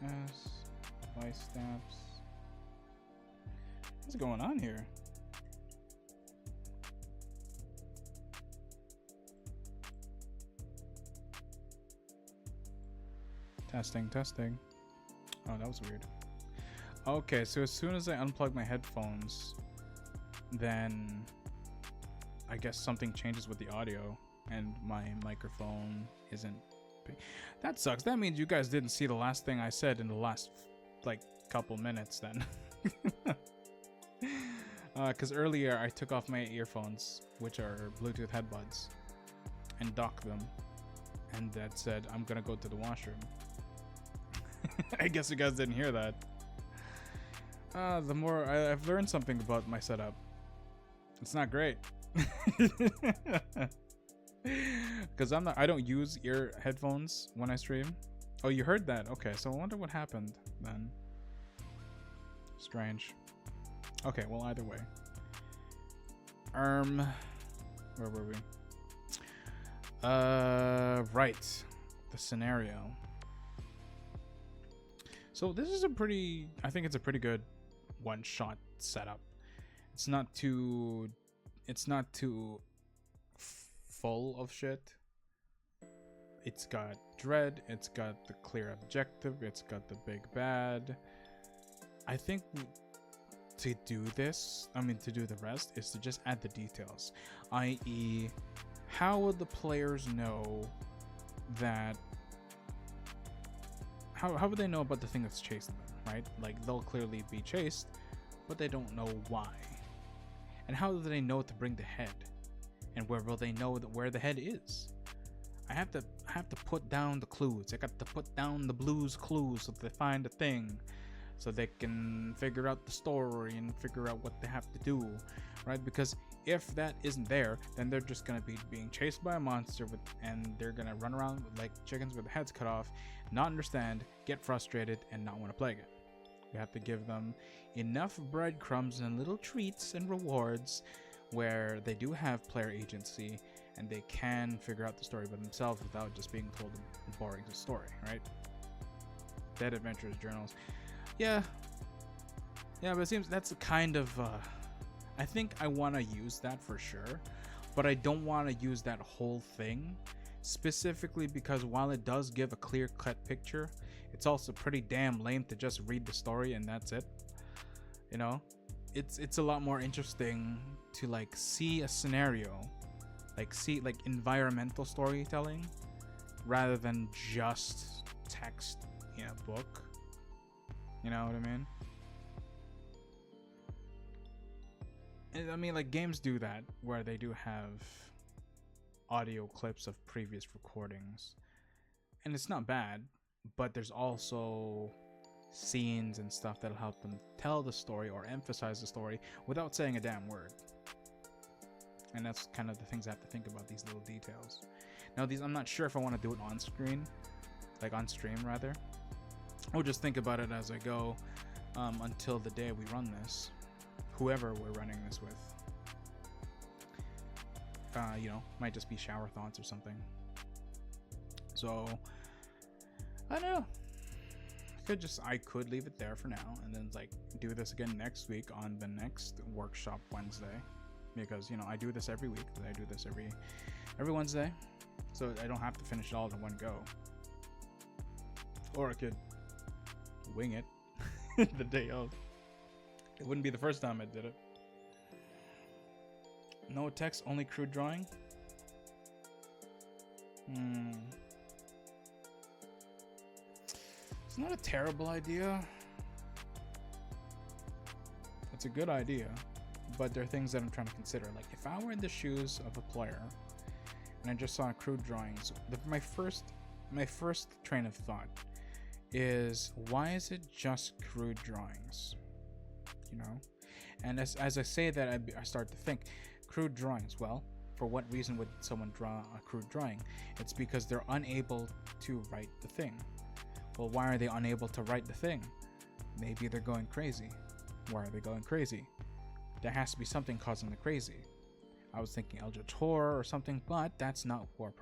S. Vice steps. What's going on here? Testing, testing. Oh, that was weird. Okay, so as soon as I unplug my headphones, then I guess something changes with the audio and my microphone isn't. That sucks. That means you guys didn't see the last thing I said in the last like couple minutes then. Because earlier I took off my earphones, which are Bluetooth headbuds, and docked them, and that said I'm gonna go to the washroom. I guess you guys didn't hear that. The more I've learned something about my setup. It's not great. Because I don't use ear headphones when I stream. Oh, you heard that? Okay, so I wonder what happened then. Strange. Okay, well, either way. Where were we? Right. The scenario. So this is I think it's a pretty good one-shot setup. It's not too full of shit. It's got dread, it's got the clear objective, it's got the big bad. I think to do the rest is to just add the details, i.e. how would the players know that how would they know about the thing that's chasing them, right? Like, they'll clearly be chased, but they don't know why. And how do they know to bring the head? And where will they know where the head is? I have to put down the clues. I got to put down the blues clues so they find the thing, so they can figure out the story and figure out what they have to do, right? Because if that isn't there, then they're just gonna be being chased by a monster and they're gonna run around like chickens with their heads cut off, not understand, get frustrated, and not want to play again. We have to give them enough breadcrumbs and little treats and rewards where they do have player agency and they can figure out the story by themselves without just being told a boring story, right? Dead Adventures Journals. Yeah, but it seems that's a kind of I think I want to use that for sure, but I don't want to use that whole thing, specifically because while it does give a clear-cut picture, it's also pretty damn lame to just read the story and that's it. You know, it's a lot more interesting to like see a scenario, like see like environmental storytelling rather than just text in a book. You know what I mean? I mean, like, games do that where they do have audio clips of previous recordings, and it's not bad, but there's also scenes and stuff that'll help them tell the story or emphasize the story without saying a damn word. And that's kind of the things I have to think about, these little details. Now, these, I'm not sure if I want to do it on screen, like on stream rather, or just think about it as I go until the day we run this. Whoever we're running this with, you know, might just be shower thoughts or something. So I don't know. I could leave it there for now and then like do this again next week on the next workshop Wednesday, because you know I do this every week. I do this every Wednesday, so I don't have to finish it all in one go. Or I could wing it the day of. It wouldn't be the first time I did it. No text, only crude drawing? It's not a terrible idea. It's a good idea, but there are things that I'm trying to consider. Like, if I were in the shoes of a player and I just saw crude drawings, my first train of thought is, why is it just crude drawings? You know, and as I say that, I start to think, crude drawings. Well, for what reason would someone draw a crude drawing? It's because they're unable to write the thing. Well, why are they unable to write the thing? Maybe they're going crazy. Why are they going crazy? There has to be something causing the crazy. I was thinking Eldritch Horror or something, but that's not where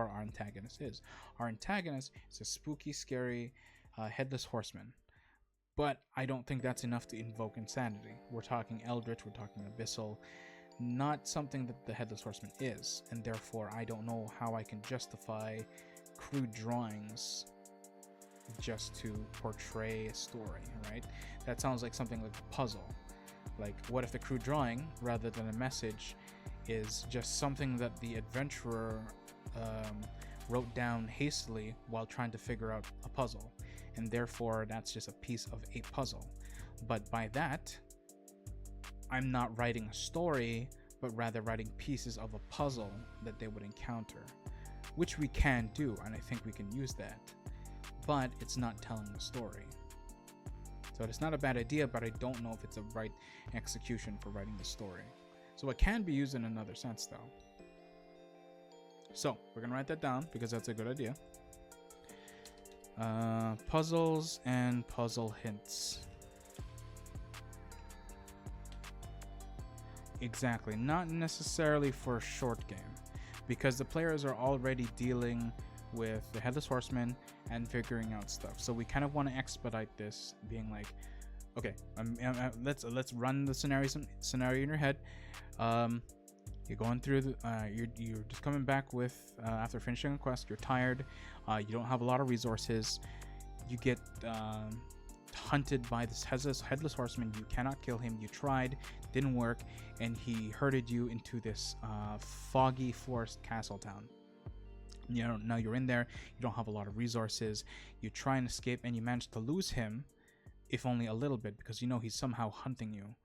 our antagonist is. Our antagonist is a spooky, scary Headless Horseman. But I don't think that's enough to invoke insanity. We're talking Eldritch, we're talking Abyssal, not something that the Headless Horseman is, and therefore I don't know how I can justify crude drawings just to portray a story, right? That sounds like something like a puzzle. Like, what if the crude drawing, rather than a message, is just something that the adventurer wrote down hastily while trying to figure out a puzzle, and therefore that's just a piece of a puzzle. But by that, I'm not writing a story, but rather writing pieces of a puzzle that they would encounter, which we can do, and I think we can use that, but it's not telling the story. So it's not a bad idea, but I don't know if it's a right execution for writing the story. So it can be used in another sense though. So we're gonna write that down because that's a good idea. Puzzles and puzzle hints. Exactly, not necessarily for a short game, because the players are already dealing with the Headless Horseman and figuring out stuff. So we kind of want to expedite this, being like, okay, let's run the scenario in your head. You're going through the, you're just coming back with after finishing a quest. You're tired. You don't have a lot of resources. You get hunted by this headless horseman. You cannot kill him. You tried, didn't work, and he herded you into this foggy forest castle town. You know, now you're in there. You don't have a lot of resources. You try and escape, and you manage to lose him, if only a little bit, because you know he's somehow hunting you.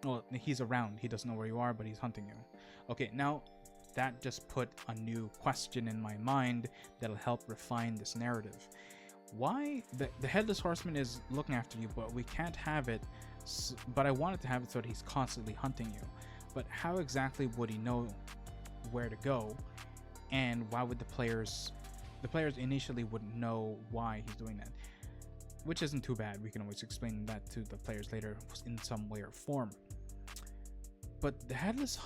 Well, he's around. He doesn't know where you are, but he's hunting you. Okay, now that just put a new question in my mind that'll help refine this narrative. Why the Headless Horseman is looking after you, but we can't have it, but I wanted to have it so that he's constantly hunting you. But how exactly would he know where to go, and why would the players initially wouldn't know why he's doing that? Which isn't too bad. We can always explain that to the players later in some way or form. But the Headless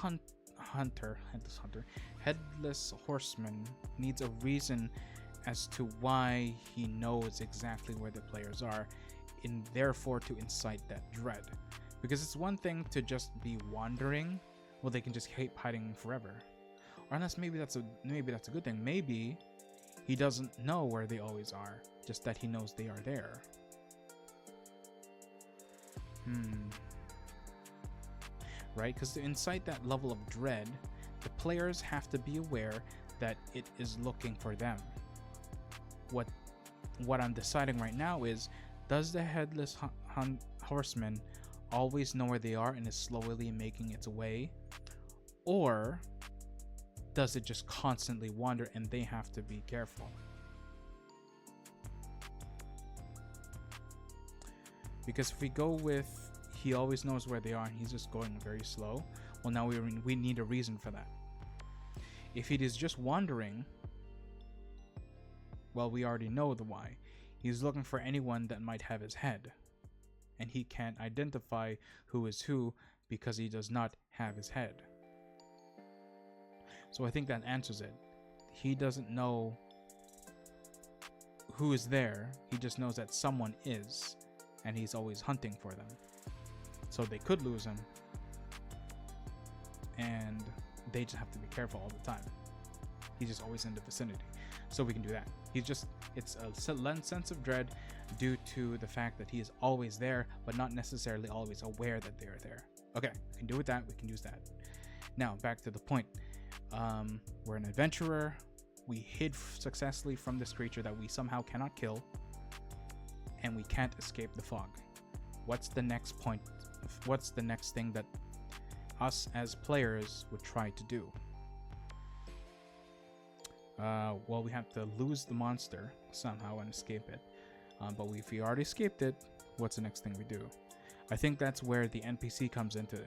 Horseman needs a reason as to why he knows exactly where the players are, and therefore to incite that dread. Because it's one thing to just be wandering, well, they can just keep hiding forever. Or unless maybe that's a good thing. Maybe he doesn't know where they always are, just that he knows they are there. Right? Because to incite that level of dread, the players have to be aware that it is looking for them. What I'm deciding right now is, does the Headless Horseman always know where they are and is slowly making its way? Or does it just constantly wander and they have to be careful? Because if we go with he always knows where they are and he's just going very slow, well, now we need a reason for that. If it is just wandering, well, we already know the why. He's looking for anyone that might have his head, and he can't identify who is who because he does not have his head. So I think that answers it. He doesn't know who is there, he just knows that someone is, and he's always hunting for them. So they could lose him, and they just have to be careful all the time. He's just always in the vicinity. So we can do that. It's a sense of dread due to the fact that he is always there, but not necessarily always aware that they are there. Okay, we can do with that. We can use that. Now, back to the point. We're an adventurer. We hid successfully from this creature that we somehow cannot kill, and we can't escape the fog. What's the next point? What's the next thing that us as players would try to do? Well, we have to lose the monster somehow and escape it. But if we already escaped it, what's the next thing we do? I think that's where the NPC comes in to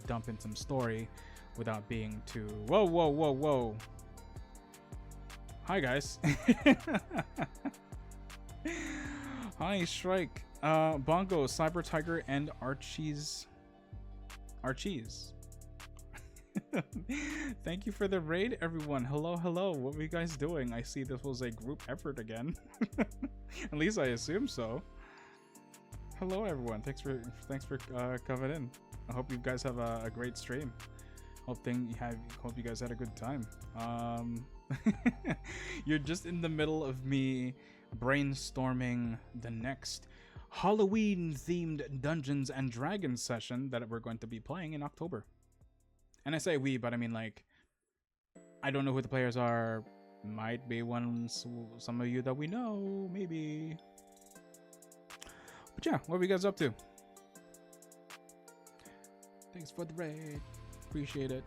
dump in some story without being too... Whoa. Hi, guys. Hi, Shrike. Bongo, Cyber Tiger, and Archie's. Thank you for the raid, everyone. Hello, hello. What were you guys doing? I see this was a group effort again. At least I assume so. Hello, everyone. Thanks for coming in. I hope you guys have a great stream. Hope you guys had a good time. You're just in the middle of me brainstorming the next Halloween themed Dungeons and Dragons session that we're going to be playing in October. And I say we, but I mean, like, I don't know who the players are. Might be some of you that we know, maybe. But yeah, what are you guys up to? Thanks for the raid. Appreciate it.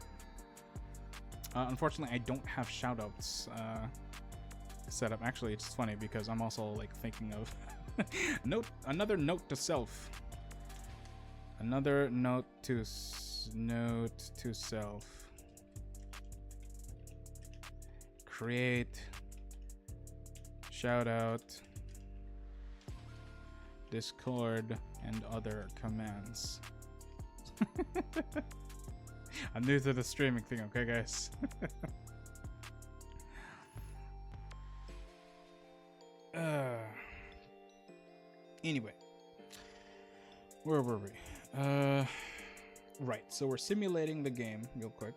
Unfortunately, I don't have shoutouts set up. Actually, it's funny because I'm also like thinking of another note to self. Another note to self. Create shoutout Discord and other commands. I'm new to the streaming thing, okay, guys? Anyway, where were we? Right, so we're simulating the game real quick.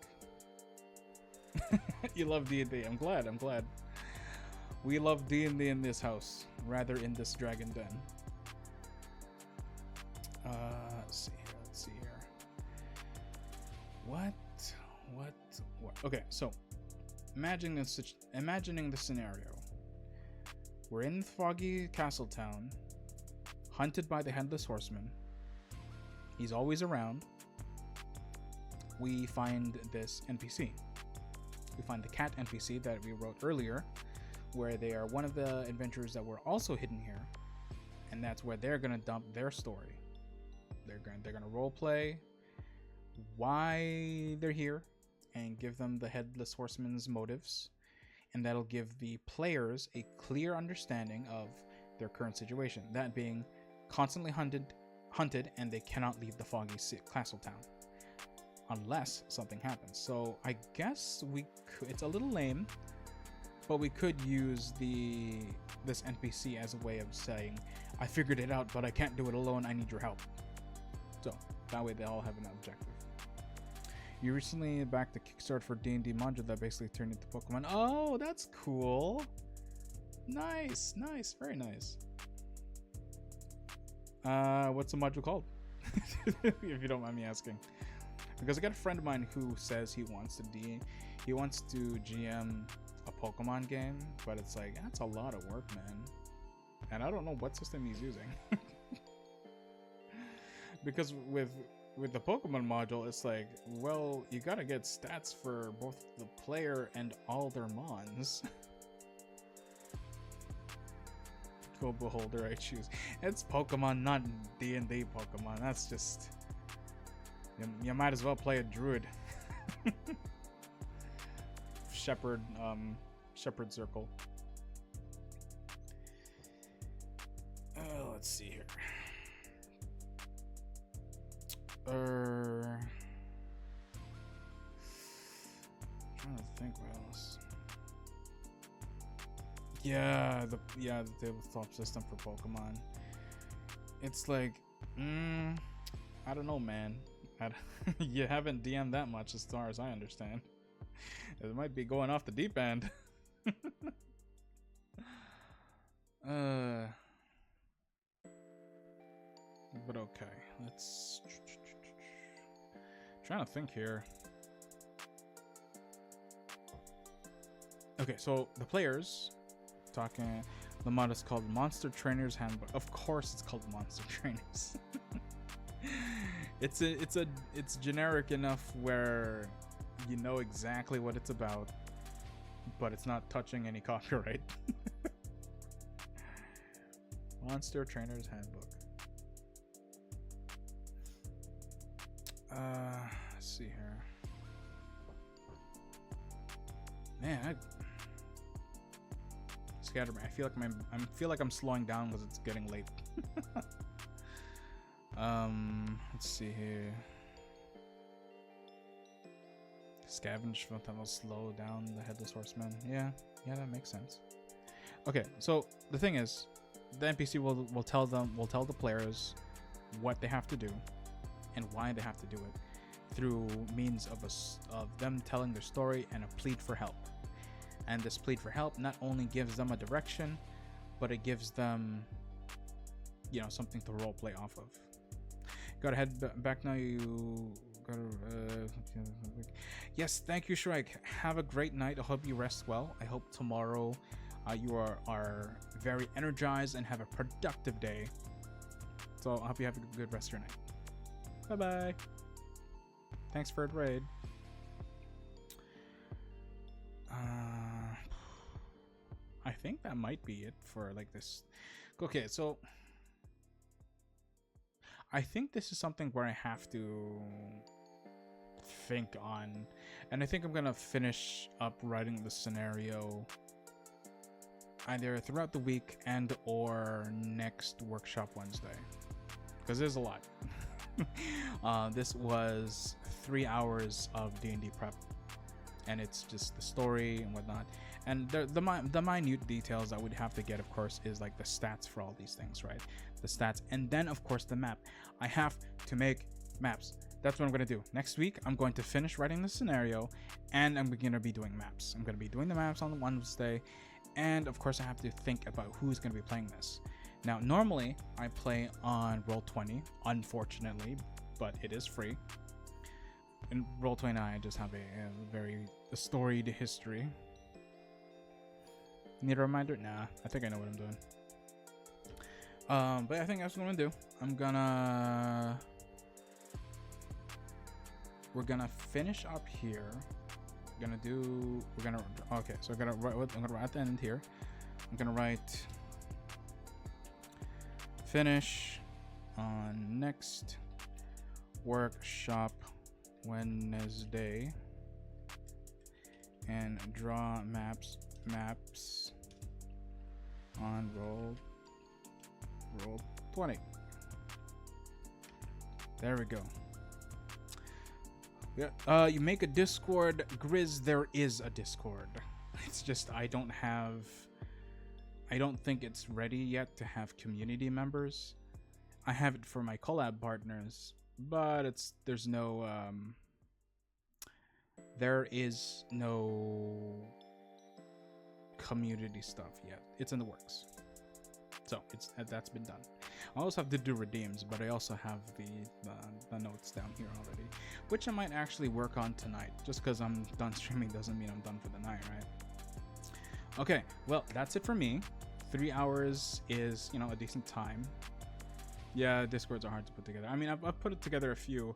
You love D&D. I'm glad. We love D&D in this house, rather in this dragon den. Let's see here. What? Okay, so imagining the scenario. We're in foggy castle town, hunted by the headless horseman. He's always around. We find this NPC. We find the cat NPC that we wrote earlier, where they are one of the adventurers that were also hidden here, and that's where they're gonna dump their story. They're gonna role play why they're here and give them the headless horseman's motives, and that'll give the players a clear understanding of their current situation, that being constantly hunted and they cannot leave the foggy castle town unless something happens. So I guess it's a little lame, but we could use this NPC as a way of saying, I figured it out, but I can't do it alone, I need your help. So that way they all have an objective. You recently backed the Kickstarter for D&D module that basically turned into Pokemon. Oh, that's cool. Nice, very nice. What's the module called? If you don't mind me asking. Because I got a friend of mine who says he wants to GM a Pokemon game, but it's like, that's a lot of work, man. And I don't know what system he's using. Because with the Pokemon module, it's like, well, you gotta get stats for both the player and all their mons. Go Beholder, I choose. It's Pokemon, not D&D Pokemon. That's just... You might as well play a druid. Shepherd circle. Let's see here. Trying to think what else. Yeah, the tabletop system for Pokemon. It's like, I don't know, man. You haven't DM'd that much as far as I understand. It might be going off the deep end. But okay, let's trying to think here. Okay, so the players talking. The mod is called Monster Trainer's Handbook. Of course, it's called Monster Trainers. It's generic enough where you know exactly what it's about, but it's not touching any copyright. Monster Trainer's Handbook. Let's see here. Man, Scatterbrain. I feel like I'm slowing down because it's getting late. Let's see here. Scavenge from that will slow down the headless horseman. Yeah, that makes sense. Okay, so the thing is, the NPC will tell the players what they have to do and why they have to do it through means of them telling their story and a plead for help. And this plead for help not only gives them a direction, but it gives them, something to roleplay off of. Gotta head back now. You gotta. Yes, thank you, Shrike. Have a great night. I hope you rest well. I hope tomorrow you are very energized and have a productive day. So I hope you have a good rest of your night. Bye bye. Thanks for the raid. I think that might be it for like this. Okay, so I think this is something where I have to think on, and I think I'm gonna finish up writing the scenario either throughout the week and or next workshop Wednesday, because there's a lot. This was 3 hours of D&D prep, and it's just the story and whatnot. And the minute details I would have to get, of course, is like the stats for all these things, right? The stats, and then of course the map. I have to make maps. That's what I'm gonna do. Next week, I'm going to finish writing the scenario, and I'm gonna be doing maps. I'm gonna be doing the maps on Wednesday, and of course I have to think about who's gonna be playing this. Now, normally I play on Roll20, unfortunately, but it is free. In Roll20, I just have a very storied history. Need a reminder? Nah, I think I know what I'm doing. But I think that's what I'm gonna do. We're gonna finish up here. Okay, so I'm gonna write at the end here. I'm gonna write finish on next workshop Wednesday and draw maps on roll 20. There we go. Yeah. You make a Discord, Grizz. There is a Discord. It's just I don't think it's ready yet to have community members. I have it for my collab partners, but there is no community stuff yet. It's in the works, so that's been done. I also have to do redeems, but I also have the notes down here already, which I might actually work on tonight. Just because I'm done streaming doesn't mean I'm done for the night, right? Okay, well, that's it for me. 3 hours is, a decent time. Yeah, Discords are hard to put together. I mean, I've put it together a few,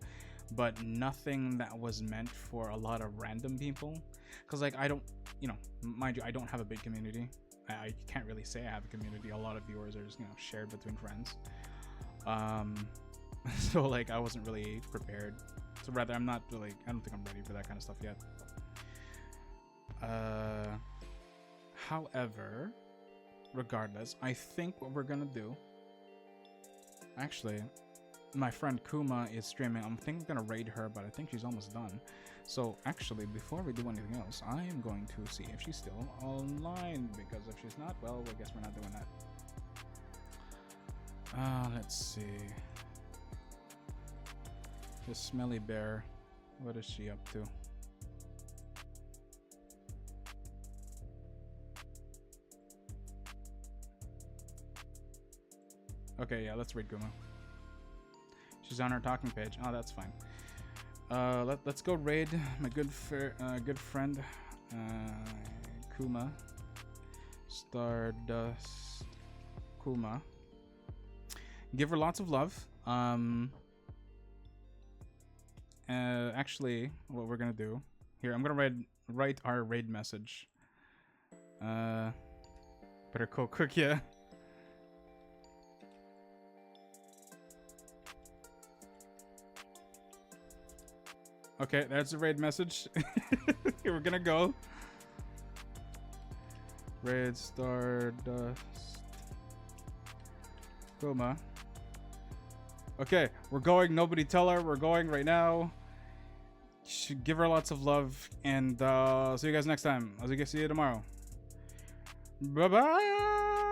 but nothing that was meant for a lot of random people. Because, like, I don't, mind you, I don't have a big community. I can't really say I have a community. A lot of viewers are just, shared between friends. So, like, I wasn't really prepared. So, rather, I don't think I'm ready for that kind of stuff yet. However, regardless, I think what we're gonna do... Actually, my friend Kuma is streaming. I'm thinking I'm gonna raid her, but I think she's almost done. So actually, before we do anything else, I am going to see if she's still online, because if she's not, well, I guess we're not doing that. Let's see. The smelly bear, what is she up to? Okay, yeah, let's read Kuma. She's on our talking page. Oh, that's fine. Let's go raid my good friend Kuma. Stardust Kuma. Give her lots of love. Actually, what we're gonna do here, I'm gonna write our raid message. Better go quick, yeah. Okay, that's the raid message. Here we're gonna go. Raid Stardust Kuma. Okay, we're going. Nobody tell her. We're going right now. Give her lots of love, and see you guys next time. I'll see you tomorrow. Bye bye.